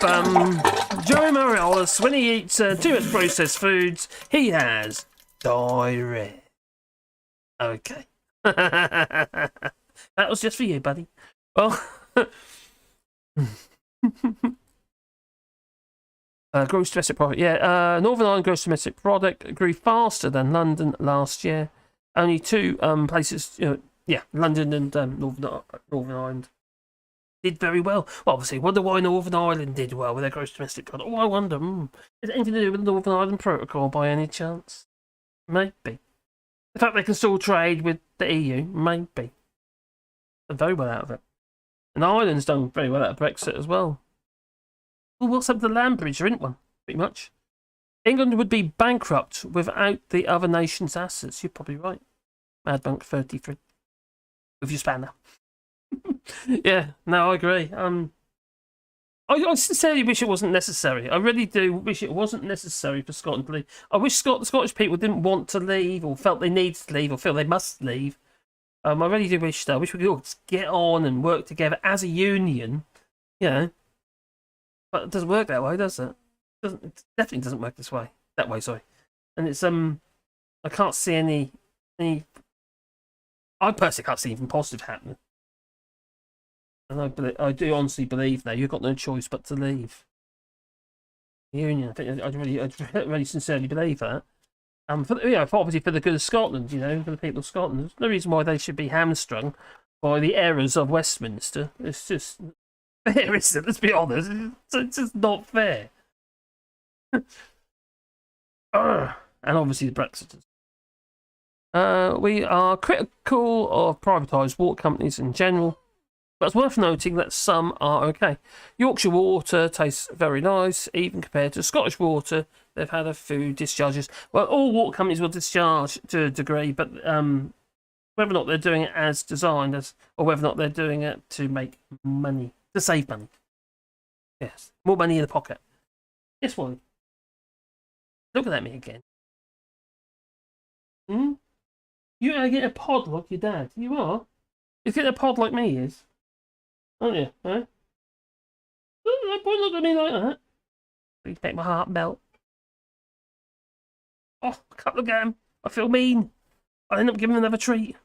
S1: Joey Morales, when he eats too much processed foods, he has diarrhea. Okay. That was just for you, buddy. Well, gross domestic product. Yeah, Northern Ireland gross domestic product grew faster than London last year. Only two places, London and Northern Ireland did very well. Well, obviously, wonder why Northern Ireland did well with their gross domestic product. Oh, I wonder. Is it anything to do with the Northern Ireland Protocol by any chance? Maybe. The fact they can still trade with the EU, maybe. They're very well out of it. And Ireland's done very well out of Brexit as well. Well, what's up with the land bridge? There isn't one, pretty much. England would be bankrupt without the other nation's assets. You're probably right. Madbank 33. With your spanner. Yeah, no, I agree. I sincerely wish it wasn't necessary. I really do wish it wasn't necessary for Scotland to leave. I wish the Scottish people didn't want to leave, or felt they needed to leave, or feel they must leave. I really do wish that. I wish we could all get on and work together as a union, But it doesn't work that way, does it? It definitely doesn't work this way. That way, sorry. And it's I can't see any. I personally can't see anything positive happening. And I do honestly believe now you've got no choice but to leave the union. I think I really sincerely believe that. Obviously for the good of Scotland, for the people of Scotland, there's no reason why they should be hamstrung by the errors of Westminster. It's just fair, isn't it? Let's be honest. It's just not fair. And obviously the Brexiters. We are critical of privatised water companies in general, but it's worth noting that some are okay. Yorkshire water tastes very nice, even compared to Scottish water. They've had a few discharges. Well, all water companies will discharge to a degree, but whether or not they're doing it as designed, or whether or not they're doing it to make money, to save money. Yes, more money in the pocket. This one. Looking at me again. You are getting a pod like your dad. You are? You're getting a pod like me is. Aren't you? Huh? Don't look at me like that. Please make my heart melt. Oh, I can't look at him. I feel mean. I'll end up giving him another treat.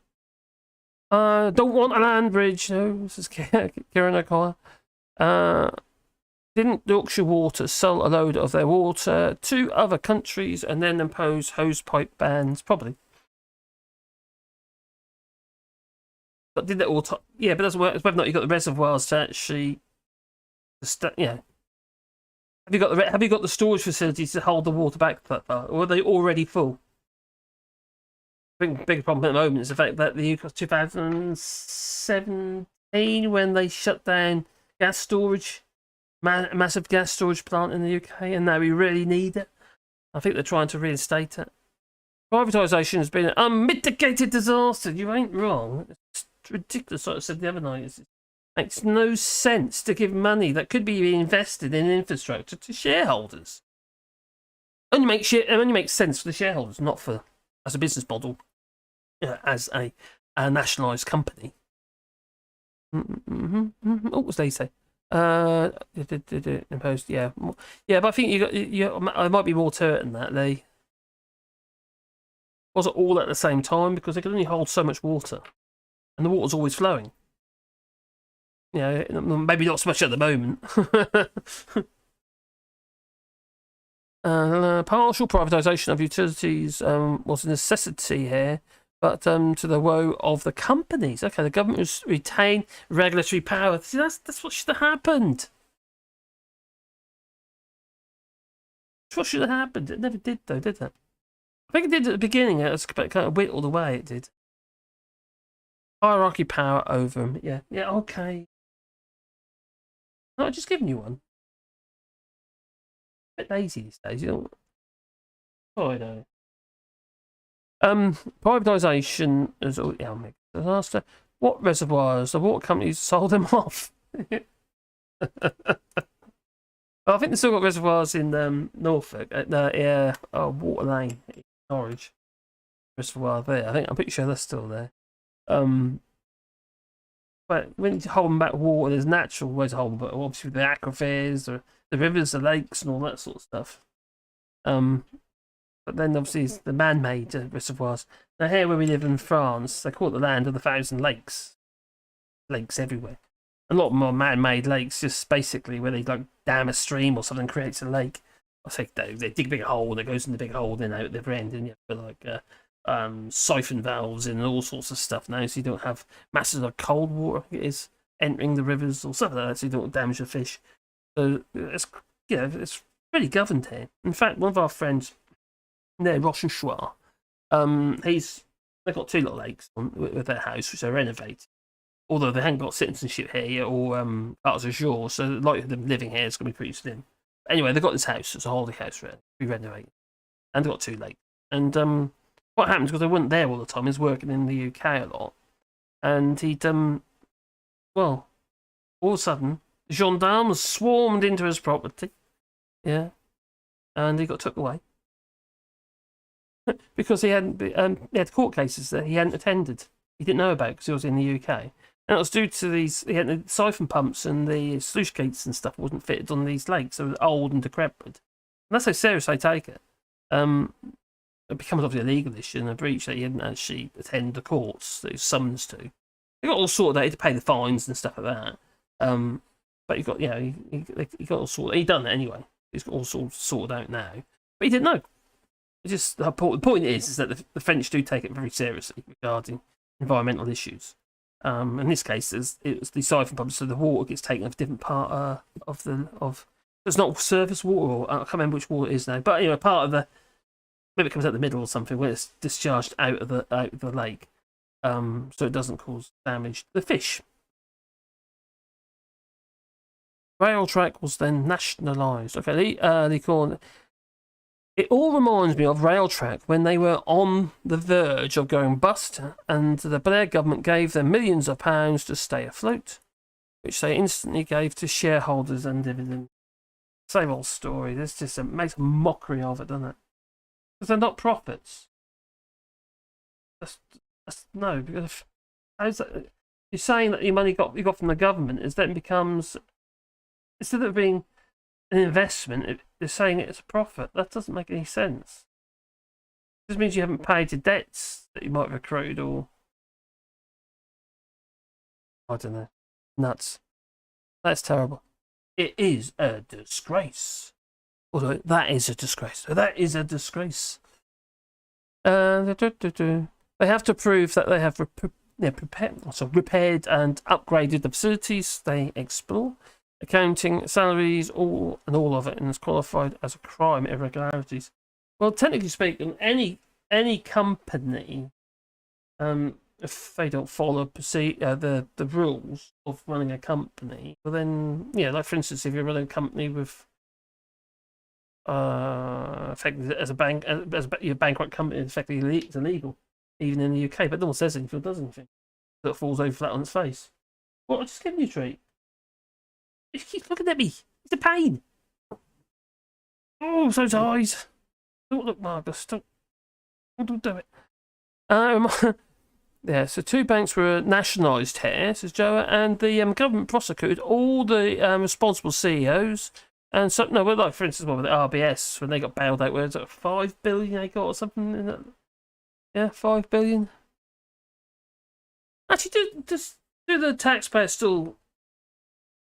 S1: Don't want a land bridge. No, this is Kieran O'Connor. Didn't Yorkshire Water sell a load of their water to other countries and then impose hosepipe bans? Probably. But did that all? Yeah, but it doesn't work. It's whether or not you got the reservoirs to actually, Have you got the storage facilities to hold the water back that far, or are they already full? I think the bigger problem at the moment is the fact that the 2017 when they shut down gas storage, massive gas storage plant in the UK, and now we really need it. I think they're trying to reinstate it. Privatisation has been an unmitigated disaster. You ain't wrong. It's ridiculous, like I said the other night. It makes no sense to give money that could be reinvested in infrastructure to shareholders. Only makes sense for the shareholders, not for as a business model, as a nationalised company. What was they say? Imposed, yeah, but I think there might be more to it than that. They wasn't all at the same time because they could only hold so much water, and the water's always flowing. Maybe not so much at the moment. Partial privatisation of utilities was a necessity here, but to the woe of the companies. Okay, the government was retain regulatory power. See, that's what should have happened. That's what should have happened. It never did, though, did it? I think it did at the beginning. It was kind of whittled away. It did. Hierarchy power over them. Yeah, okay. No, I've just given you one. A bit lazy these days, Oh, I know. Privatisation is a disaster. What reservoirs? The water companies sold them off. I think they still got reservoirs in Norfolk. Water Lane, Norwich. Reservoir there. I'm pretty sure they're still there. But when you hold back water, there's natural ways to hold them, but obviously the aquifers, the rivers, the lakes, and all that sort of stuff. But then obviously it's the man-made reservoirs. Now here where we live in France, they call it the land of the thousand lakes. Lakes everywhere. A lot more man-made lakes, just basically where they like dam a stream or something creates a lake. I think they dig a big hole and it goes in the big hole, then out at the other end, and you have like siphon valves and all sorts of stuff now, so you don't have masses of cold water, I think it is, entering the rivers or something like that, so you don't damage the fish. So it's it's really governed here. In fact, one of our friends near Rochechouart, they've got 2 little lakes with their house, which they renovate. Although they haven't got citizenship here yet or arts du jour, so the likelihood of them living here is going to be pretty slim. Anyway, they've got this house. It's a holiday house, to be renovated. And they've got 2 lakes. And what happens, because they weren't there all the time, he's working in the UK a lot. And he'd, well, all of a sudden, gendarmes swarmed into his property. Yeah. And he got took away. Because he had court cases that he hadn't attended. He didn't know about because he was in the UK. And it was due to he had the siphon pumps and the sluice gates and stuff wasn't fitted on these lakes. So it was old and decrepit. And that's how serious I take it. It becomes obviously a legal issue and a breach that he hadn't actually attended the courts that he was summoned to. He got all sorted out. He had to pay the fines and stuff like that. But he got, he got all sorted. He done it anyway. He's got all sorted out now. But he didn't know. Just the point is that the French do take it very seriously regarding environmental issues. In this case, it was the siphon pump, so the water gets taken off a different part of. It's not surface water, or I can't remember which water it is now. But anyway, part of the maybe it comes out the middle or something where it's discharged out of the lake, so it doesn't cause damage to the fish. Rail track was then nationalised. Okay, they call it. It all reminds me of rail track when they were on the verge of going bust, and the Blair government gave them millions of pounds to stay afloat, which they instantly gave to shareholders and dividends. Same old story. This just makes a mockery of it, doesn't it? Because they're not profits. No, because how's that? You're saying that your money you got from the government is then becomes, instead of being an investment, they're saying it's a profit. That doesn't make any sense. This means you haven't paid your debts that you might have accrued, or I don't know. Nuts. That's terrible. It is a disgrace. Although that is a disgrace. That is a disgrace. They have to prove that they have repaired and upgraded the facilities they explore. Accounting, salaries, all of it, and is qualified as a crime irregularities. Well, technically speaking, any company, if they don't follow the rules of running a company, well then, like for instance, if you're running a company with effectively as a bank, as your bankrupt company, effectively it's illegal, even in the UK. But no one says anything, does anything. So it falls over flat on its face. What? I'm just giving you a treat. He keeps looking at me. It's a pain. Oh, those eyes. Don't look, Marcus. Don't do it. Yeah, so 2 banks were nationalised here, says Joa, and the government prosecuted all the responsible CEOs. And so, no, well, like for instance, with the RBS, when they got bailed out, where it's like 5 billion they got or something in that. Yeah, 5 billion. Actually, do the taxpayers still,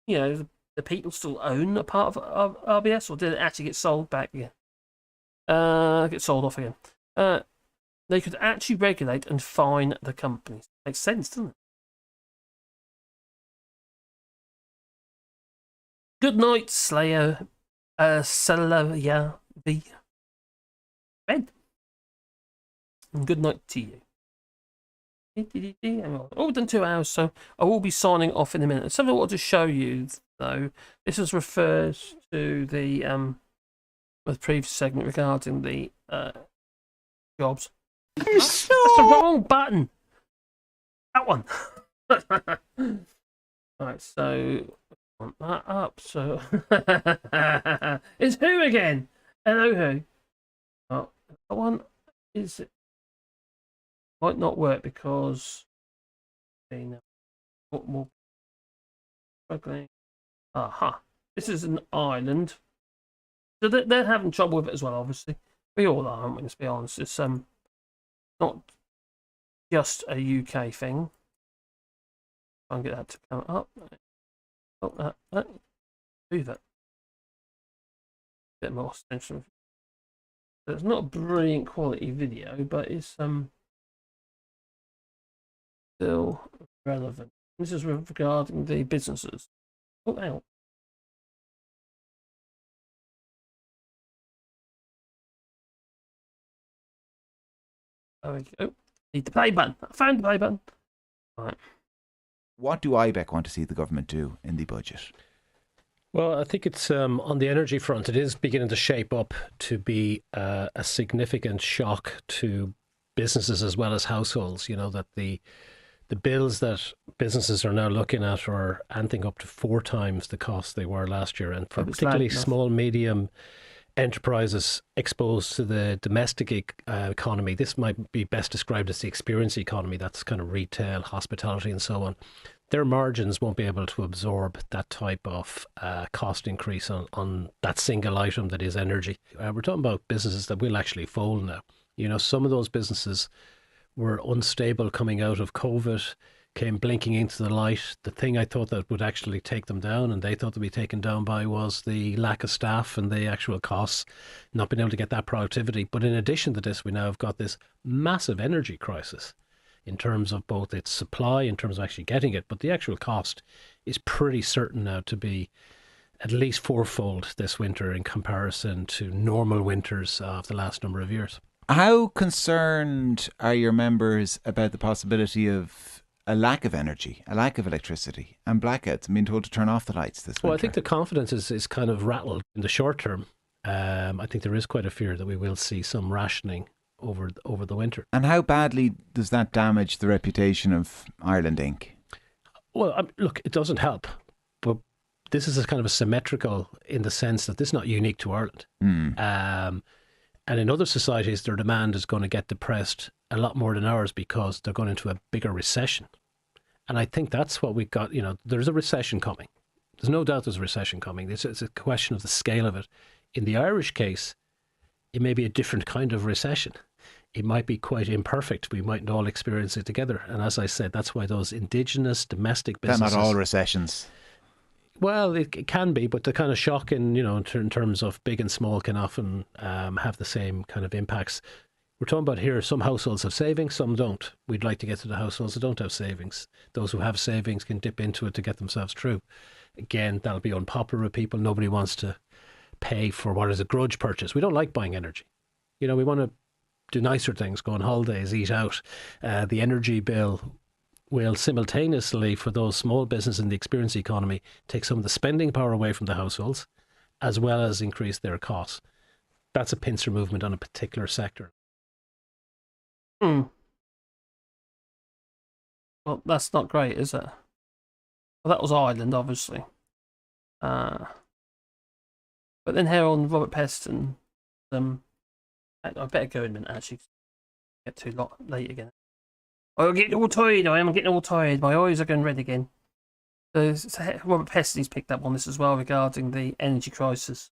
S1: the people still own a part of RBS, or did it actually get sold back again? Get sold off again. They could actually regulate and fine the companies. Makes sense, doesn't it? Good night, Slayer. Salaya V. Bed. And good night to you. Oh, done 2 hours, so I will be signing off in a minute. Something I want to show you, though. This is refers to the previous segment regarding the jobs. That's the wrong button. That one. Right, so want that up. So it's who again? Hello, who? Oh, that one is it. Might not work because what more struggling. Aha! This is an island, so they're having trouble with it as well, obviously. We all are, aren't we? Let's be honest. It's not just a UK thing. Try and get that to come up. Oh, move it. Bit more extension. So it's not a brilliant quality video, but it's still relevant. This is regarding the businesses. Oh, out. There we go. Need the play button. I found the play button. Right.
S5: What do IBEC want to see the government do in the budget?
S6: Well, I think it's on the energy front, it is beginning to shape up to be a significant shock to businesses as well as households. You know, that the bills that businesses are now looking at are anything up to 4 times the cost they were last year. And for particularly small, medium enterprises exposed to the domestic economy, this might be best described as the experience economy. That's kind of retail, hospitality and so on. Their margins won't be able to absorb that type of cost increase on that single item that is energy. We're talking about businesses that will actually fold now. You know, some of those businesses were unstable coming out of COVID, came blinking into the light. The thing I thought that would actually take them down, and they thought to be taken down by, was the lack of staff and the actual costs, not being able to get that productivity. But in addition to this, we now have got this massive energy crisis in terms of both its supply, in terms of actually getting it, but the actual cost is pretty certain now to be at least 4-fold this winter in comparison to normal winters of the last number of years.
S5: How concerned are your members about the possibility of a lack of energy, a lack of electricity, and blackouts, and being told to turn off the lights this winter?
S6: Well, I think the confidence is kind of rattled in the short term. I think there is quite a fear that we will see some rationing over the winter.
S5: And how badly does that damage the reputation of Ireland Inc.?
S6: Well, look, it doesn't help, but this is a kind of a symmetrical in the sense that this is not unique to Ireland. And in other societies, their demand is going to get depressed a lot more than ours because they're going into a bigger recession. And I think that's what we've got. You know, there's a recession coming. There's no doubt there's a recession coming. It's a question of the scale of it. In the Irish case, it may be a different kind of recession. It might be quite imperfect. We mightn't all experience it together. And as I said, that's why those indigenous domestic businesses...
S5: They're not all recessions.
S6: Well, it can be, but the kind of shock in terms of big and small can often have the same kind of impacts. We're talking about here, some households have savings, some don't. We'd like to get to the households that don't have savings. Those who have savings can dip into it to get themselves through. Again, that'll be unpopular with people. Nobody wants to pay for what is a grudge purchase. We don't like buying energy. You know, we want to do nicer things, go on holidays, eat out. The energy bill will simultaneously, for those small businesses in the experience economy, take some of the spending power away from the households, as well as increase their costs. That's a pincer movement on a particular sector.
S1: Well, that's not great, is it? Well, that was Ireland, obviously. But then here on Robert Peston, I better go in a minute, actually. Get too late again. I'm getting all tired. I'm getting all tired. My eyes are going red again. So Robert Peston's picked up on this as well regarding the energy crisis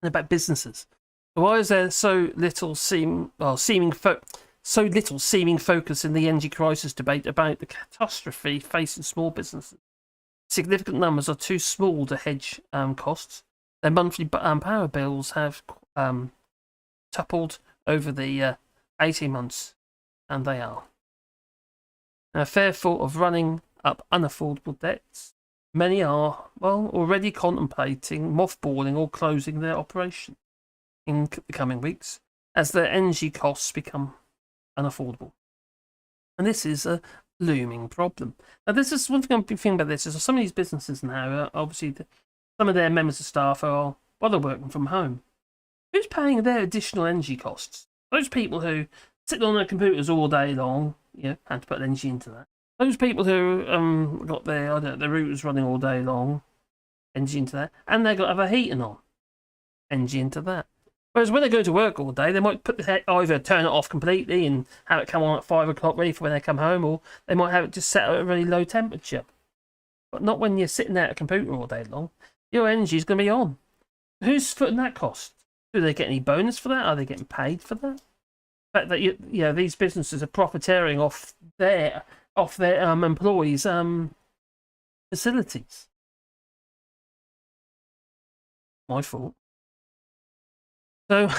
S1: and about businesses. Why is there so little seeming focus in the energy crisis debate about the catastrophe facing small businesses? Significant numbers are too small to hedge costs. Their monthly power bills have tupled over the 18 months, and they are. Fearful of running up unaffordable debts, many are, already contemplating mothballing or closing their operation in the coming weeks as their energy costs become unaffordable. And this is a looming problem. Now, this is one thing I'm thinking about this, is some of these businesses now, obviously, some of their members of staff are, they're working from home. Who's paying their additional energy costs? Those people who sit on their computers all day long, had to put energy into that. Those people who got their routers running all day long, energy into that, and they've got to have a heating on, energy into that. Whereas when they go to work all day, they might either turn it off completely and have it come on at 5 o'clock ready for when they come home, or they might have it just set at a really low temperature. But not when you're sitting there at a computer all day long. Your energy is going to be on. Who's footing that cost? Do they get any bonus for that? Are they getting paid for that? The fact that these businesses are profiteering off their employees' facilities. My fault. So,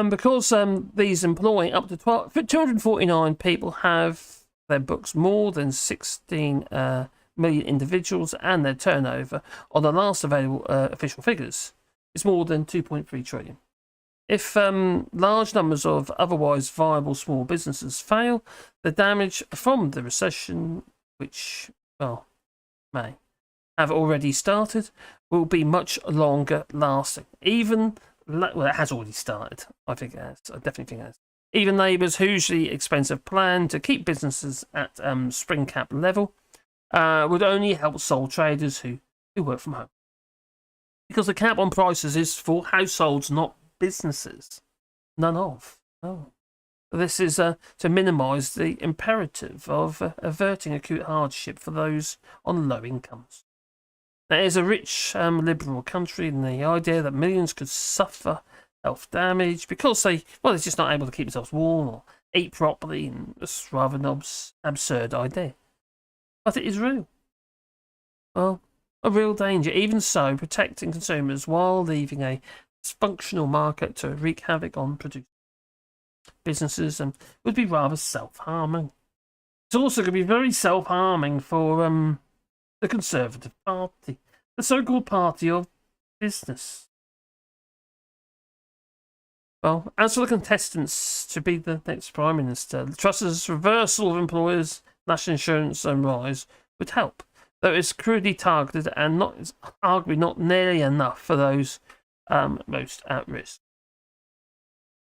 S1: because these employ up to 249 people have their books more than 16 million individuals, and their turnover on the last available official figures is more than 2.3 trillion. If large numbers of otherwise viable small businesses fail, the damage from the recession, which, may have already started, will be much longer lasting. It has already started. I think it has. I definitely think it has. Even Labour's hugely expensive plan to keep businesses at spring cap level would only help sole traders who work from home. Because the cap on prices is for households, not businesses. None of. No. This is to minimise the imperative of averting acute hardship for those on low incomes. Now, it is a rich liberal country, and the idea that millions could suffer health damage because they're just not able to keep themselves warm or eat properly, and it's rather an absurd idea. But it is real. Well, a real danger. Even so, protecting consumers while leaving a dysfunctional market to wreak havoc on producers, businesses, would be rather self-harming. It's also going to be very self-harming for the Conservative Party, the so-called party of business. Well, as for the contestants to be the next Prime Minister, Truss's reversal of employers' national insurance rise would help, though it's crudely targeted and arguably not nearly enough for those most at risk.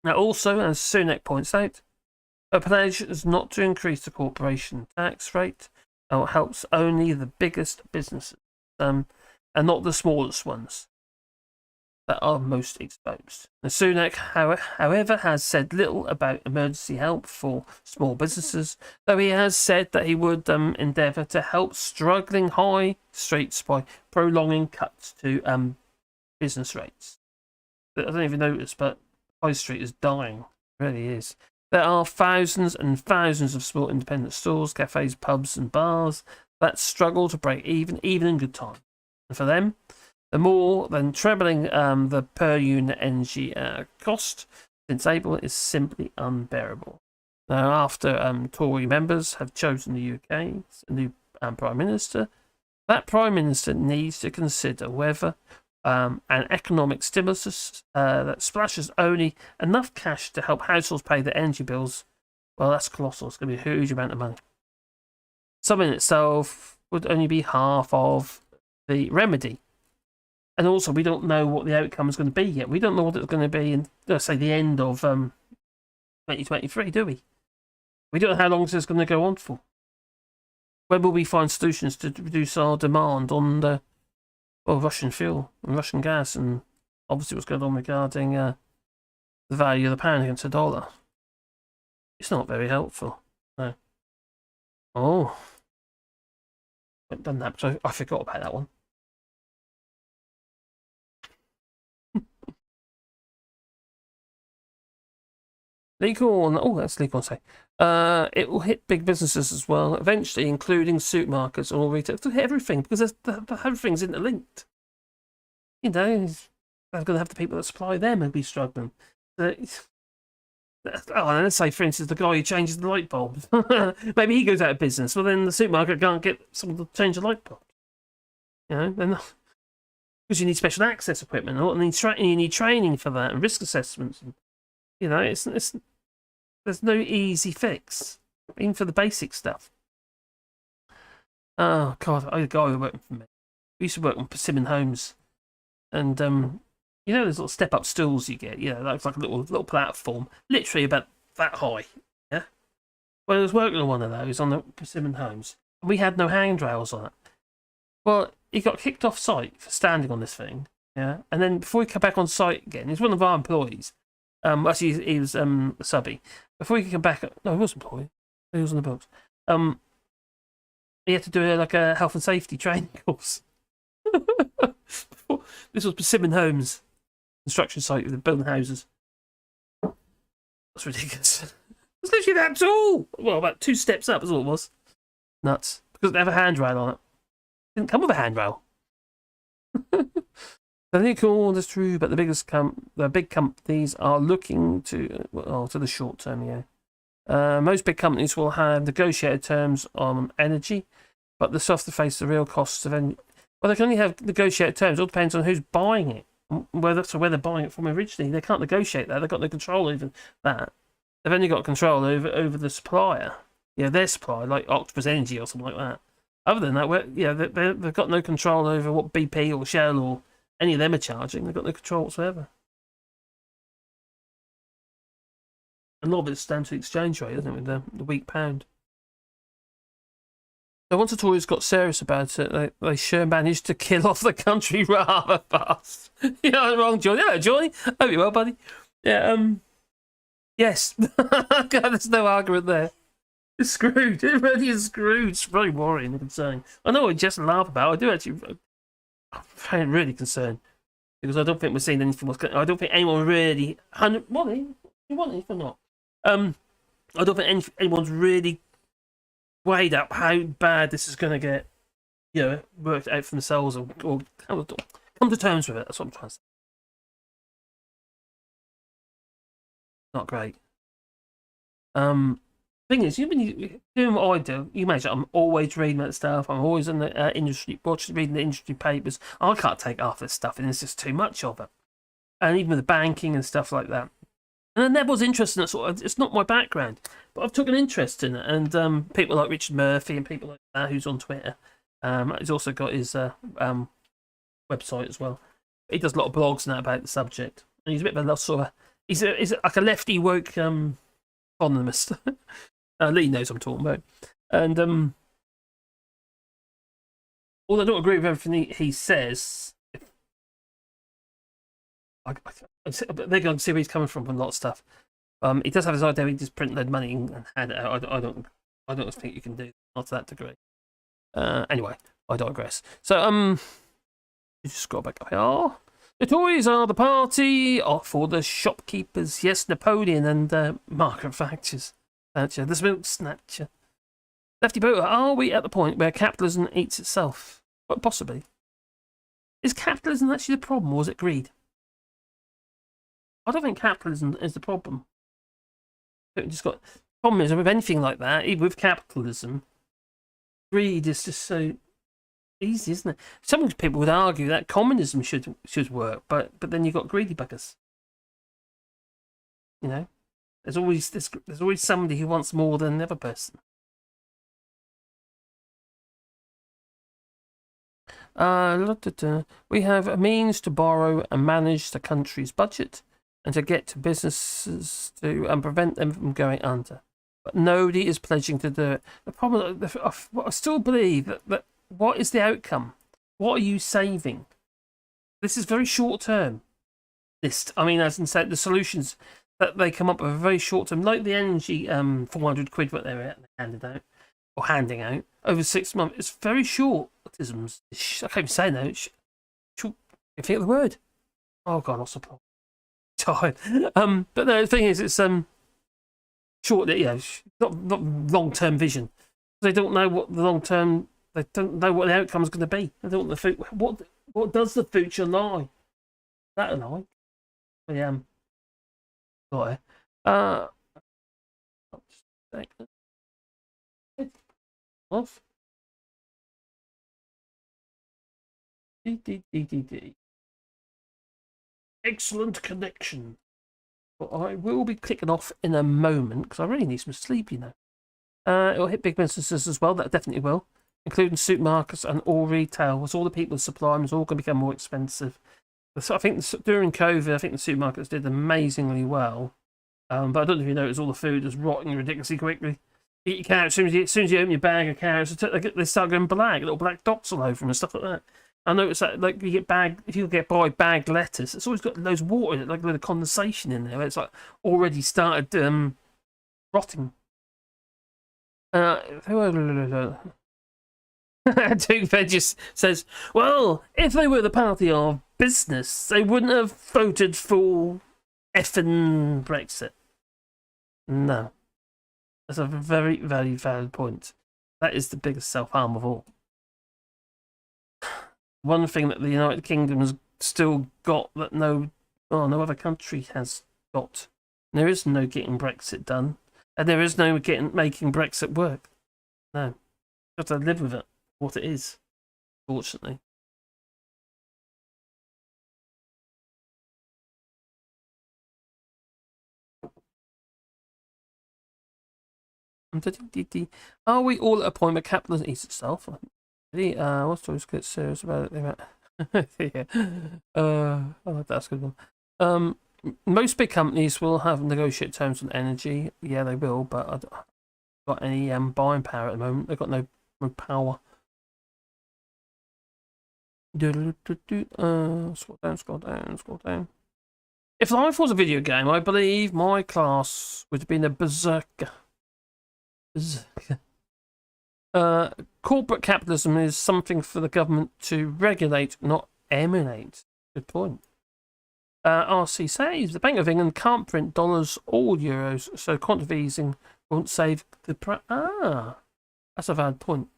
S1: Now, also, as Sunak points out, a pledge is not to increase the corporation tax rate. Helps only the biggest businesses, and not the smallest ones that are most exposed. Now, Sunak, however, has said little about emergency help for small businesses, though he has said that he would endeavour to help struggling high streets by prolonging cuts to business rates. I don't even notice, but High Street is dying. It really is. There are thousands and thousands of small independent stores, cafes, pubs and bars that struggle to break even in good time. And for them, the more than trebling the per unit energy cost since April is simply unbearable. Now, after Tory members have chosen the UK's new Prime Minister, that Prime Minister needs to consider whether an economic stimulus that splashes only enough cash to help households pay their energy bills, well, that's colossal. It's going to be a huge amount of money. Some in itself would only be half of the remedy. And also, we don't know what the outcome is going to be yet. We don't know what it's going to be in, let's say, the end of 2023, do we? We don't know how long this is going to go on for. When will we find solutions to reduce our demand on the Russian fuel and Russian gas, and obviously what's going on regarding the value of the pound against the dollar? It's not very helpful. No. Oh. I haven't done that, so I forgot about that one. That's legal say. It will hit big businesses as well, eventually, including supermarkets and all retail. It'll hit everything because everything's interlinked. You know, they're going to have the people that supply them who'll be struggling. Let's say, for instance, the guy who changes the light bulb. Maybe he goes out of business. Well, then the supermarket can't get someone to change the light bulb. You know, then because you need special access equipment, and you need training for that, and risk assessments. And, you know, there's no easy fix, even for the basic stuff. Oh God, I had a guy who worked for me. We used to work on Persimmon Homes, and you know those little step-up stools you get. Yeah, that's like a little platform, literally about that high. Yeah. Well, I was working on one of those on the Persimmon Homes, and we had no handrails on it. Well, he got kicked off site for standing on this thing. Yeah, and then before he came back on site again, he's one of our employees. Actually, he was a subby. Before he could come back, no, he was employed. He was on the books. He had to do a health and safety training course. This was Persimmon Homes construction site with the building houses. That's ridiculous. It's literally that tall. Well, about 2 steps up is all it was. Nuts. Because they have a handrail on it. Didn't come with a handrail. I think all that's true, but the big companies are looking to the short term. Yeah, most big companies will have negotiated terms on energy, but the softer face the real costs of energy. Well, they can only have negotiated terms. It all depends on who's buying it, where they're buying it from originally. They can't negotiate that. They've got no control over that. They've only got control over the supplier. Yeah, their supplier, like Octopus Energy or something like that. Other than that, they've got no control over what BP or Shell or any of them are charging. They've got no control whatsoever. A lot of it's down to the exchange rate, isn't it, with the weak pound. So once the Tories got serious about it, they sure managed to kill off the country rather fast. You know, wrong, Johnny. Hello, Johnny. Hope you're well, buddy. Yeah, yes. God, there's no argument there. It's screwed. It really is screwed. It's very worrying and concerning. I know I just laugh about it. I do actually. I'm really concerned because I don't think we're seeing anything. I don't think anyone really. You want it or not? I don't think anyone's really weighed up how bad this is going to get. You know, worked out for themselves or come to terms with it. That's what I'm trying to say. Not great. Thing is, when you doing what I do, you imagine I'm always reading that stuff. I'm always in the industry, reading the industry papers. I can't take half this stuff, and it's just too much of it. And even with the banking and stuff like that. And I never was interested in it. It's not my background, but I've took an interest in it. And people like Richard Murphy and people like that, who's on Twitter. He's also got his website as well. He does a lot of blogs and that about the subject. And he's a bit of a sort of he's like a lefty woke economist. Lee knows what I'm talking about. And although I don't agree with everything he says, they're going to see where he's coming from a lot of stuff. He does have his idea. He just print money and hand it out. I don't think you can do not to that degree. Anyway, I digress. So you just scroll back up here. The Tories are the party for the shopkeepers. Yes, Napoleon and Margaret Thatcher. The milk snatcher. Lefty Boater, are we at the point where capitalism eats itself? Well, possibly. Is capitalism actually the problem, or is it greed? I don't think capitalism is the problem. Problem is with anything like that, even with capitalism, greed is just so easy, isn't it? Some people would argue that communism should work, but then you've got greedy buggers. You know? There's always somebody who wants more than the other person. We have a means to borrow and manage the country's budget and to get to businesses and prevent them from going under. But nobody is pledging to do it. The problem, I still believe that what is the outcome? What are you saving? This is very short term. As in said, the solutions that they come up with are very short term, like the energy 400 quid what they were handing out over 6 months. It's very short. I can't even say that. I think of the word. Oh God, what's the problem? Tired. But no, the thing is, it's short. Not long term vision. They don't know what the long term. They don't know what the outcome is going to be. They don't know what does the future lie? That I like. Yeah. Got it. Off. D. Excellent connection. But I will be clicking off in a moment because I really need some sleep, you know. It'll hit big businesses as well. That definitely will, including supermarkets and all retail. As all the people who supply them is all going to become more expensive. So I think during COVID, the supermarkets did amazingly well. But I don't know if you noticed all the food is rotting ridiculously quickly. Eat your carrots, as soon as you open your bag of carrots, they start going black, little black dots all over them and stuff like that. I noticed that, like, if you get bagged lettuce, it's always got loads of water in it, like a bit of condensation in there. It's like already started rotting. Duke Veggies says, well, if they were the party of business, they wouldn't have voted for effing Brexit. No. That's a very, very valid point. That is the biggest self-harm of all. One thing that the United Kingdom has still got that no other country has got. There is no getting Brexit done, and there is no making Brexit work. No. You have to live with it, what it is, fortunately. Are we all at a point where capitalism eats itself? What's always get serious about it? Yeah. That's a good one. Most big companies will have negotiate terms on energy. Yeah, they will, but I don't got any buying power at the moment. They've got no power. Scroll down. If life was a video game, I believe my class would have been a berserker. Corporate capitalism is something for the government to regulate, not emulate. Good point. RC says the Bank of England can't print dollars or euros, so quantitative easing won't save the that's a valid point.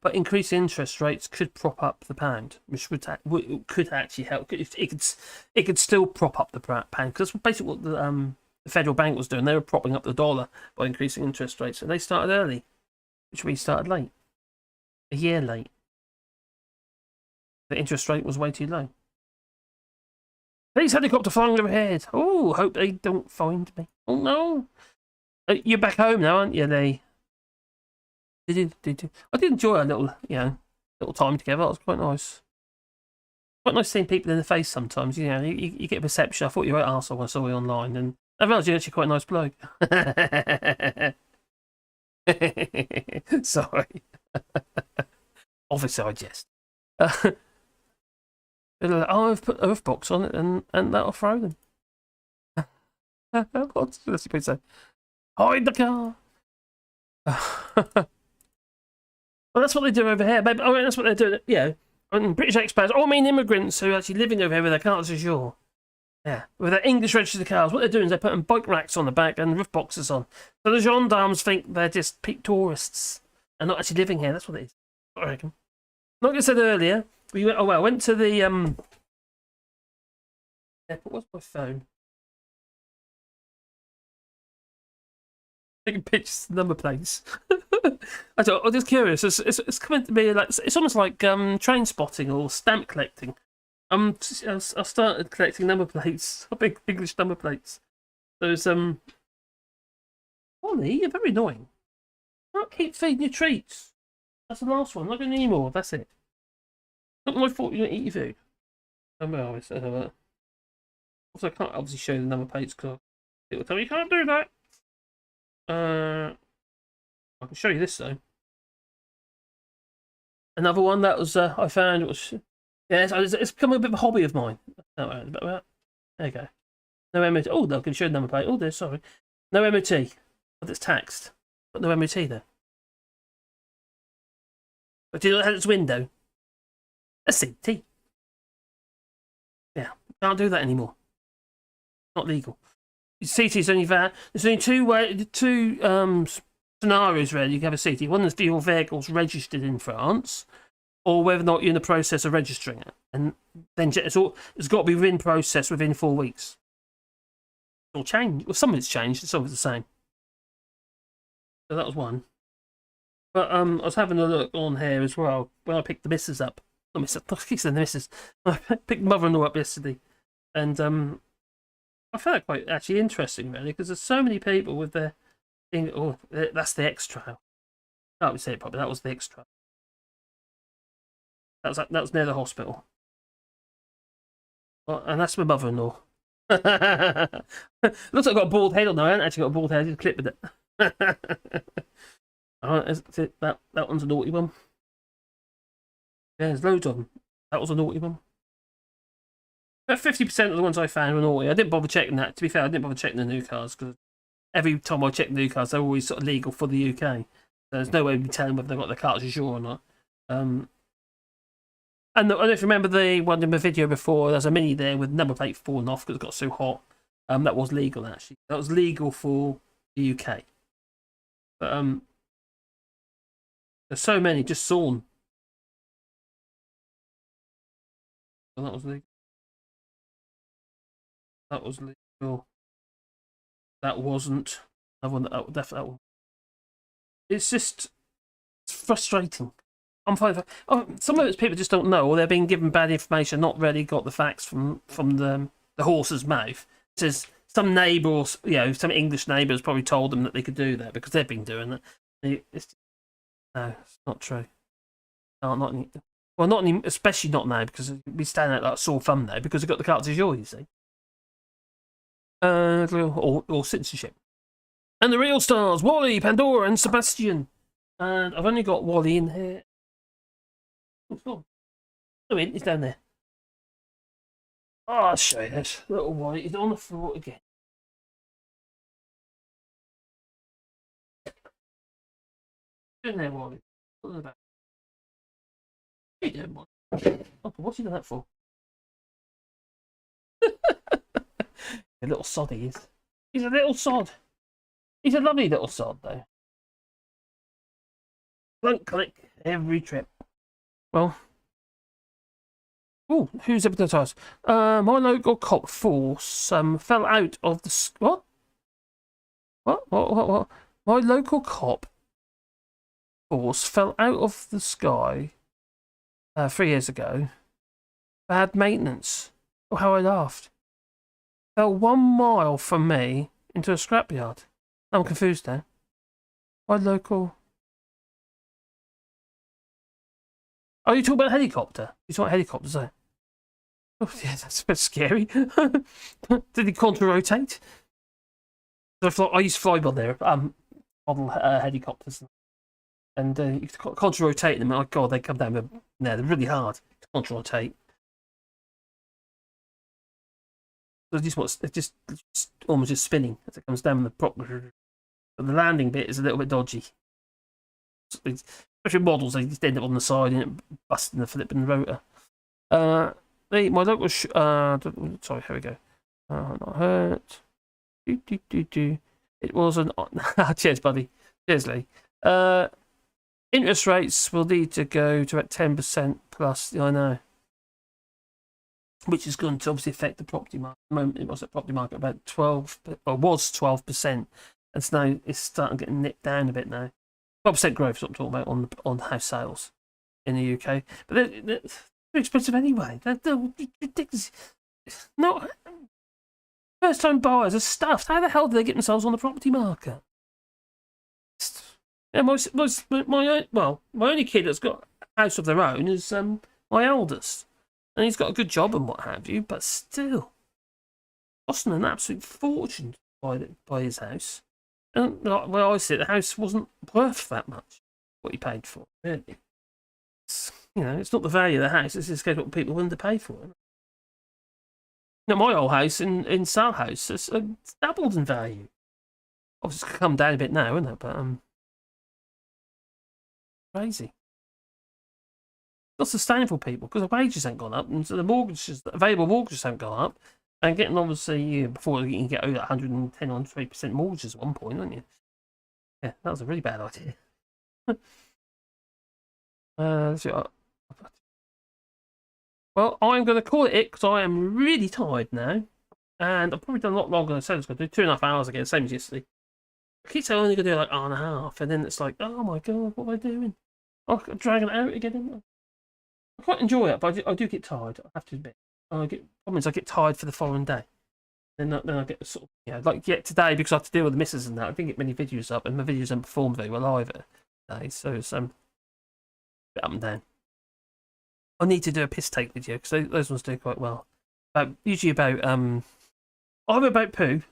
S1: But increased interest rates could prop up the pound, which could actually help. It could still prop up the pound, because that's basically what the federal bank was doing. They were propping up the dollar by increasing interest rates, and they started early, which we started late, a year late. The interest rate was way too low. Police helicopter flying overhead. Oh, hope they don't find me. Oh no, you're back home now, aren't you, Lee? I did enjoy a little time together. It was quite nice. Quite nice seeing people in the face sometimes. You know, you get a perception. I thought you were an arsehole when I saw you online, and I realised you're actually quite a nice bloke. Sorry. Obviously, I jest. I've put Earth box on it, and that'll throw them. What's the people say? Hide the car. Well, that's what they do over here, babe. I mean, that's what they're doing. Yeah, and British expats. I mean, immigrants who are actually living over here with their cars ashore. Yeah, with their English registered cars. What they're doing is they're putting bike racks on the back and roof boxes on. So the gendarmes think they're just peak tourists and not actually living here. That's what it is. I reckon. Like I said earlier, we went to the airport. What's my phone? Taking pictures of number plates. I'm just curious. It's coming to me like it's almost like train spotting or stamp collecting. I started collecting number plates, big English number plates. There's Ollie, you're very annoying. Don't keep feeding your treats. That's the last one. I'm not going to need more. That's it. Not my fault you don't eat your food. Oh well, I said that. Also, I can't obviously show you the number plates because it'll tell me you can't do that. I can show you this though. Another one that was I found was it's become a bit of a hobby of mine. There you go. No MOT. Oh, I can show the number plate. Oh, there. Sorry. No MOT. But it's taxed. But no MOT there. But do you know it has its window? A CT. Yeah, can't do that anymore. Not legal. CT is only that. There's only two scenarios where you can have a CT. One is for your vehicle's registered in France, or whether or not you're in the process of registering it. And then it's got to be within process within 4 weeks. It'll change. Well, some of it's changed, some of it's the same. So that was one. But I was having a look on here as well when I picked the missus up. Not missus, the missus. I picked mother-in-law up yesterday. And I found it quite actually interesting, really, because there's so many people with their thing. Oh, that's the X trail. Can't we say it properly? That was the X trail. That was near the hospital. Well, and that's my mother-in-law. Looks like I've got a bald head on there. I haven't actually got a bald head. I did a clip with it. That one's a naughty one. Yeah, there's loads of them. That was a naughty one. About 50% of the ones I found were naughty. I didn't bother checking that. To be fair, I didn't bother checking the new cars because every time I check the new cars, they're always sort of legal for the UK. So there's no way of me telling whether they've got their cars ashore or not. And I don't know if you remember the one in the video before. There's a Mini there with number plate falling off because it got so hot. That was legal, actually. That was legal for the UK. But there's so many just sawn. So that was legal. That was legal. That wasn't. That one. That definitely. That one. It's just it's frustrating. I'm fine. Some of it's people just don't know, or they're being given bad information, not really got the facts from the horse's mouth. It says some neighbour, or some English neighbour has probably told them that they could do that because they've been doing it. No, it's not true. No, not especially not now, because we stand out like sore thumb now because we've got the carte du jour, you see. Or citizenship. And the real stars, Wally, Pandora, and Sebastian. And I've only got Wally in here. What's gone? Oh, he's down there. Oh, I'll show you this. Little Wally, he's on the floor again. In there, Wally. What about? What are you doing, Wally? Oh, what's he done that for? A little sod he is. He's a little sod. He's a lovely little sod, though. Don't click every trip. Well. Oh, who's hypnotised? My local cop force fell out of the... What? What? My local cop force fell out of the sky 3 years ago. Bad maintenance. Oh, how I laughed. Fell 1 mile from me into a scrapyard. I'm confused now. My local... Oh, you talking about a helicopter? You talking about helicopters, eh? Oh, yeah, that's a bit scary. Did he contra-rotate? I used to fly by there, model helicopters. And you could contra-rotate them, and oh god, they come down. No, they're really hard to contra-rotate. It's just almost just spinning as it comes down the prop. But the landing bit is a little bit dodgy. Especially models, they just end up on the side and it busting the flipping rotor. My local sorry, here we go. Not hurt. It was an cheers, buddy. Cheers, Lee. Interest rates will need to go to at 10% plus. I know. Which is going to obviously affect the property market. At the moment, it was at property market about 12, or was 12%, and so now it's starting to get nipped down a bit now. 12% growth is what I'm talking about on house sales in the UK, but they're too expensive anyway. They're ridiculous. No, first-time buyers are stuffed. How the hell do they get themselves on the property market? Yeah, my only kid that's got a house of their own is my eldest. And he's got a good job and what have you, but still, costing an absolute fortune to buy his house. And like where I sit, the house wasn't worth that much, what he paid for, really. It's not the value of the house, it's just what people are willing to pay for it. Now, my old house in Sal House, it's doubled in value. Obviously, it's come down a bit now, isn't it? But, crazy. Not sustainable, people, because the wages ain't gone up, and so the available mortgages haven't gone up, and getting obviously before you can get over 110 or 120% mortgages at one point, don't you? Yeah, that was a really bad idea. Well, I'm going to call it because I am really tired now, and I've probably done a lot longer than I said I was going to do. 2.5 hours again, same as yesterday. I keep saying I'm only going to do like 1.5 and then it's like, oh my god, what am I doing? I'm dragging it out again. I quite enjoy it, but I do get tired. I have to admit. I get tired for the following day. Then I get sort of, like today, because I have to deal with the misses and that. I didn't get many videos up, and my videos don't perform very well either today, so it's a bit up and down. I need to do a piss take video because those ones do quite well. Usually about either about poo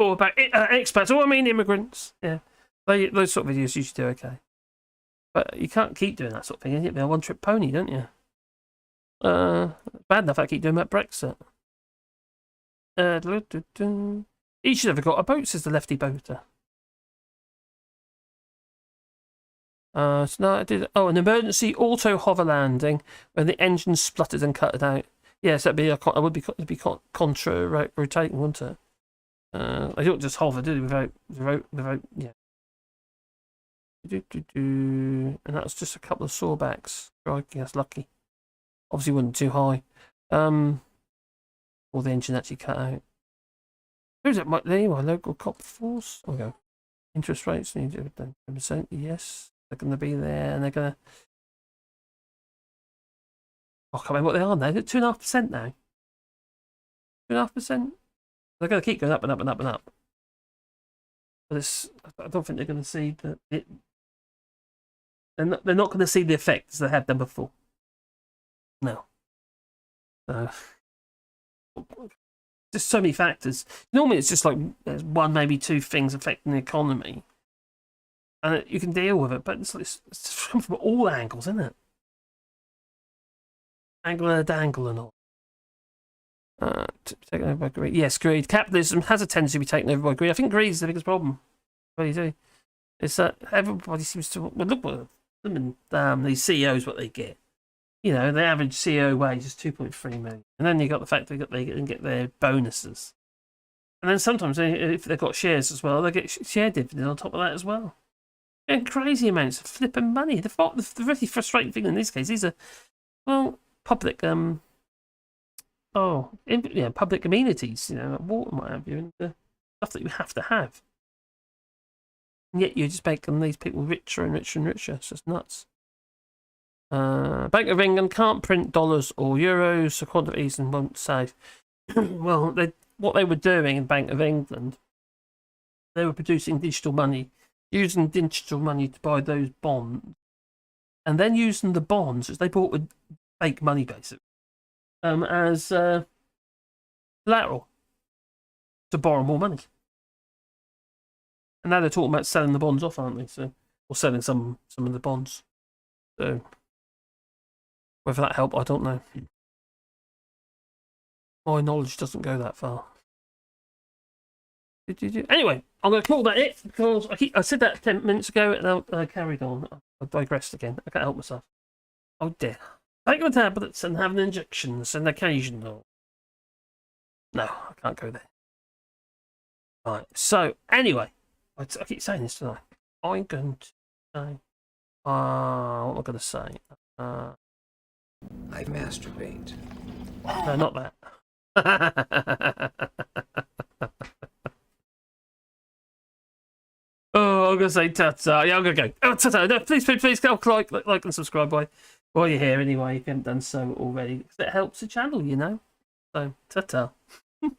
S1: or about expats, or I mean immigrants. Yeah, those sort of videos usually do okay. But you can't keep doing that sort of thing. You'd be a one-trick pony, don't you? Bad enough I keep doing about Brexit. He should have got a boat, says the lefty boater. So now I did. Oh, an emergency auto hover landing when the engine spluttered and cut it out. Yes, it'd be contra rotating, wouldn't it? I don't just hover, do they? Without yeah. And that's just a couple of sawbacks. Crikey, that's lucky. Obviously, wasn't too high. Or the engine actually cut out. Who's it? My local cop force. There we go. Interest rates need 10%. Yes, they're going to be there, and they're going to. I can't remember what they are now. Is it 2.5% now? 2.5%. They're going to keep going up and up and up and up. But I don't think they're going to see that it. They're not going to see the effects they have done before. No. Just so many factors. Normally it's just like there's one, maybe two things affecting the economy. And you can deal with it, but it's come from all angles, isn't it? Angle and a dangle and all. Taken over by greed. Yes, greed. Capitalism has a tendency to be taken over by greed. I think greed is the biggest problem. What do you do? It's that everybody seems to look at them and these CEOs what they get. You know, the average CEO wage is 2.3 million, and then you got the fact they can get their bonuses, and then sometimes if they've got shares as well, they get share dividend on top of that as well. And crazy amounts of flipping money. The really frustrating thing in this case, these are public public amenities, you know, like water and what have you, and the stuff that you have to have. And yet you're just making these people richer and richer and richer. It's just nuts. Bank of England can't print dollars or euros, so quantities and won't save. Well, what they were doing in Bank of England, they were producing digital money, using digital money to buy those bonds, and then using the bonds as they bought with fake money, basically, as collateral to borrow more money. And now they're talking about selling the bonds off, aren't they? So, or selling some of the bonds. So, whether that helped, I don't know. My knowledge doesn't go that far. Anyway, I'm going to call that it because I said that 10 minutes ago and I carried on. I digressed again. I can't help myself. Oh dear. Take the tablets and have injections and occasional. No, I can't go there. Right. So anyway, I keep saying this tonight. I'm going to say. What am I going to say?
S7: I masturbate.
S1: No, not that. Oh, I'm going to say ta-ta. Yeah, I'm going to go. Oh, ta-ta. No, please go like and subscribe while you're here anyway, if you haven't done so already. Because it helps the channel, you know. So, ta-ta.